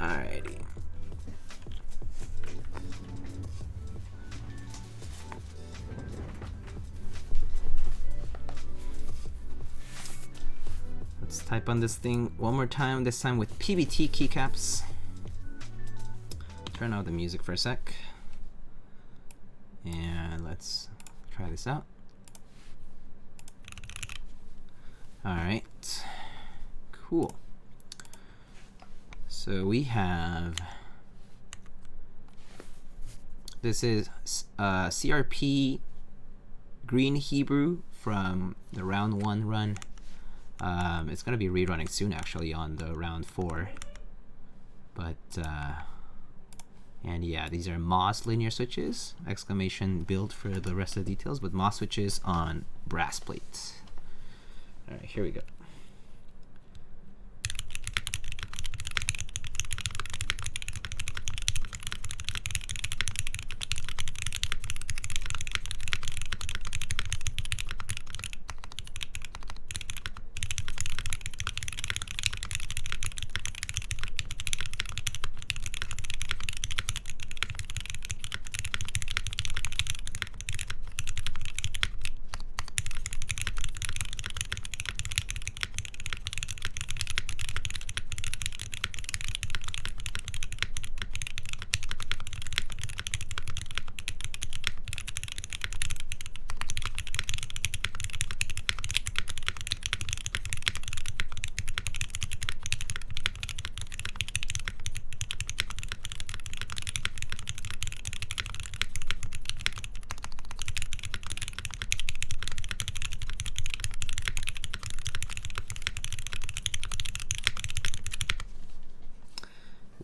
Alrighty. Let's type on this thing one more time, this time with PBT keycaps. Turn out the music for a sec. And let's try this out. Alright. Cool. So we have, this is CRP Green Hebrew from the round 1 run. It's going to be rerunning soon actually on the round 4. But, and yeah, these are MOS linear switches, exclamation build for the rest of the details, but MOS switches on brass plates. All right, here we go.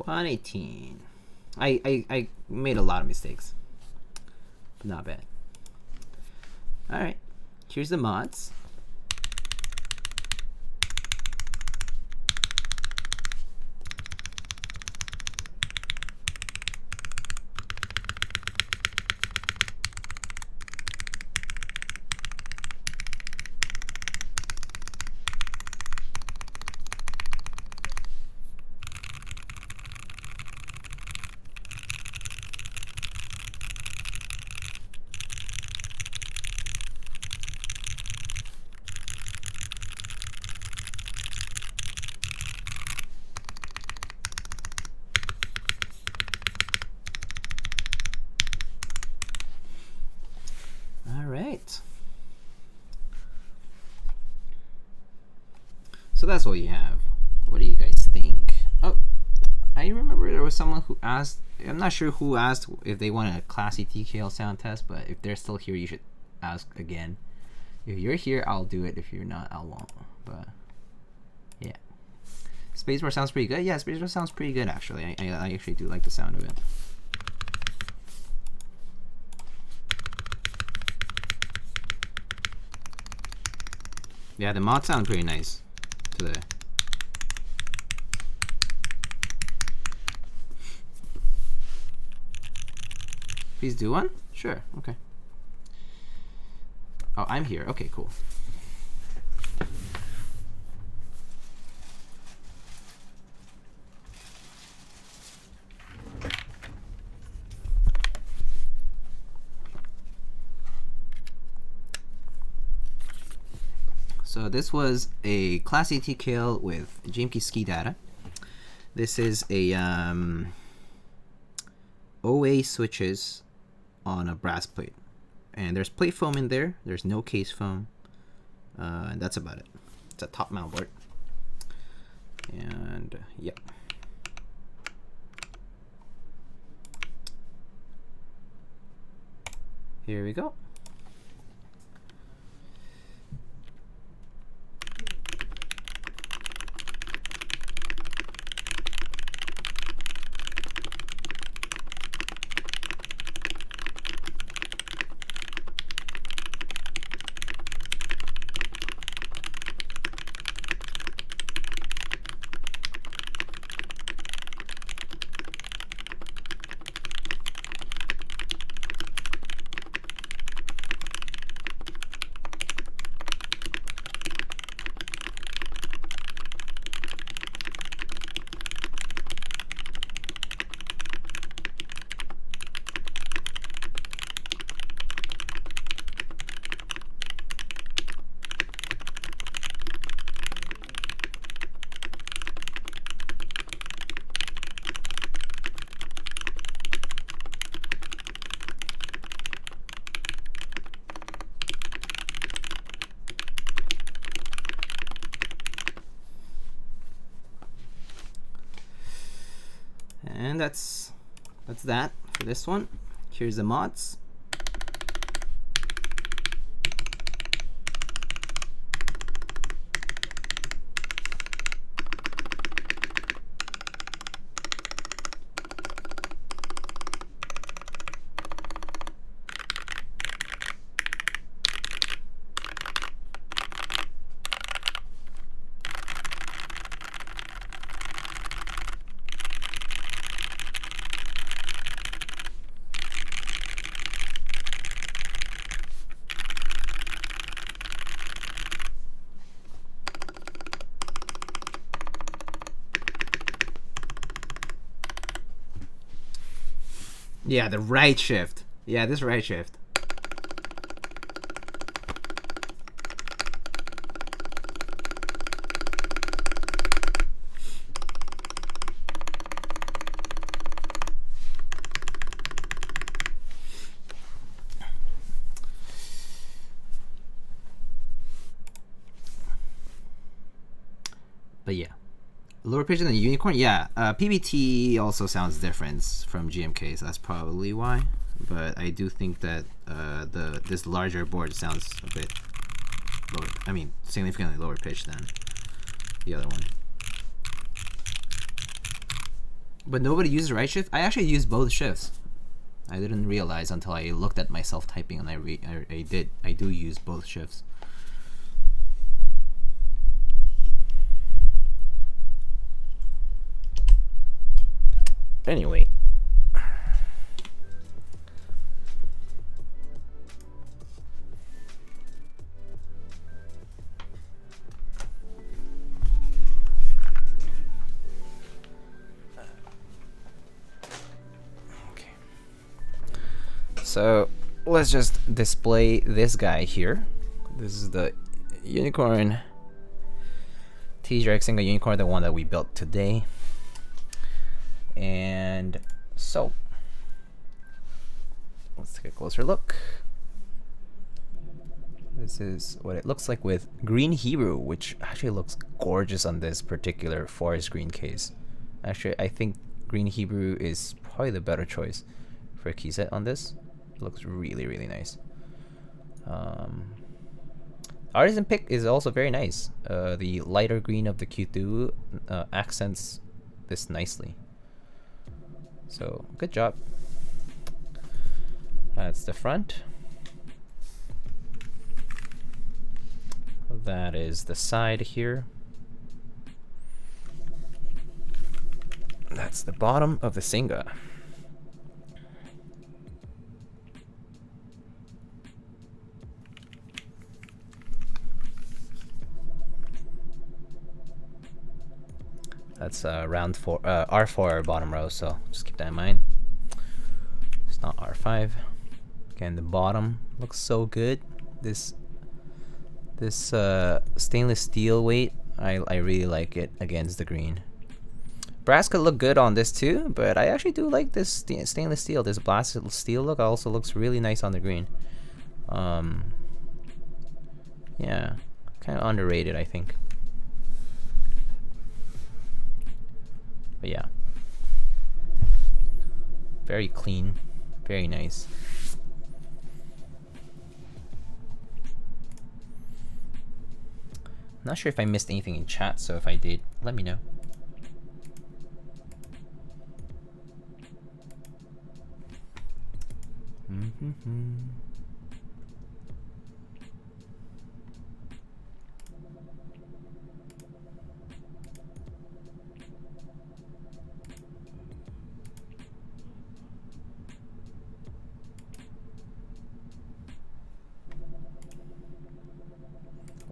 $118. I made a lot of mistakes, but not bad. All right, here's the mods. So that's what you have. What do you guys think? Oh, I remember there was someone who asked, I'm not sure who asked if they wanted a classy TKL sound test, but if they're still here, you should ask again. If you're here, I'll do it. If you're not, I won't. But yeah. Spacebar sounds pretty good. Yeah, Spacebar sounds pretty good actually. I actually do like the sound of it. Yeah, the mods sound pretty nice today. Please do one? Sure, okay. Oh, I'm here. Okay, cool. So this was a Class A TKL with Jimke ski data. This is a OA switches on a brass plate, and there's plate foam in there. There's no case foam, and that's about it. It's a top mount board, and yep. Here we go. And that's that for this one. Here's the mods. Yeah, the right shift. Yeah, this right shift. But yeah. Lower pitch than the Unicorn? Yeah, PBT also sounds different from GMK, so that's probably why. But I do think that this larger board sounds a bit lower. I mean, significantly lower pitch than the other one. But nobody uses right shift? I actually use both shifts. I didn't realize until I looked at myself typing, and I do use both shifts. Anyway, okay. So let's just display this guy here. This is the Unicorn TGX SINGA Unicorn, the one that we built today. And so let's take a closer look. This is what it looks like with Green Hebrew, which actually looks gorgeous on this particular forest green case. Actually, I think Green Hebrew is probably the better choice for a key set on this. It looks really, really nice. Artisan pick is also very nice. The lighter green of the Q2 accents this nicely. So good job. That's the front. That is the side here. That's the bottom of the SINGA. That's round 4, R4 bottom row, so just keep that in mind. It's not R5. Again, the bottom looks so good. This stainless steel weight, I really like it against the green. Brass could look good on this too, but I actually do like this stainless steel. This blasted steel look also looks really nice on the green. Yeah, kind of underrated, I think. But yeah, very clean, very nice. Not sure if I missed anything in chat, so if I did, let me know.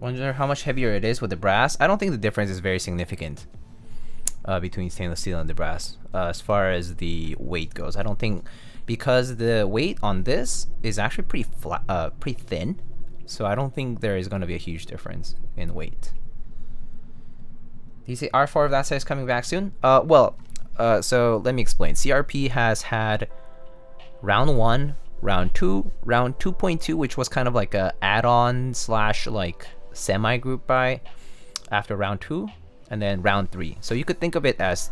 Wonder how much heavier it is with the brass. I don't think the difference is very significant between stainless steel and the brass as far as the weight goes. I don't think, because the weight on this is actually pretty flat, pretty thin, so I don't think there is going to be a huge difference in weight. Do you say R4 of that size coming back soon? So let me explain. CRP has had round 1, round 2, round 2.2, which was kind of like a add-on slash like semi-group buy after round 2, and then round 3. So you could think of it as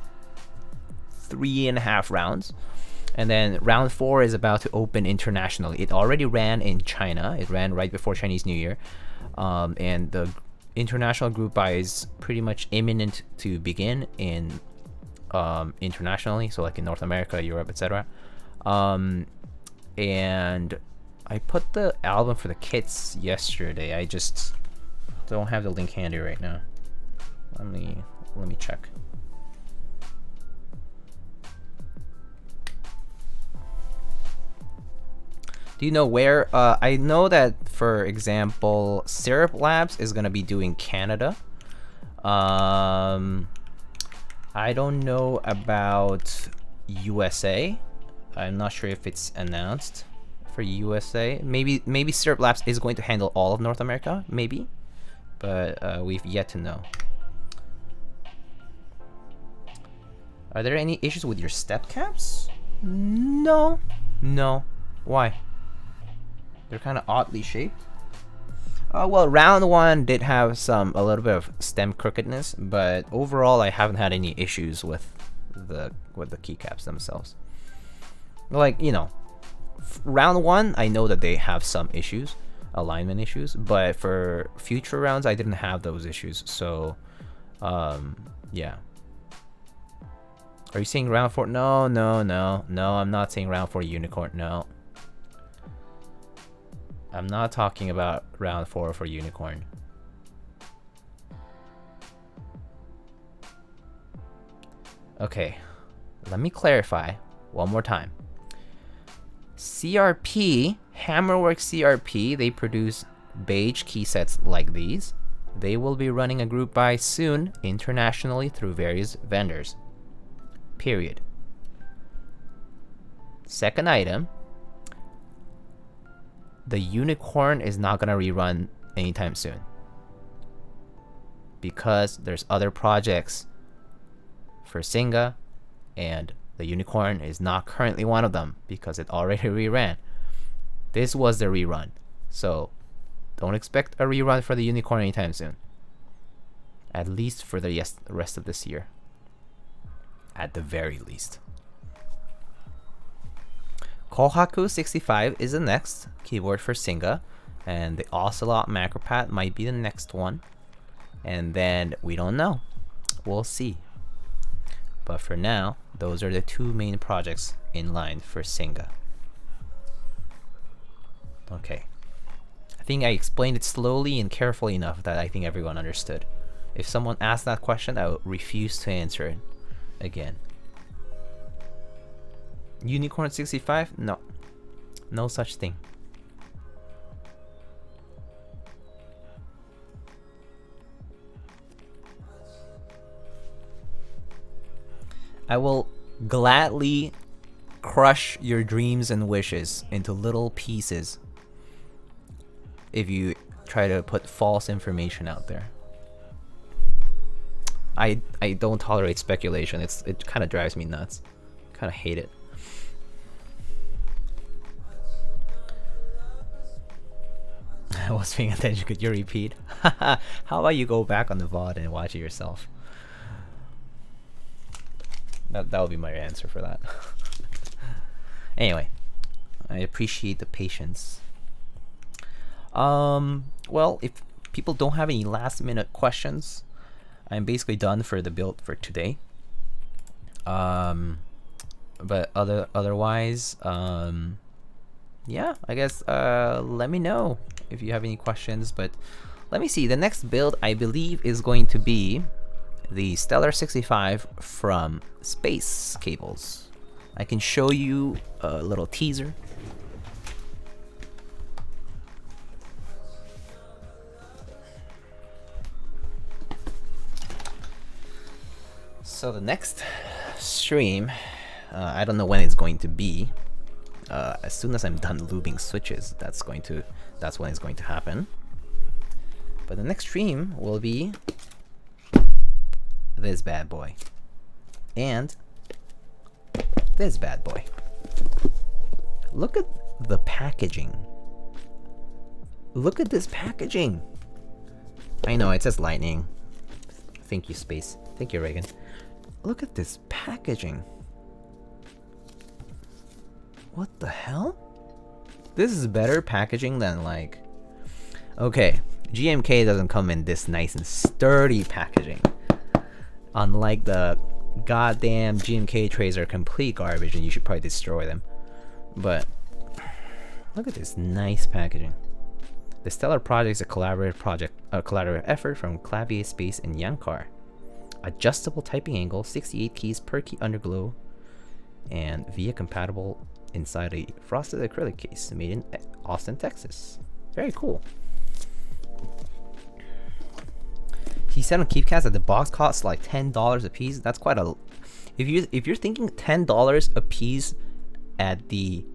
3.5 rounds. And then round 4 is about to open internationally. It already ran in China. It ran right before Chinese New Year. And the international group buy is pretty much imminent to begin in internationally. So like in North America, Europe, etc. And I put the album for the kits yesterday. I just don't have the link handy right now. Let me check. Do you know where? I know that, for example, Syrup Labs is gonna be doing Canada. I don't know about USA. I'm not sure if it's announced for USA. Maybe Syrup Labs is going to handle all of North America, maybe, but we've yet to know. Are there any issues with your step caps? No. Why? They're kind of oddly shaped. Well, round 1 did have a little bit of stem crookedness, but overall I haven't had any issues with the keycaps themselves. Like, you know, round 1 I know that they have some issues, alignment issues, but for future rounds I didn't have those issues. So yeah. Are you saying round 4? No, I'm not saying round 4 unicorn. No, I'm not talking about round 4 for unicorn. Okay, let me clarify one more time. CRP, Hammerworks CRP, they produce beige key sets like these. They will be running a group buy soon internationally through various vendors. Period. Second item, the unicorn is not gonna rerun anytime soon because there's other projects for SINGA, and the unicorn is not currently one of them because it already reran. This was the rerun, so don't expect a rerun for the unicorn anytime soon, at least for the rest of this year, at the very least. Kohaku 65 is the next keyboard for SINGA, and the Ocelot Macropad might be the next one, and then we don't know, we'll see. But for now, those are the 2 main projects in line for SINGA. Okay, I think I explained it slowly and carefully enough that I think everyone understood. If someone asked that question, I would refuse to answer it again. Unicorn 65? No. No such thing. I will gladly crush your dreams and wishes into little pieces if you try to put false information out there. I don't tolerate speculation. It kind of drives me nuts. Kind of hate it. I was paying attention. Could you repeat? How about you go back on the VOD and watch it yourself? That would be my answer for that. Anyway, I appreciate the patience. Well, if people don't have any last minute questions, I'm basically done for the build for today. But otherwise, yeah, I guess let me know if you have any questions. But let me see, the next build I believe is going to be the Stellar 65 from Space Cables. I can show you a little teaser. So the next stream, I don't know when it's going to be. As soon as I'm done lubing switches, that's when it's going to happen. But the next stream will be this bad boy and this bad boy. Look at the packaging. Look at this packaging. I know it says lightning. Thank you, Space. Thank you, Reagan. Look at this packaging. What the hell? This is better packaging than like... Okay, GMK doesn't come in this nice and sturdy packaging. Unlike the goddamn GMK trays are complete garbage and you should probably destroy them. But look at this nice packaging. The Stellar Project is a collaborative effort from Clavier Space and Yankar. Adjustable typing angle, 68 keys per key underglow, and VIA compatible inside a frosted acrylic case made in Austin, Texas. Very cool. He said on Keycaps that the box costs like $10 a piece. That's quite a... If you're thinking $10 a piece at the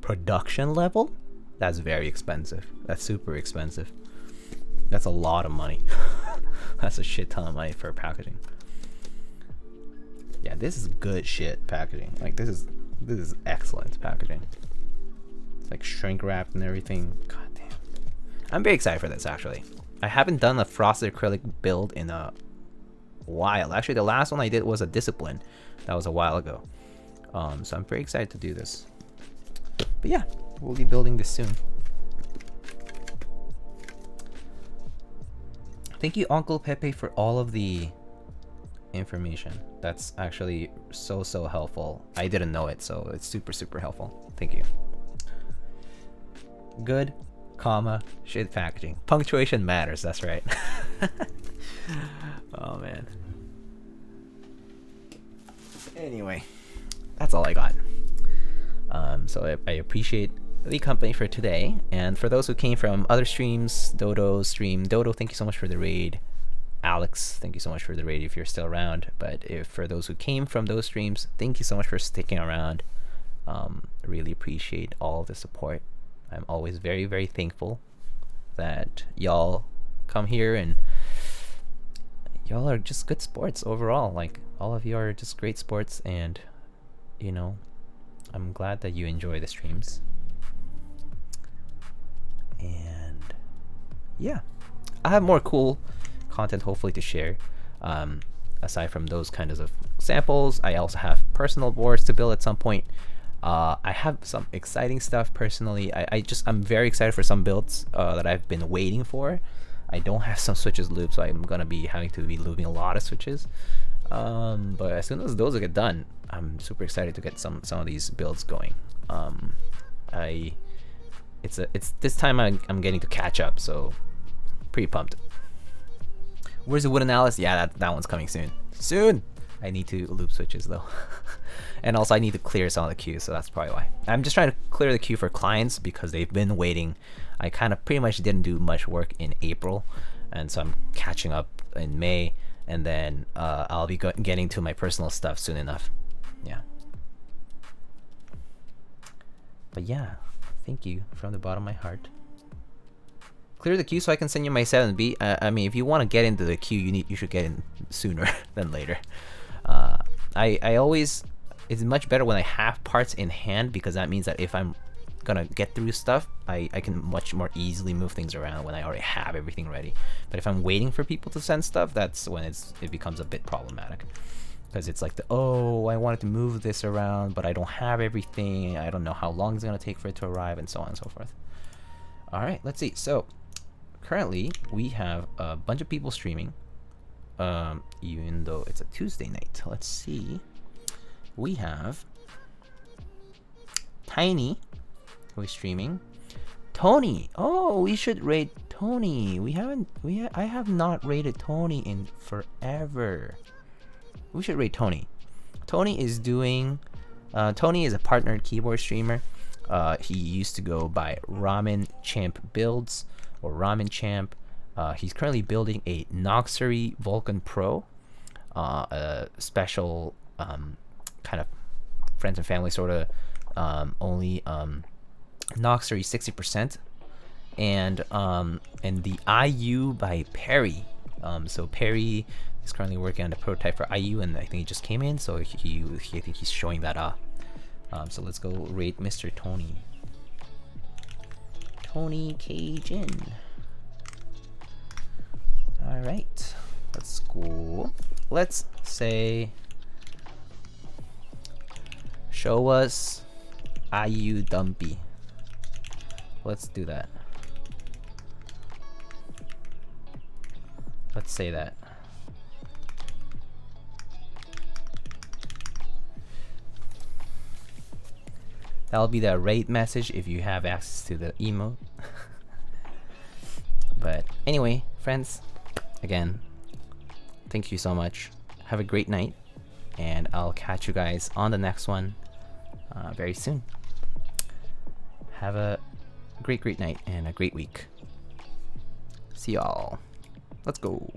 production level, that's very expensive. That's super expensive. That's a lot of money. That's a shit ton of money for packaging. Yeah, this is good shit packaging. Like this is excellent packaging. It's like shrink wrapped and everything. God damn. I'm very excited for this actually. I haven't done a frosted acrylic build in a while. Actually, the last one I did was a Discipline. That was a while ago. So I'm very excited to do this. But yeah, we'll be building this soon. Thank you, Uncle Pepe, for all of the information. That's actually so helpful. I didn't know it, so it's super helpful. Thank you. Good, comma, shit packaging. Punctuation matters, that's right. Oh man. Anyway, that's all I got. So I appreciate the company for today, and for those who came from other streams, Dodo's stream, Dodo, thank you so much for the raid. Alex, thank you so much for the raid if you're still around. But for those who came from those streams, thank you so much for sticking around. Really appreciate all the support. I'm always very thankful that y'all come here, and y'all are just good sports overall. Like all of you are just great sports, and you know, I'm glad that you enjoy the streams. And yeah, I have more cool content hopefully to share. Aside from those kinds of samples, I also have personal boards to build at some point. I have some exciting stuff personally. I'm very excited for some builds that I've been waiting for. I don't have some switches lubed, so I'm gonna be having to be lubing a lot of switches. But as soon as those get done, I'm super excited to get some of these builds going. It's this time I'm getting to catch up, so pretty pumped. Where's the wooden Alice? Yeah, that one's coming soon. I need to loop switches though. And also I need to clear some of the queue, so that's probably why. I'm just trying to clear the queue for clients because they've been waiting. I kind of pretty much didn't do much work in April, and so I'm catching up in May, and then I'll be getting to my personal stuff soon enough. Yeah. But yeah, thank you from the bottom of my heart. Clear the queue so I can send you my 7B. I mean, if you want to get into the queue, you should get in sooner than later. I always, it's much better when I have parts in hand, because that means that if I'm gonna get through stuff, I can much more easily move things around when I already have everything ready. But if I'm waiting for people to send stuff, that's when it becomes a bit problematic, because it's like I wanted to move this around, but I don't have everything. I don't know how long it's gonna take for it to arrive, and so on and so forth. All right, let's see. So currently we have a bunch of people streaming, even though it's a Tuesday night. Let's see. We have Tiny, who is streaming. Tony. Oh, we should raid Tony. I have not raided Tony in forever. We should raid Tony. Tony is doing. Tony is a partnered keyboard streamer. He used to go by Ramen Champ Builds or Ramen Champ. He's currently building a Noxery Vulcan Pro, a special kind of friends and family sort of only Noxery 60%, and the IU by Perry. So Perry is currently working on the prototype for IU, and I think he just came in, so I think he's showing that off. So let's go rate Mr. Tony. Tony Cajun. All right, let's go. Let's say, show us IU Dumpy. Let's do that. Let's say that. That'll be the rate message if you have access to the emote. But anyway, friends, again, thank you so much. Have a great night, and I'll catch you guys on the next one very soon. Have a great night and a great week. See y'all. Let's go.